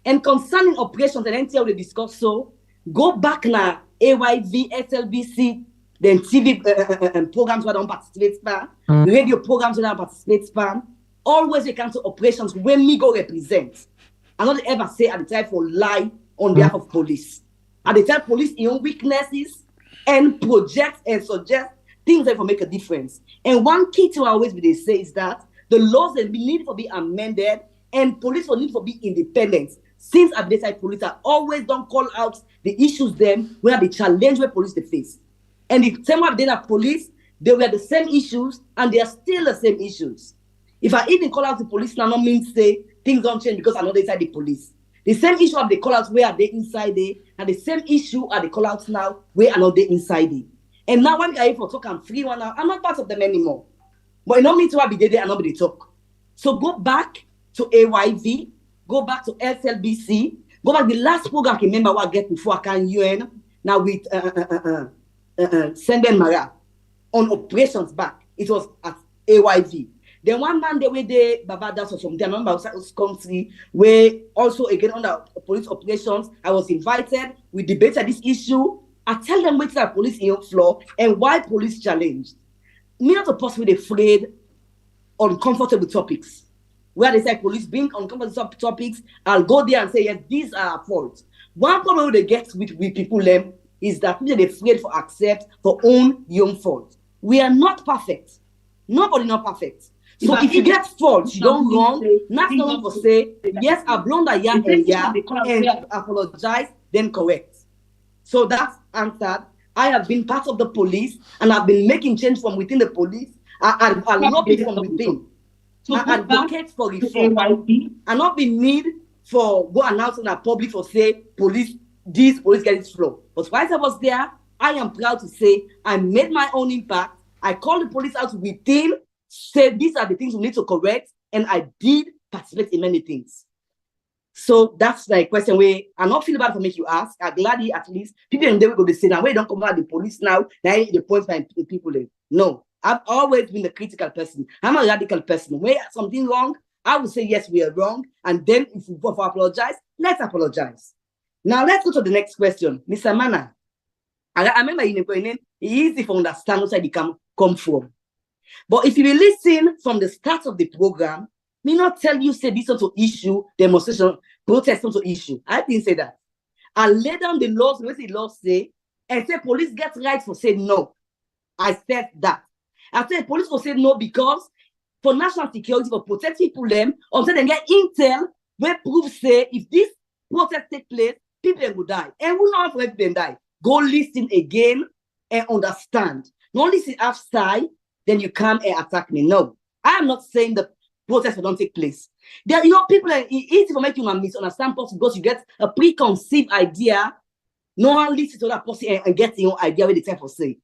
And concerning operations and NTL they discuss so, go back now, AYV, SLBC, then TV programs where I don't participate in, radio programs where I don't participate in, always they come to operations when me go represent. I don't ever say at the time for lie on behalf of police. At the time police in own weaknesses, and project and suggest things that will make a difference. And one key to always be they say is that the laws that need to be amended and police will need to be independent. Since I've decided police are always don't call out the issues them where they challenge where police they face. And the same way they are police, they were the same issues and they are still the same issues. If I even call out the police now, not mean say things don't change because I'm not inside the police. The same issue of the call outs where are they inside there, and the same issue are the call outs now where are not they inside there. And now when I for talk I'm free one now, I'm not part of them anymore. But it don't mean to be there and nobody talk. So go back to AYV, go back to SLBC, go back the last program I can remember what I get before I can UN now with Senden Mara on operations back. It was at AYV. Then one man they were there, Babadas or something, I remember outside this country, where also again under police operations, I was invited, we debated this issue. I tell them what's that police in your floor and why police challenged. Me not supposed to be afraid on uncomfortable topics. Where they say police being uncomfortable topics, I'll go there and say, yes, these are our faults. One problem they get with people them is that they're afraid for accept for own young faults. We are not perfect. Nobody not perfect. So if you get faults, you don't wrong, not someone will say, yes, I've blown and apologize, then correct. So that's answered. I have been part of the police and I've been making change from within the police and lobby from within. And advocate for reform. And not be need for go announcing a public for say police get this flow. But while I was there, I am proud to say I made my own impact. I called the police out within, said these are the things we need to correct, and I did participate in many things. So that's the question where I'm not feeling bad for make you ask. I'm glad at least people in there go to say now where don't come out the police now the point by people there. No, I've always been the critical person. I'm a radical person. Where something wrong, I would say yes, we are wrong, and then if we apologize, let's apologize. Now let's go to the next question, Mr. Mana. I remember in the it's easy to understand where they come from. But if you will listen from the start of the program, me not tell you say this to issue, demonstration, protest to issue. I didn't say that. I lay down the laws, what the laws say, and say police get right for say no. I said that. I said police will say no because for national security, for protect people them, until they get intel, where proof say if this protest take place, people will die. And we not let them die. Go listen again and understand. Don't listen outside, then you come and attack me. No, I'm not saying the protests will not take place. There, people are easy for making you misunderstand because you get a preconceived idea. No one listens to that person and get your idea what the type of say.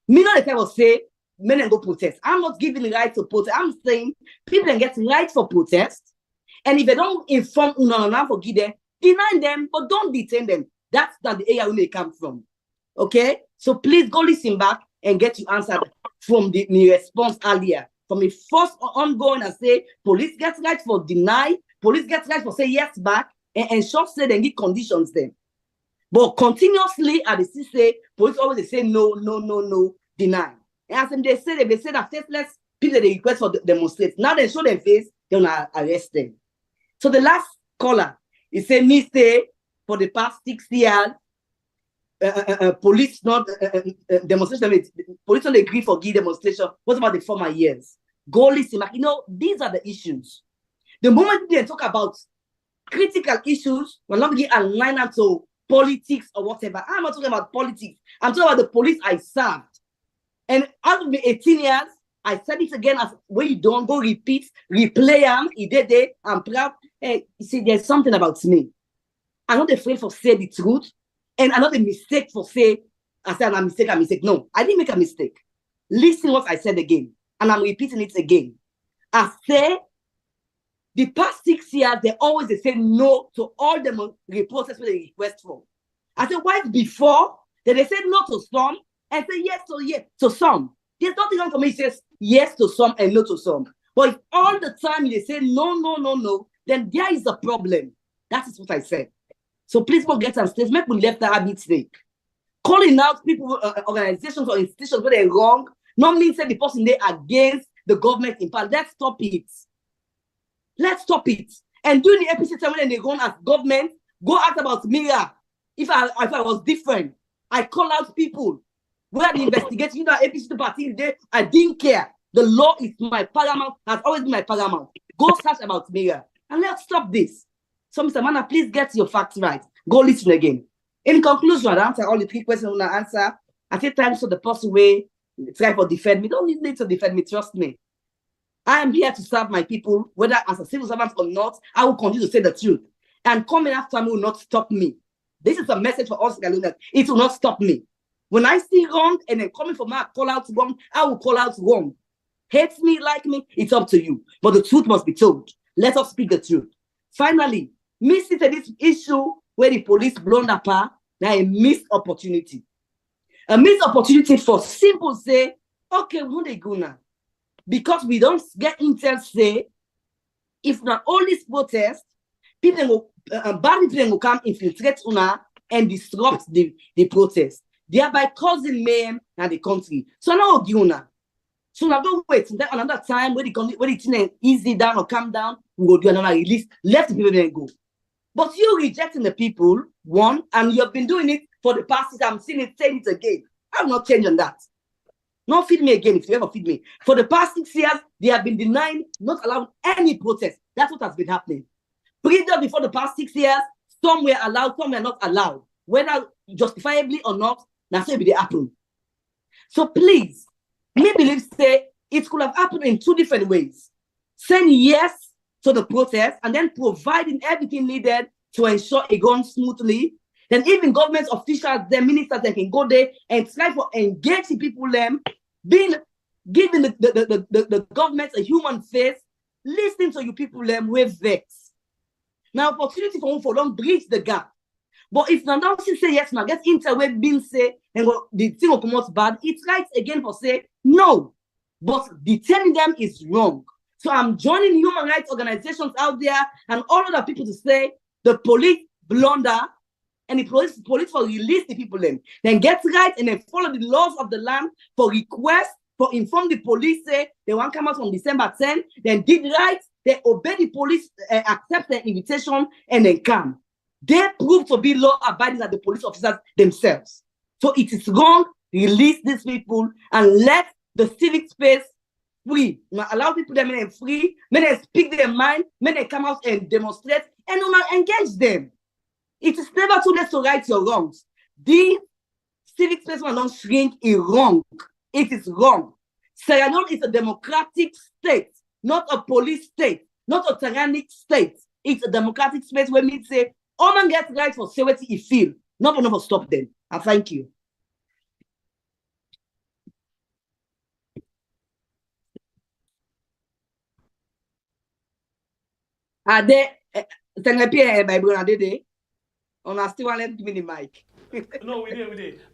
Me not the type of say, men and go protest. I'm not giving the right to protest. I'm saying people can get right for protest. And if they don't inform Unana, forgive them, deny them, but don't detain them. That's not the area where they come from. Okay? So please go listen back and get your answer from the response earlier. From the first ongoing and say, police gets right for deny, police gets right for say yes back, and short say they give conditions then. But continuously, at the say, police always say no, deny. And as they say that faithless people they request for demonstrate. Now they show their face, they're gonna arrest them. So the last caller, he said, me say, for the past 6 years, police not demonstration, police don't agree for give demonstration. What about the former years? Go listen, these are the issues. The moment they talk about critical issues, we're not going to align them to politics or whatever. I'm not talking about politics. I'm talking about the police I served. And out of the 18 years, I said it again as when you don't go repeat, replay them, I'm proud. Hey, you see, there's something about me. I'm not afraid for say the truth, and I'm not a mistake for say, I said I'm a mistake. No, I didn't make a mistake. Listen what I said again, and I'm repeating it again. I say, the past 6 years, they always say no to all the reporters that they request for. I said, why before? Then they said no to some, and say yes to some. There's nothing wrong for me. It says yes to some and no to some. But if all the time they say no, then there is a problem. That is what I said. So please forget and stay. Make we left the habit mistake. Calling out people, organizations or institutions where they're wrong, not mean say the person they against the government in power. Let's stop it. Let's stop it. And during the episode when they run as government, go ask about Mira. If I was different, I call out people. Where the investigation, APC party today, I didn't care. The law is my paramount, has always been my paramount. Go search about Mira. And let's stop this. So, Mr. Mana, please get your facts right. Go listen again. In conclusion, I answer all the 3 questions I answer. I take time so the person way try to defend me. Don't need to defend me, trust me. I am here to serve my people, whether as a civil servant or not. I will continue to say the truth. And coming after me will not stop me. This is a message for us, Galileans. It will not stop me. When I see wrong and then coming for my call out wrong, I will call out wrong. Hate me, like me, it's up to you. But the truth must be told. Let us speak the truth. Finally, missing this issue where the police blown apart, now a missed opportunity. A missed opportunity for simple say, okay, we know they go now. Because we don't get intel say, if not all this protest, people will, bad people will come infiltrate una and disrupt the protest, thereby causing mayhem in the country. So now Giuna. So now don't wait until another time when the thing easy down or calm down, we will do another release. Let the people then go. But you rejecting the people, one, and you have been doing it for the past 6 years. I'm saying it again. I'm not changing that. Not feed me again if you ever feed me. For the past 6 years, they have been denying, not allowing any protest. That's what has been happening. Previous before the past 6 years, some were allowed, some were not allowed. Whether justifiably or not, that's what will happen. So please, me believe say It could have happened in two different ways. Saying yes to the protest and then providing everything needed to ensure it goes smoothly. Then even government officials, the ministers, they can go there and try to engage the people, giving the government a human face, listening to you people with vex. Now, opportunity for them bridge the gap. But if now say yes, now get interweb being say and the thing will come out bad, it's right again for say no. But detaining them is wrong. So I'm joining human rights organizations out there and all other people to say the police blunder and the police for release the people then get right and then follow the laws of the land for request, for inform the police say they want to come out on December 10, then did right, they obey the police, accept the invitation and then come. They prove to be law-abiding as the police officers themselves. So it is wrong, release these people and let the civic space free. Now allow people to be free, may they speak their mind, may they come out and demonstrate and engage them. It is never too late to right your wrongs. The civic space will not shrink is wrong. It is wrong. Sierra Leone is a democratic state, not a police state, not a tyrannic state. It's a democratic space where we say, all man gets right for safety if feel. Not enough to stop them. And thank you. Are they on a still want to give me the mic? No,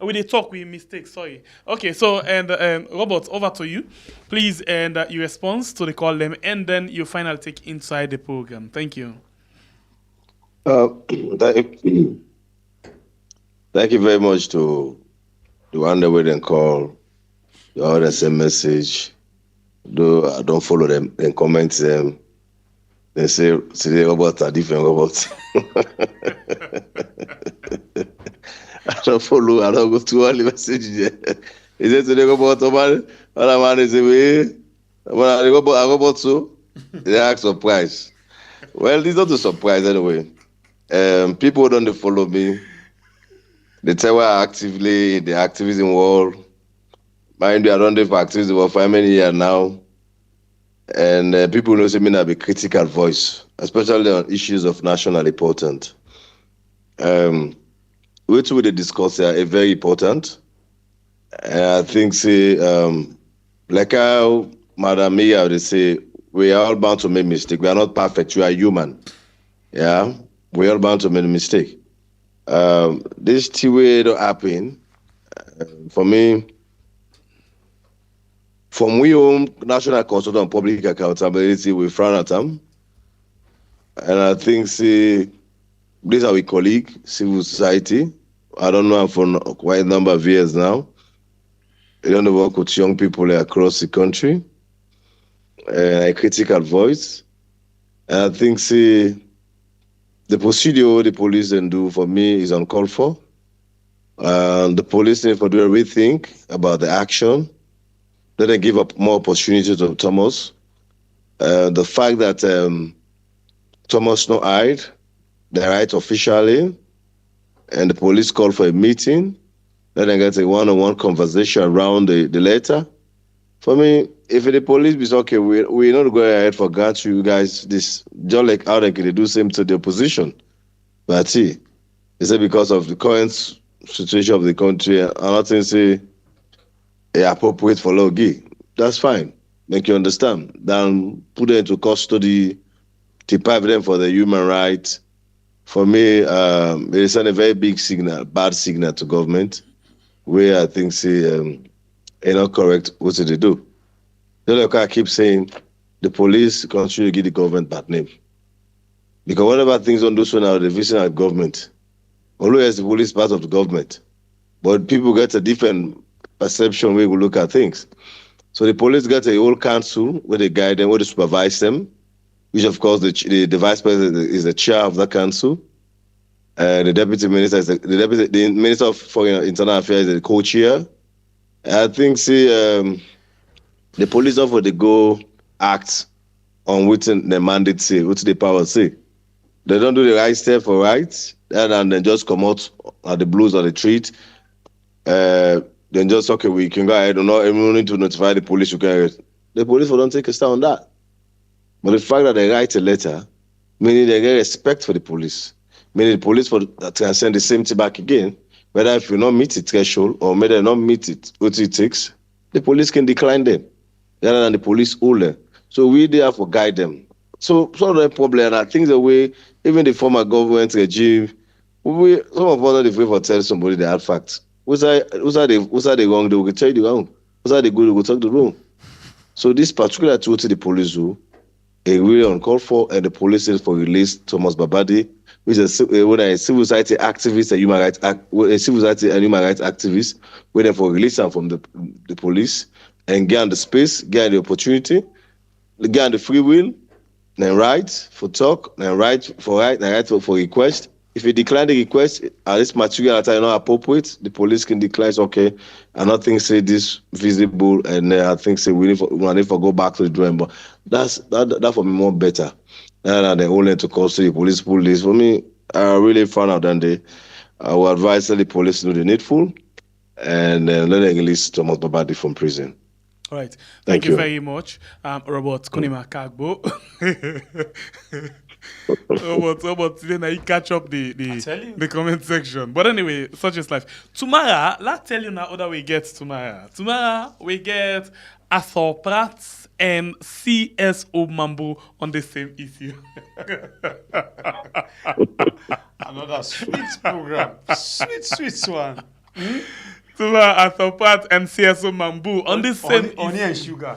we did talk with mistakes. Sorry. Okay, so and Robert, over to you, please, and your response to the call them, and then your final take inside the program. Thank you. Thank you very much to the one that we call, the other same message. Though I don't follow them and comment them. They say today robots are different robots. I don't follow, I don't go to all the messages there. He said today robot, other man is away. When I robot so they ask for price. Well, this is not a surprise anyway. People don't follow me. They tell me actively in the activism world. Mind you, I don't do for activism for 5 many years now. And people know me have a critical voice, especially on issues of national importance. Which we discuss here are very important. I think like how Madam Mira they say, we are all bound to make mistakes. We are not perfect. We are human. Yeah, we are all bound to make a mistake. This two-way don't happen. For me, from we own National Consultant on Public Accountability, we frown at them. And I think these are our colleagues, civil society. I don't know for quite a number of years now. I don't work with young people across the country. A critical voice. And I think the procedure the police then do for me is uncalled for. The police need to do a rethink about the action. Let them give up more opportunity to Thomas. The fact that Thomas no hide, they write officially, and the police call for a meeting. Let them get a one-on-one conversation around the letter. For me, if the police is okay, we're not going ahead for grant you guys this, just like how they can do same to the opposition. But see, it's because of the current situation of the country, and nothing say appropriate for Logi. That's fine. Make you understand. Then put them into custody, deprive them for the human rights. For me, it sent a very big signal, bad signal to government, where I think not correct what they do. Like I keep saying, the police continue to give the government bad name. Because whatever things don't do so now, they're visiting our government. Always the police part of the government. But people get a different perception way we look at things. So the police get a whole council where they guide them, where they supervise them, which of course the vice president is the chair of that council. The deputy minister is the minister of foreign internal affairs is the co-chair. I think the police offer they go act on what the mandate say, what the power say. They don't do the right step for rights, and then just come out at the blues or the treat. Then just okay, we can go ahead or not. We don't need to notify the police. They the police will don't take a stand on that. But the fact that they write a letter, meaning they get respect for the police, meaning the police can send the same thing back again, whether if you not meet the threshold or maybe not meet it, what it takes, the police can decline them rather than the police hold them. So we therefore guide them. So some of the problem, and I think the way even the former government regime, some of us are the way for tell somebody the hard facts. Who's are the wrong? They will tell you the wrong. Who's are the good? They will talk the wrong. So this particular tool to the police who a really uncalled for, and the police is for release Thomas Babadi, which is a civil society activist, a civil society and human rights activist, waiting for release and from the police and get the space, get the opportunity, get the free will, then right for talk, then right for request. If you decline the request, this material that are not appropriate, the police can decline, okay, and nothing say this visible, and I think say we need to go back to the drawing board. That for me more better than the only to custody police. For me, I really found out that I will advise the police to do the needful and let them release Thomas Babadi from prison. All right. Thank you very much, Robert Konima Kagbo. Robert, today now you catch up the comment section. But anyway, such is life. Tomorrow, let's tell you now other we get tomorrow. Tomorrow we get Arthur Pratt and CSO Mambo on the same issue. Another sweet program. Sweet one. Tomorrow, Arthur Pratt and CSO Mambo on the same issue. Honey and sugar.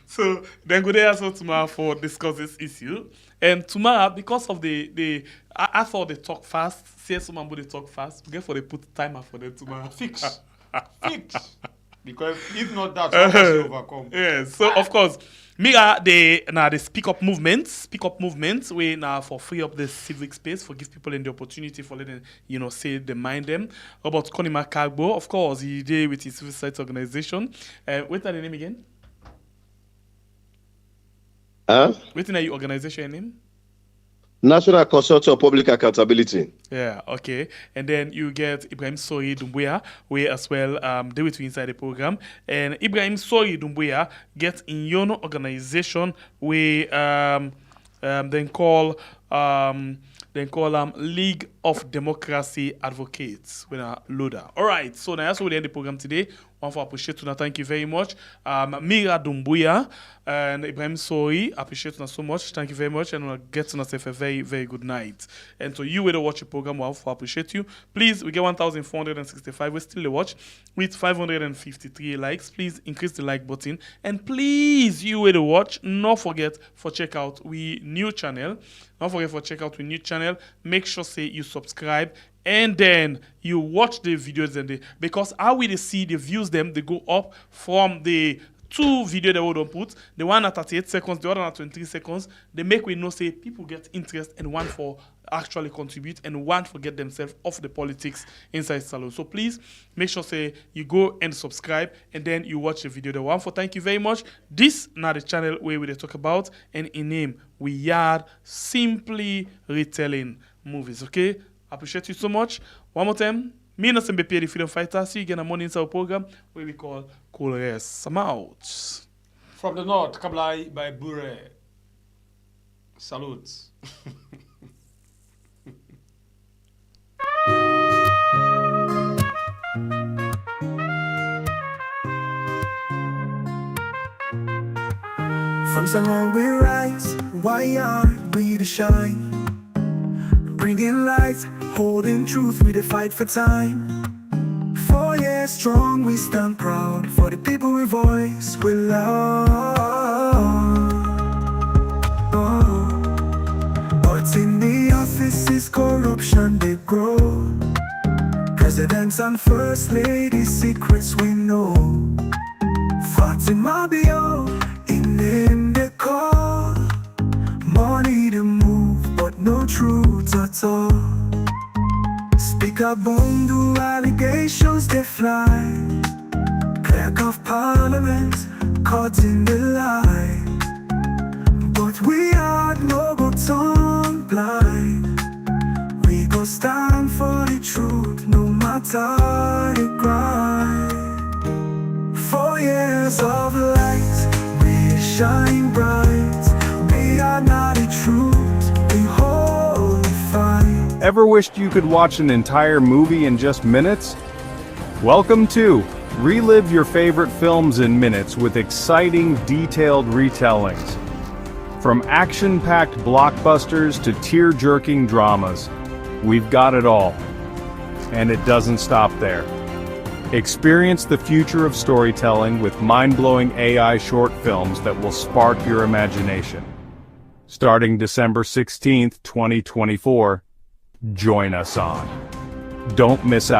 So then go there also tomorrow for discuss this issue. And tomorrow, because of I thought they talk fast, CSO Mambo they talk fast. Therefore they put timer for them tomorrow. Fix. Because if not that, how can you overcome? Yeah. So of course, Mira they speak up movements. We now for free up the civic space for give people in the opportunity for letting say they mind them. About Konima Kagbo, of course, he did with his civil society organization. What's the name again? What's your organization name? National Consortium of Public Accountability. Yeah, okay. And then you get Ibrahim Sori Dumbuya, we as well do it inside the program. And Ibrahim Sori Dumbuya gets in your organization we then call League of Democracy Advocates. We're a loader. All right, so now that's what we end the program today. One for appreciate you. Thank you very much. Mira Dumbuya and Ibrahim Sori, appreciate you so much. Thank you very much, and we'll get to yourself a very, very good night. And to you, who watch the program, one for appreciate you. Please, we get 1,465. We still watch with 553 likes. Please increase the like button, and please, you who watch, not forget for check out we new channel. Don't forget for check out we new channel. Make sure say you subscribe. And then you watch the videos because how we see the views they go up from the two videos that we don't put, the one at 38 seconds, the other at 23 seconds. They make we know say people get interest and want for actually contribute and want to get themselves off the politics inside salon. So please make sure say you go and subscribe and then you watch the video. The one for thank you very much. This now the channel where we talk about and in name we are simply retelling movies. Okay. Appreciate you so much. One more time. Me and SMBP, the Freedom Fighter. See you again on morning inside our program where we call Cool Rest. I'm out. From the north, Kablai by Bure. Salutes. From Salon we rise, why aren't we to shine? Bringing light, holding truth, we the fight for time. 4 years strong, we stand proud. For the people we voice, we love. But in the offices, corruption, they grow. Presidents and first ladies, secrets we know. Fatima Bio, in the call. Money to move, but no truth at all. Speaker Bundu, allegations they fly. Clerk of Parliament, caught in the lie. But we are no go turn blind. We go stand for the truth, no matter the grind. 4 years of life. shine bright. We are not a truth, we hold the fight. Ever wished you could watch an entire movie in just minutes? Welcome to Relive Your Favorite Films in Minutes with exciting, detailed retellings. From action-packed blockbusters to tear-jerking dramas, we've got it all. And it doesn't stop there. Experience the future of storytelling with mind-blowing AI short films that will spark your imagination. Starting December 16th, 2024, join us on. Don't miss out.